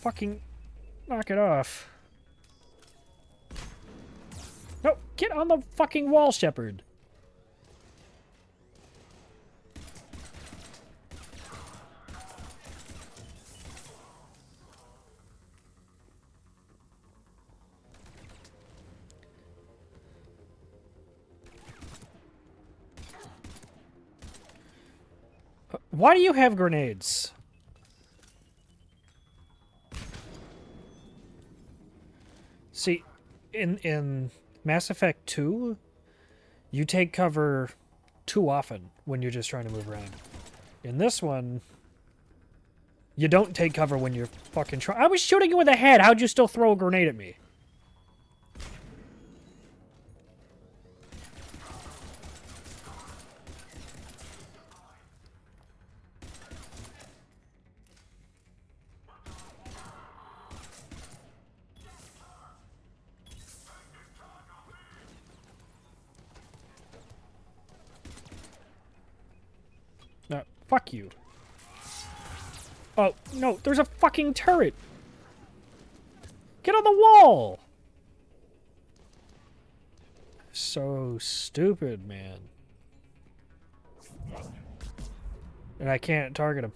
fucking knock it off. No, get on the fucking wall, Shepard. Why do you have grenades? See, in Mass Effect 2, you take cover too often when you're just trying to move around. In this one, you don't take cover when you're fucking trying. I was shooting you in the head. How'd you still throw a grenade at me? No, fuck you. Oh, no, there's a fucking turret. Get on the wall. So stupid, man. And I can't target him.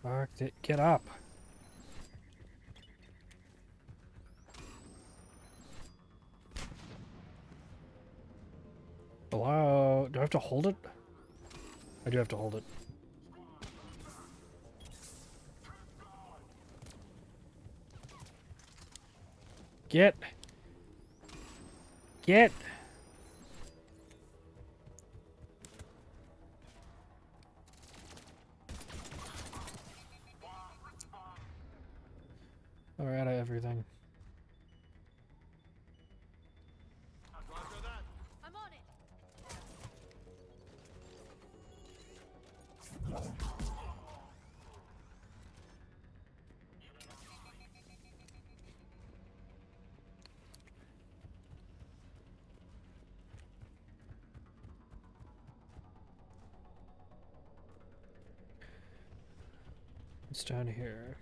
Fuck it. Get up. Hello? Do I have to hold it? I do have to hold it. Get. Get. Alright, I have everything. I'm on it. It's down here.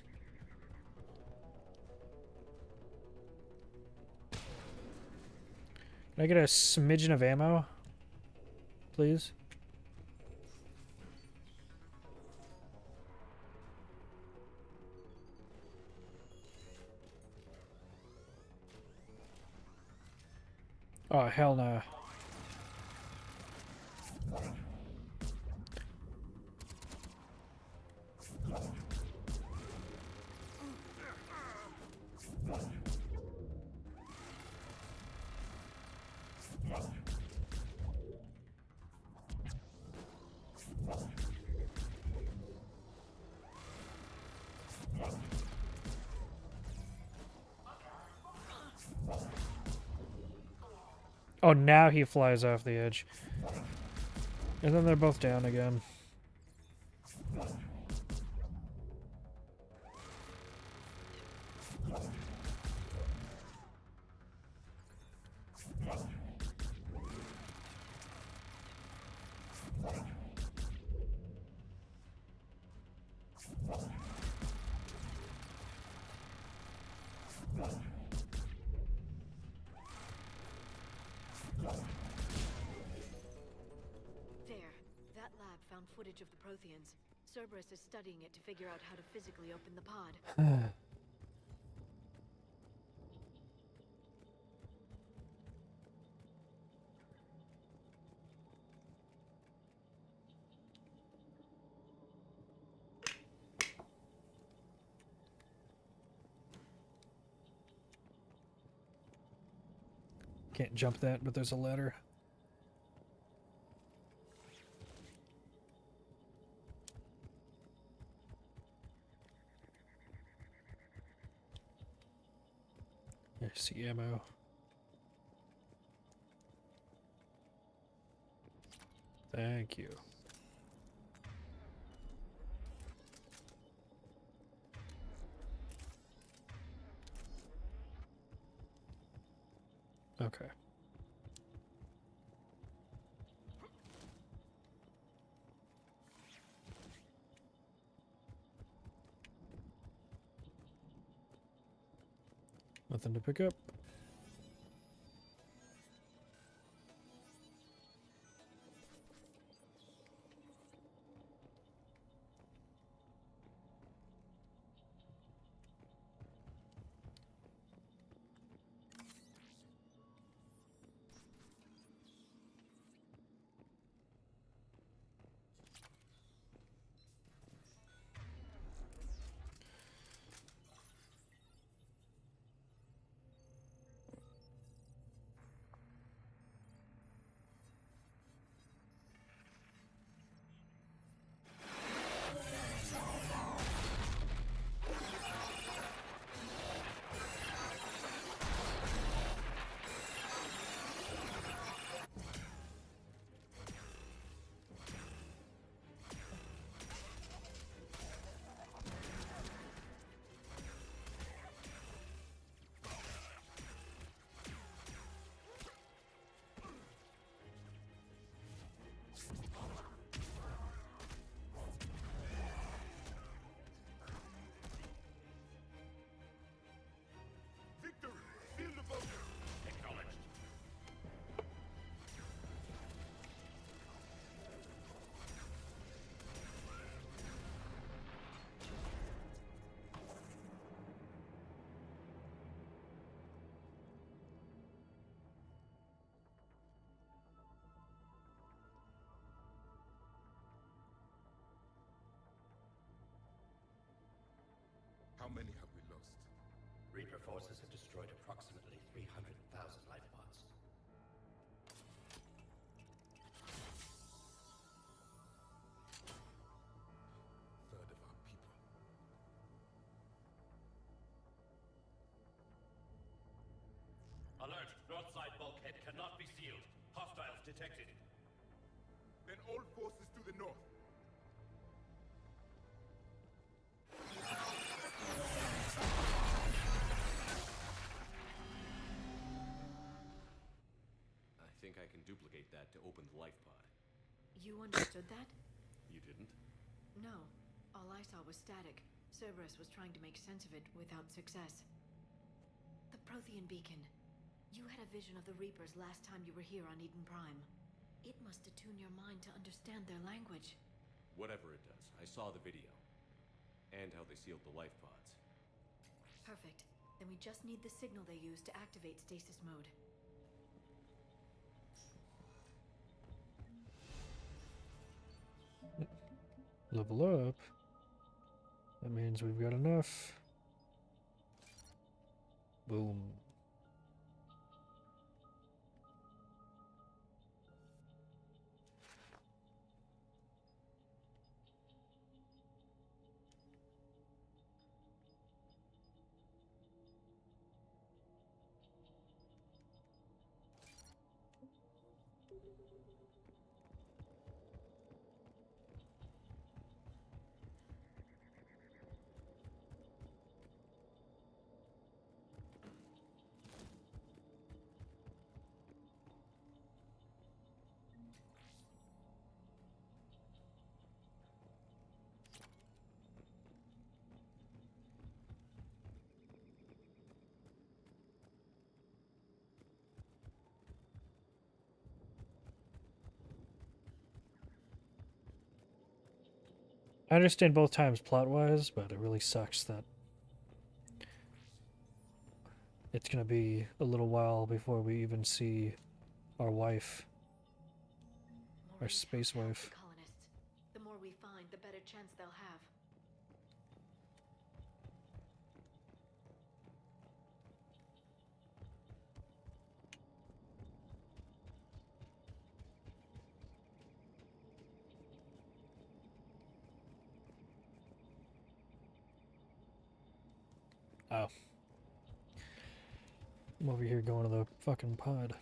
Can I get a smidgen of ammo? Please? Oh, hell no. Oh, now he flies off the edge. And then they're both down again. There. That lab found footage of the Protheans. Cerberus is studying it to figure out how to physically open the pod. Can't jump that, but there's a ladder. I see ammo. Thank you. Okay. Nothing to pick up. How many have we lost? Reaper forces have destroyed approximately 300,000 life pods. Third of our people. Alert! North side bulkhead cannot be sealed. Hostiles detected. Then all forces to the north. I think I can duplicate that to open the life pod. You understood that? You didn't? No. All I saw was static. Cerberus was trying to make sense of it without success. The Prothean beacon. You had a vision of the Reapers last time you were here on Eden Prime. It must attune your mind to understand their language. Whatever it does, I saw the video. And how they sealed the life pods. Perfect. Then we just need the signal they use to activate stasis mode. Level up. That means we've got enough. Boom. I understand both times plot-wise, but it really sucks that it's gonna be a little while before we even see our wife, our space wife. Colonists. The more we find, the better chance they'll have. Oh. I'm over here going to the fucking pod.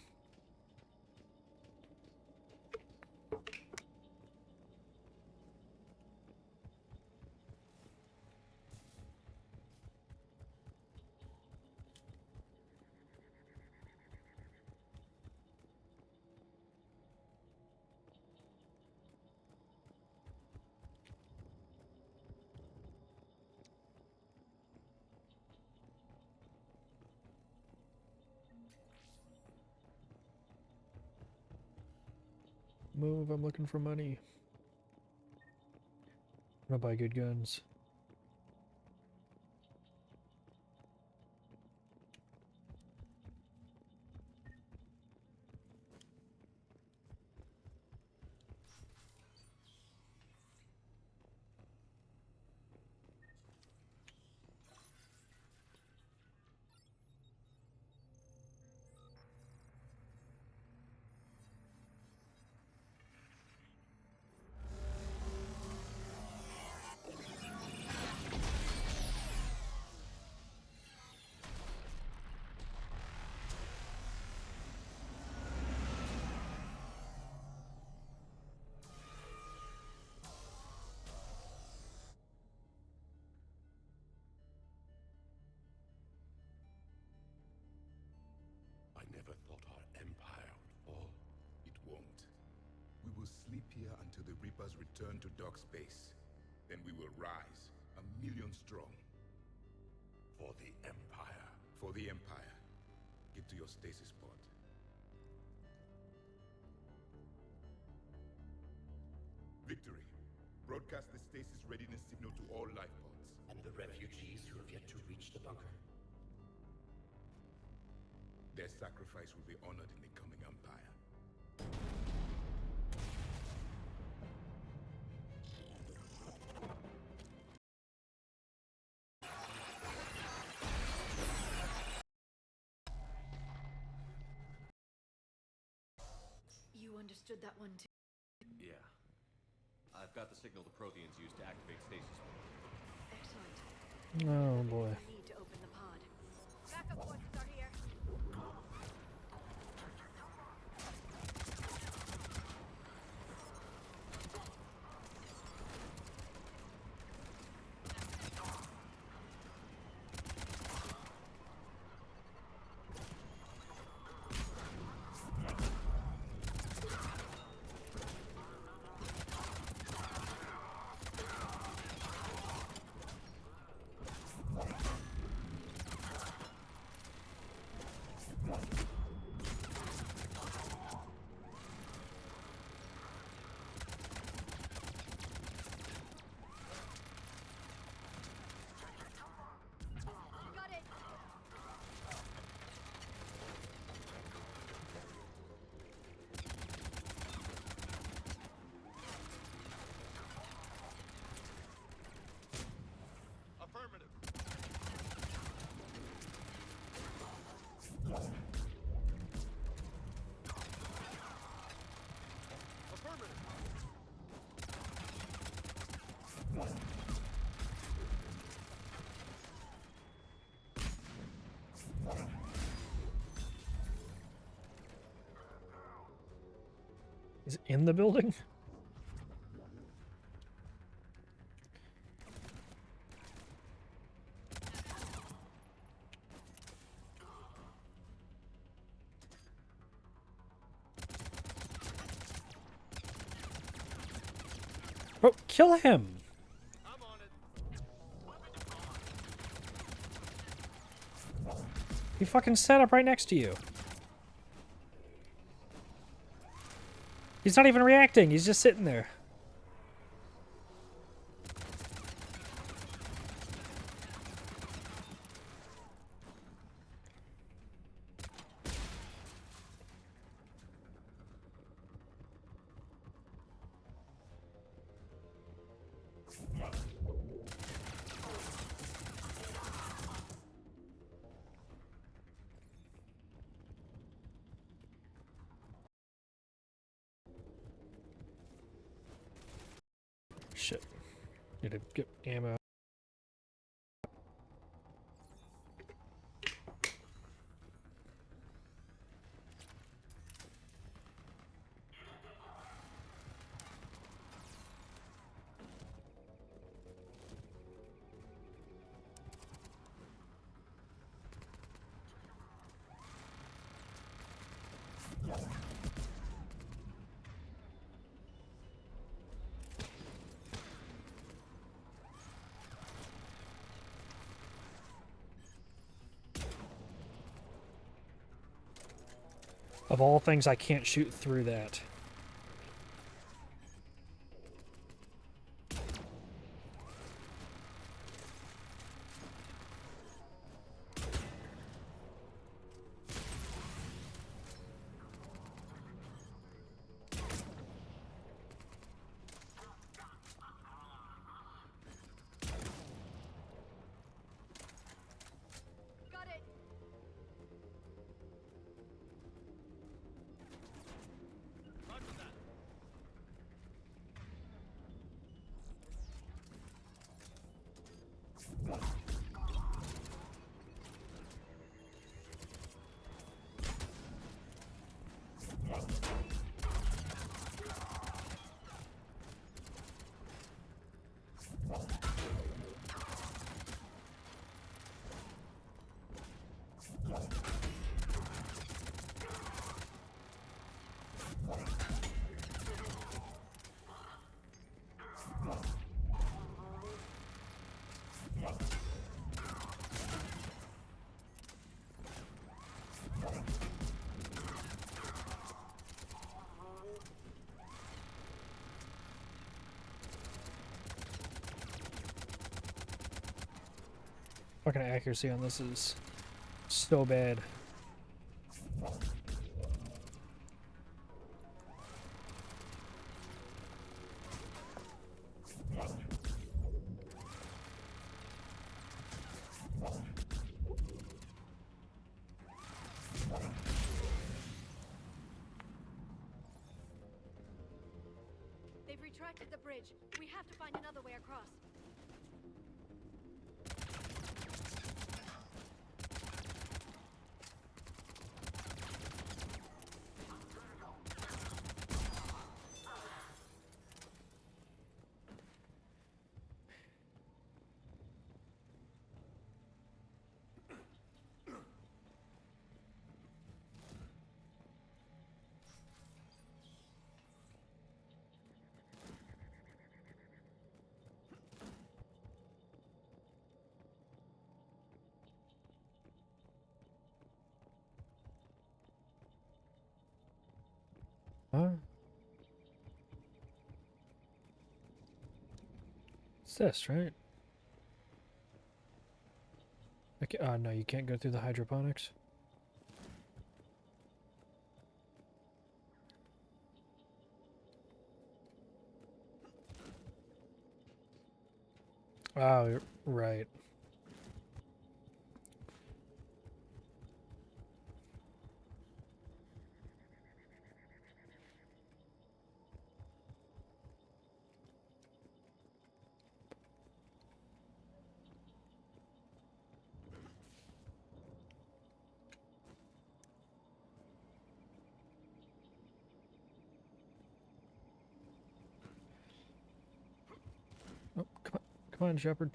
Move, I'm looking for money. I'm gonna buy good guns. I never thought our empire would fall. It won't. We will sleep here until the Reapers return to dark space. Then we will rise, 1,000,000 strong. For the Empire. For the Empire. Get to your stasis pod. Victory. Broadcast the stasis readiness signal to all life pods. And the refugees who have yet to reach the bunker. Their sacrifice will be honored in the coming Empire. You understood that one too? Yeah. I've got the signal the Protheans use to activate stasis. Excellent. Oh boy. Need to open the pod. Backup forces are here. Got it. Affirmative. Is it in the building? Oh, kill him! He fucking set up right next to you. He's not even reacting, he's just sitting there. Shit. Need to get ammo. Of all things, I can't shoot through that. Fucking accuracy on this is so bad. They've retracted the bridge. We have to find another way across. Huh? It's this, right? Okay, no, you can't go through the hydroponics. Oh, right. Oh, come on, Shepard.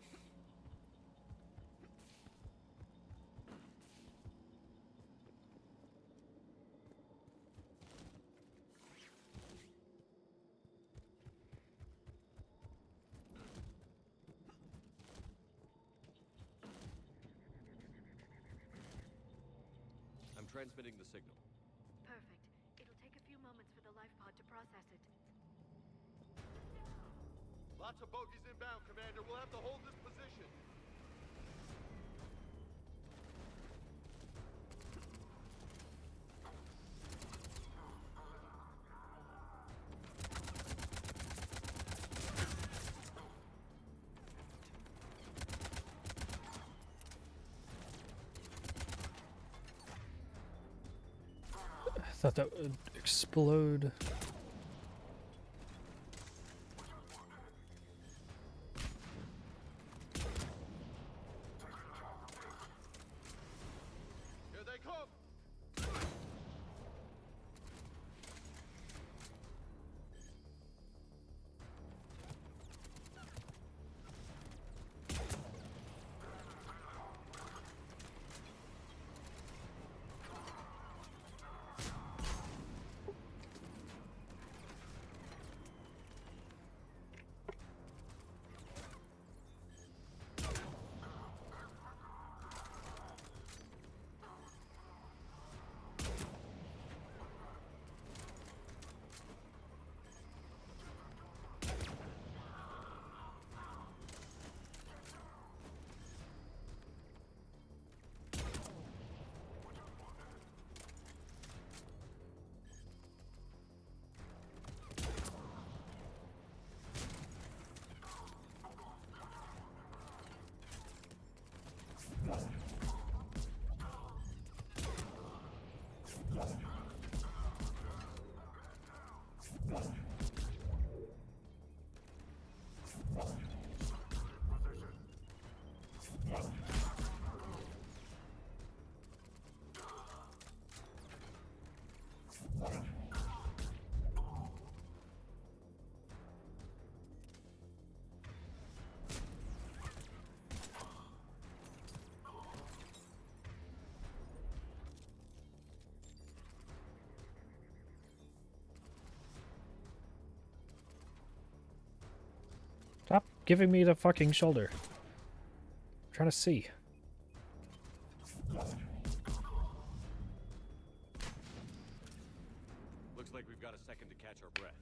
I'm transmitting the signal. Perfect. It'll take a few moments for the life pod to process it. Lots of bogies inbound, Commander. We'll have to hold this position. I thought that would explode. Here they come! Stop giving me the fucking shoulder. I'm trying to see. Looks like we've got a second to catch our breath.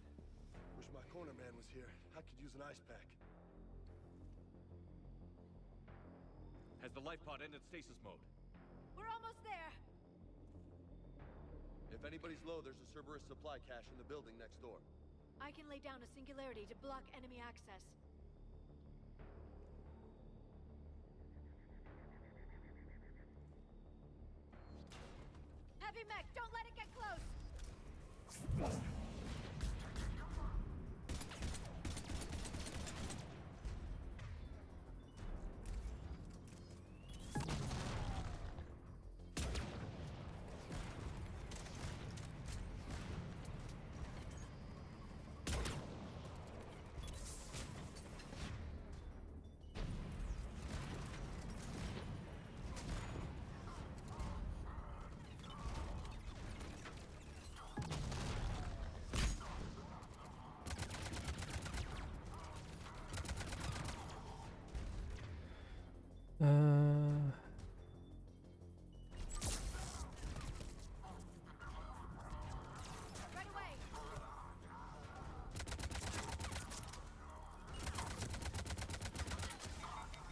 Wish my corner man was here. I could use an ice pack. Has the life pod ended stasis mode? We're almost there. If anybody's low, there's a Cerberus supply cache in the building next door. I can lay down a singularity to block enemy access. Heavy mech, don't let it get close!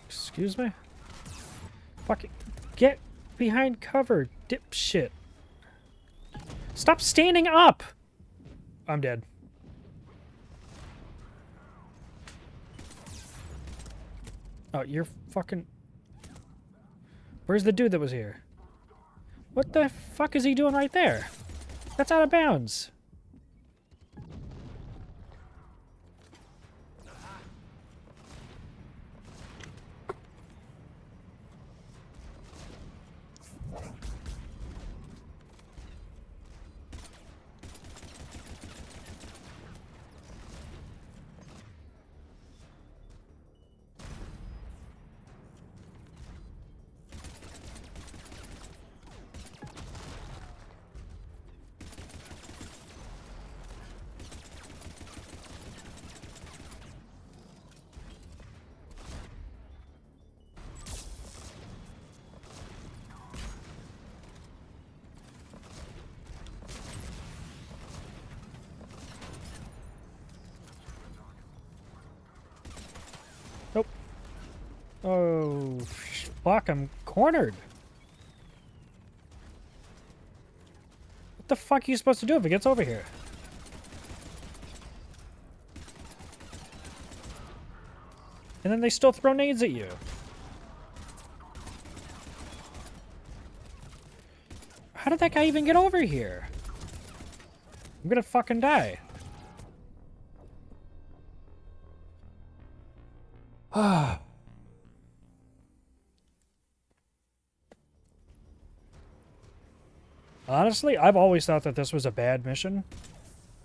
Excuse me? Fucking get behind cover, dipshit. Stop standing up! I'm dead. Oh, you're fucking... Where's the dude that was here? What the fuck is he doing right there? That's out of bounds. Nope. Oh, fuck, I'm cornered. What the fuck are you supposed to do if it gets over here? And then they still throw nades at you. How did that guy even get over here? I'm gonna fucking die. Ah. Honestly, I've always thought that this was a bad mission.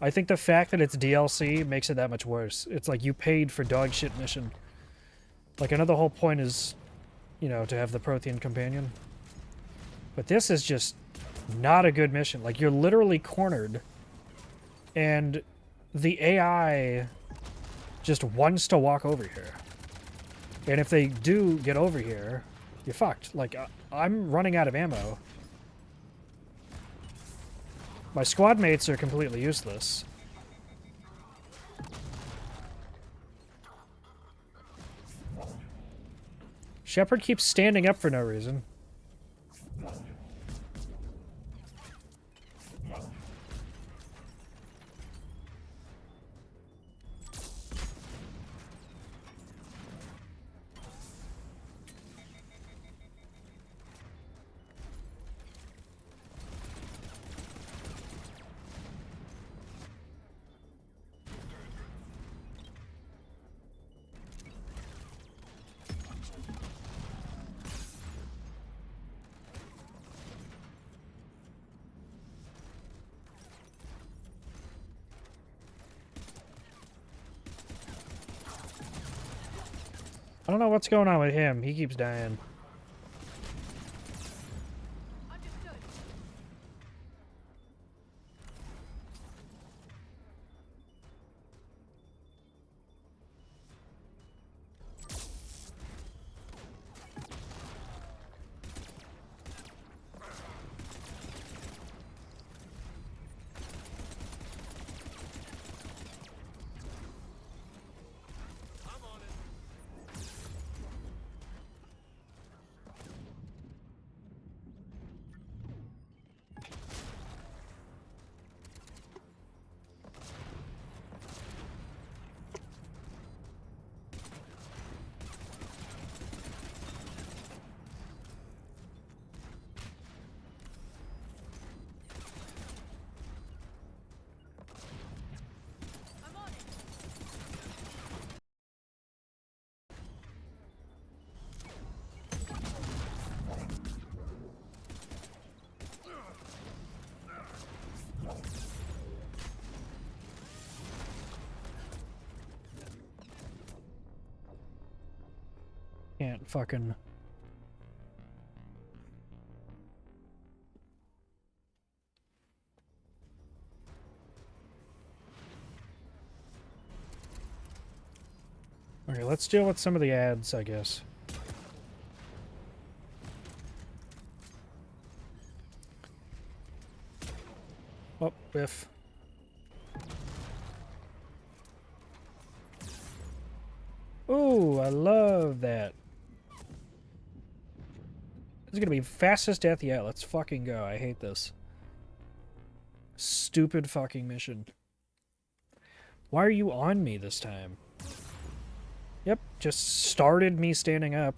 I think the fact that it's DLC makes it that much worse. It's like you paid for dog shit mission. Like, I know the whole point is, you know, to have the Prothean companion. But this is just not a good mission. Like, you're literally cornered. And the AI just wants to walk over here. And if they do get over here, you're fucked. Like, I'm running out of ammo. My squad mates are completely useless. Shepard keeps standing up for no reason. I don't know what's going on with him. He keeps dying. Can't fucking... Okay, let's deal with some of the ads, I guess. Oh, biff. Ooh, I love that. This is gonna be fastest death yet. Let's fucking go. I hate this. Stupid fucking mission. Why are you on me this time? Yep, just started me standing up.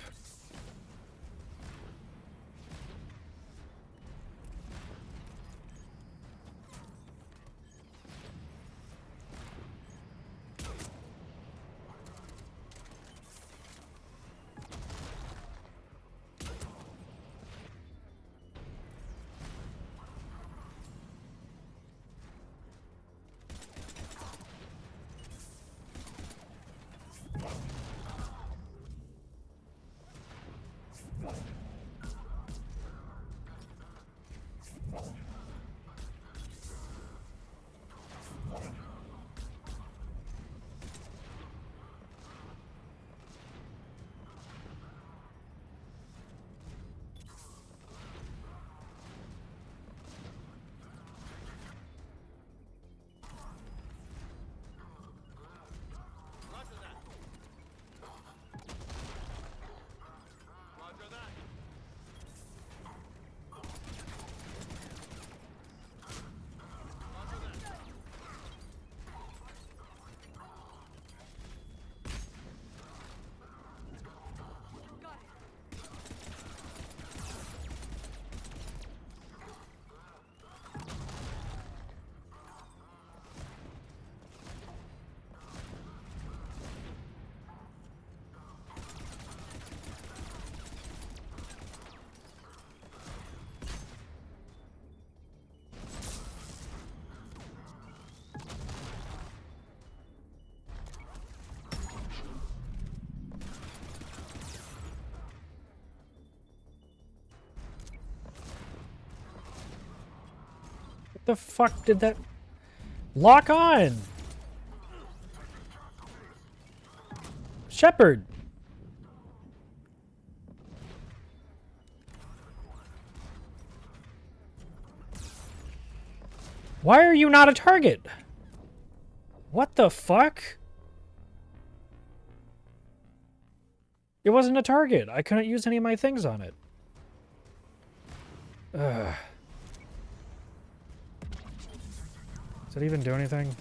The fuck did that lock on? Shepard. Why are you not a target? What the fuck? It wasn't a target. I couldn't use any of my things on it. Ugh. Does it even do anything?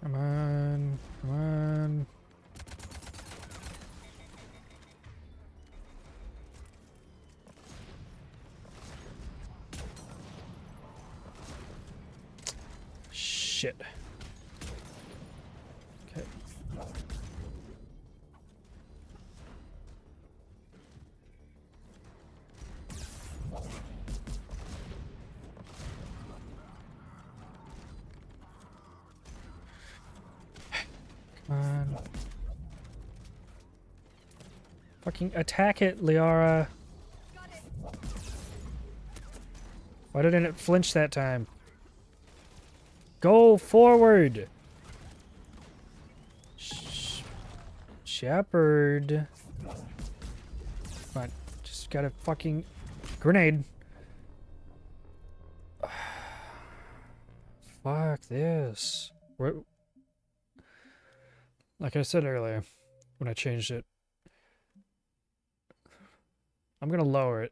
Come on, come on. Shit. Okay. Come on. Fucking attack it, Liara. Why didn't it flinch that time? Go forward! Shepard. Come on, just got a fucking grenade. Fuck this. Like I said earlier, when I changed it, I'm gonna lower it.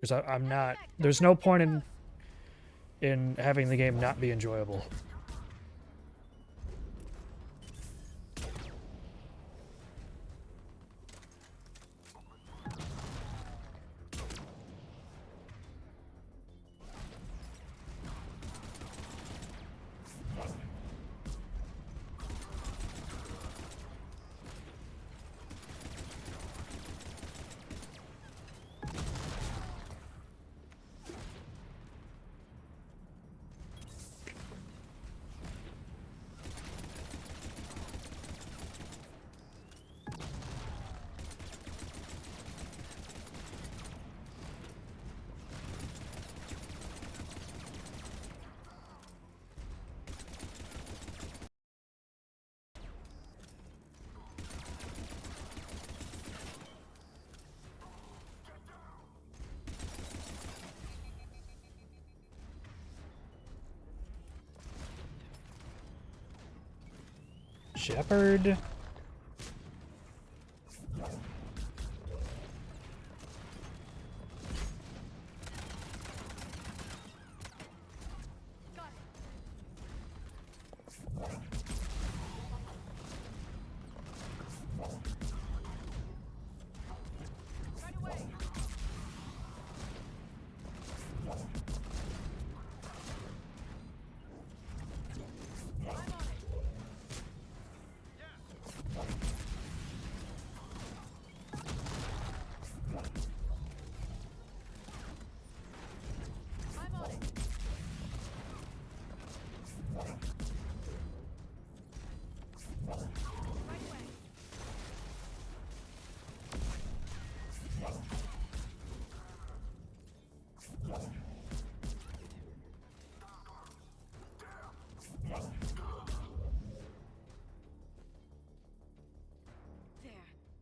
Because I'm not... There's no point in having the game not be enjoyable. Shepherd.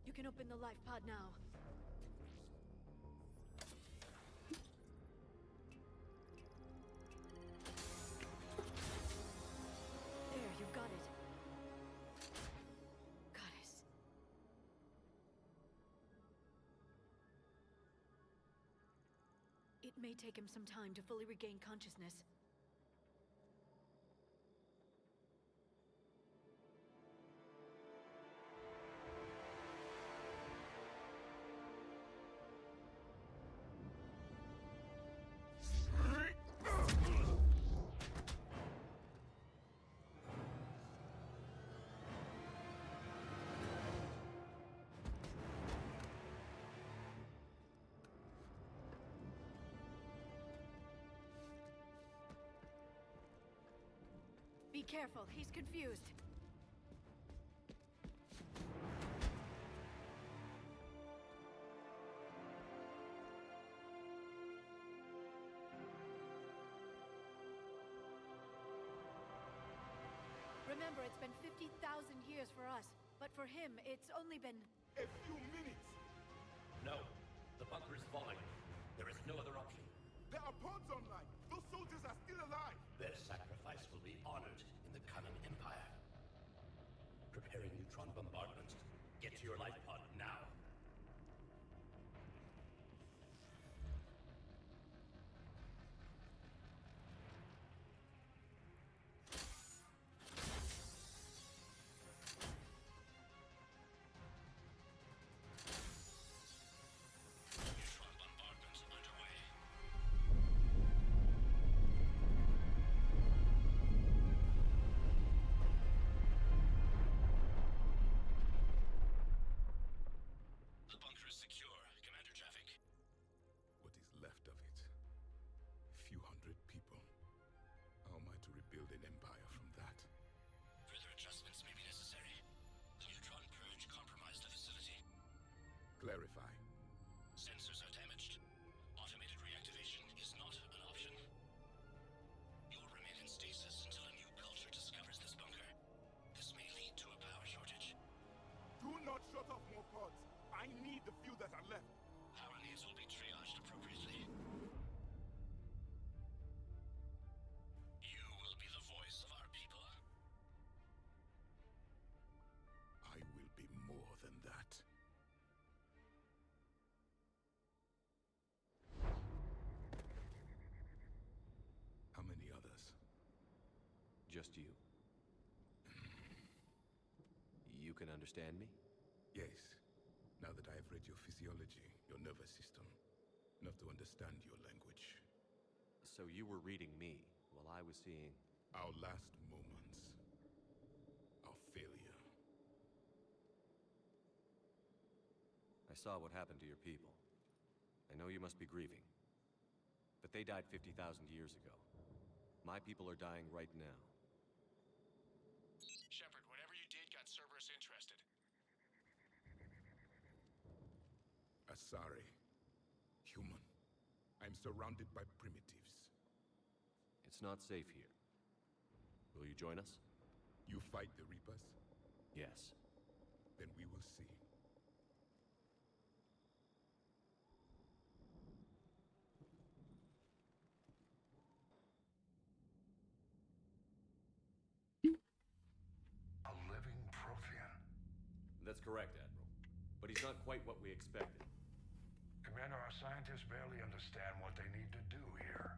You can open the life pod now. There, you've got it. Goddess. It may take him some time to fully regain consciousness. Be careful, he's confused. Remember, it's been 50,000 years for us, but for him, it's only been... A few minutes! No, the bunker is falling. There is no other option. There are pods online! Those soldiers are still alive! Their sacrifice will be honored in the coming Empire. Preparing neutron bombardment. Get to your life pod now. Clarify. Sensors are damaged. Automated reactivation is not an option. You'll remain in stasis until a new culture discovers this bunker. This may lead to a power shortage. Do not shut off more pods. I need the few that are left. Power needs will be triaged appropriately. You will be the voice of our people. just you? You can understand me? Yes. Now that I have read your physiology, your nervous system, enough to understand your language. So you were reading me, while I was seeing... Our last moments. Our failure. I saw what happened to your people. I know you must be grieving. But they died 50,000 years ago. My people are dying right now. Shepard, whatever you did got Cerberus interested. Asari. Human. I'm surrounded by primitives. It's not safe here. Will you join us? You fight the Reapers? Yes. Then we will see. A living Prothean. That's correct, Admiral. But he's not quite what we expected. Commander, our scientists barely understand what they need to do here.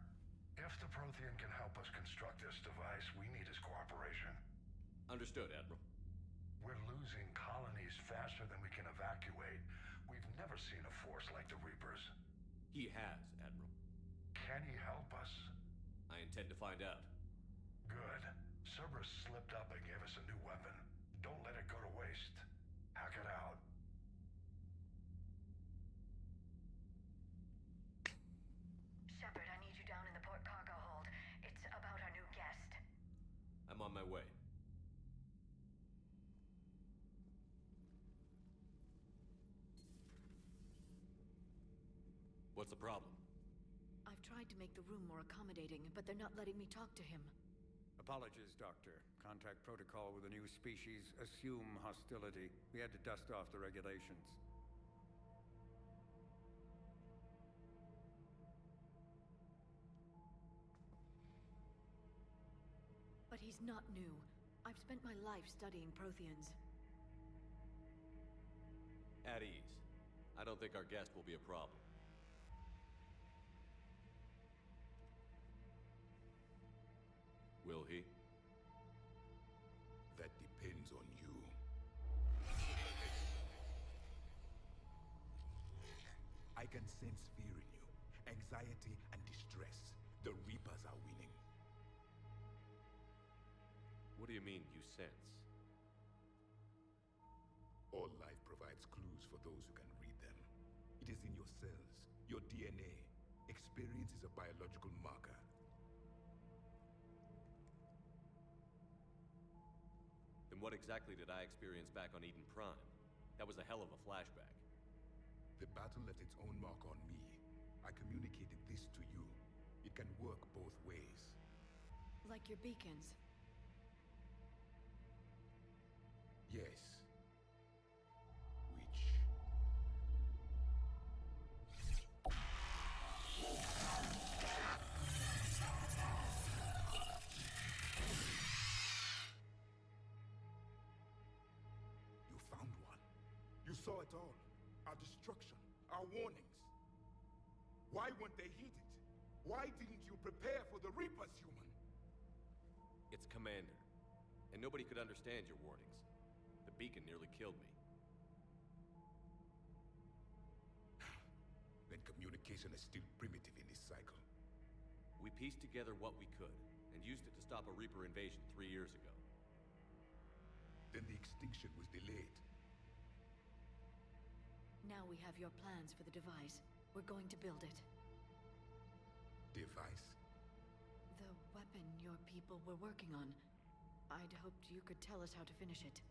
If the Prothean can help us construct this device, we need his cooperation. Understood, Admiral. We're losing colonies faster than we can evacuate. We've never seen a force like the Reapers. He has, Admiral. Can he help us? I intend to find out. Good. Cerberus slipped up and gave us a new weapon. Don't let it go to waste. Hack it out. Shepard, I need you down in the port cargo hold. It's about our new guest. I'm on my way. What's the problem? I've tried to make the room more accommodating, but they're not letting me talk to him. Apologies, Doctor. Contact protocol with a new species. Assume hostility. We had to dust off the regulations. But he's not new. I've spent my life studying Protheans. At ease. I don't think our guest will be a problem. Will he? That depends on you. I can sense fear in you, anxiety and distress. The Reapers are winning. What do you mean, you sense? All life provides clues for those who can read them. It is in your cells, your DNA. Experience is a biological marker. Then what exactly did I experience back on Eden Prime? That was a hell of a flashback. The battle left its own mark on me. I communicated this to you. It can work both ways. Like your beacons. Yes. Which... You found one. You saw it all. Our destruction, our warnings. Why weren't they heeded? Why didn't you prepare for the Reapers, human? It's Commander. And nobody could understand your warnings. The beacon nearly killed me. Then communication is still primitive in this cycle. We pieced together what we could, and used it to stop a Reaper invasion 3 years ago. Then the extinction was delayed. Now we have your plans for the device. We're going to build it. Device? The weapon your people were working on. I'd hoped you could tell us how to finish it.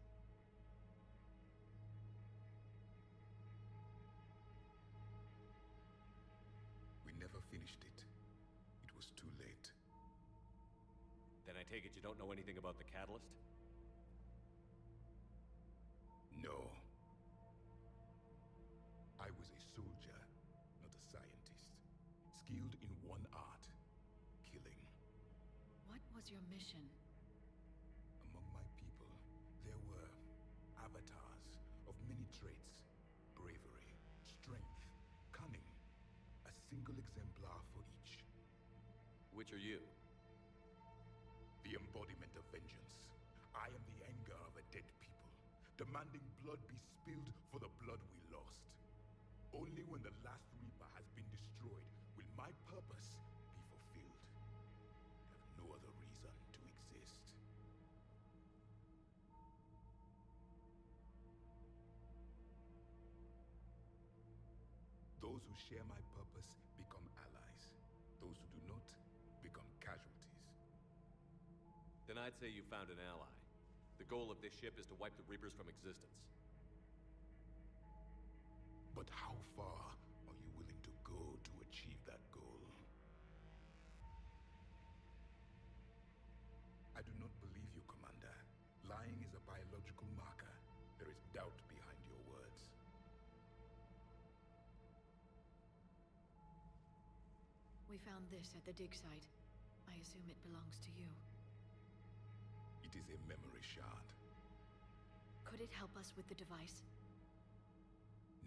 We never finished it. It was too late. Then I take it you don't know anything about the catalyst? No. I was a soldier, not a scientist. Skilled in one art, killing. What was your mission? Among my people, there were avatars of many traits. Bravery, strength, cunning. A single exemplar for each. Which are you? The embodiment of demanding blood be spilled for the blood we lost. Only when the last Reaper has been destroyed will my purpose be fulfilled. I have no other reason to exist. Those who share my purpose become allies. Those who do not become casualties. Then I'd say you found an ally. The goal of this ship is to wipe the Reapers from existence. But how far are you willing to go to achieve that goal? I do not believe you, Commander. Lying is a biological marker. There is doubt behind your words. We found this at the dig site. I assume it belongs to you. It is a memory shard. Could it help us with the device?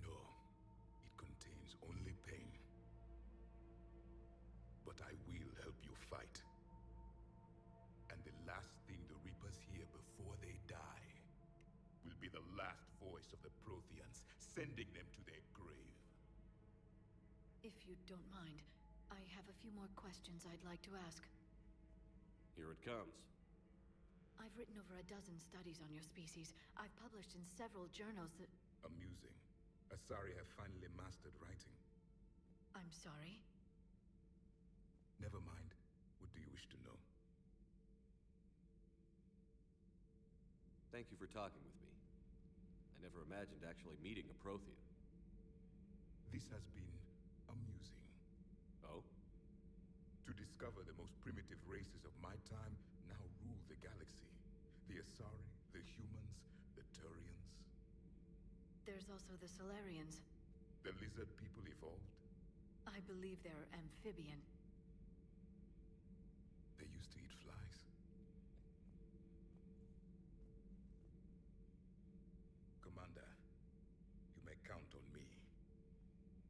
No. It contains only pain. But I will help you fight. And the last thing the Reapers hear before they die will be the last voice of the Protheans, sending them to their grave. If you don't mind, I have a few more questions I'd like to ask. Here it comes. I've written over a dozen studies on your species. I've published in several journals that... Amusing. Asari have finally mastered writing. I'm sorry? Never mind. What do you wish to know? Thank you for talking with me. I never imagined actually meeting a Prothean. This has been amusing. Oh? To discover the most primitive races of my time now rule the galaxy. The Asari, the humans, the Turians. There's also the Solarians. The lizard people evolved. I believe they're amphibian. They used to eat flies. Commander, you may count on me.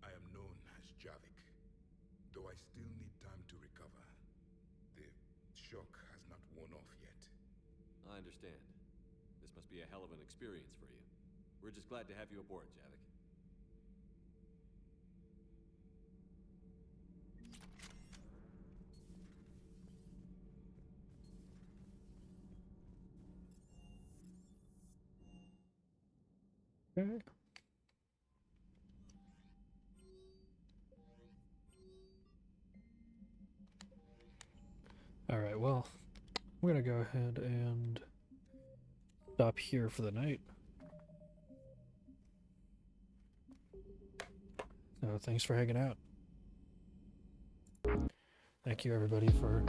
I am known as Javik, though I still need time to recover. The shock has not worn off yet. I understand. This must be a hell of an experience for you. We're just glad to have you aboard, Javik. Okay. All right, well, we're gonna go ahead and stop here for the night. So thanks for hanging out. Thank you everybody for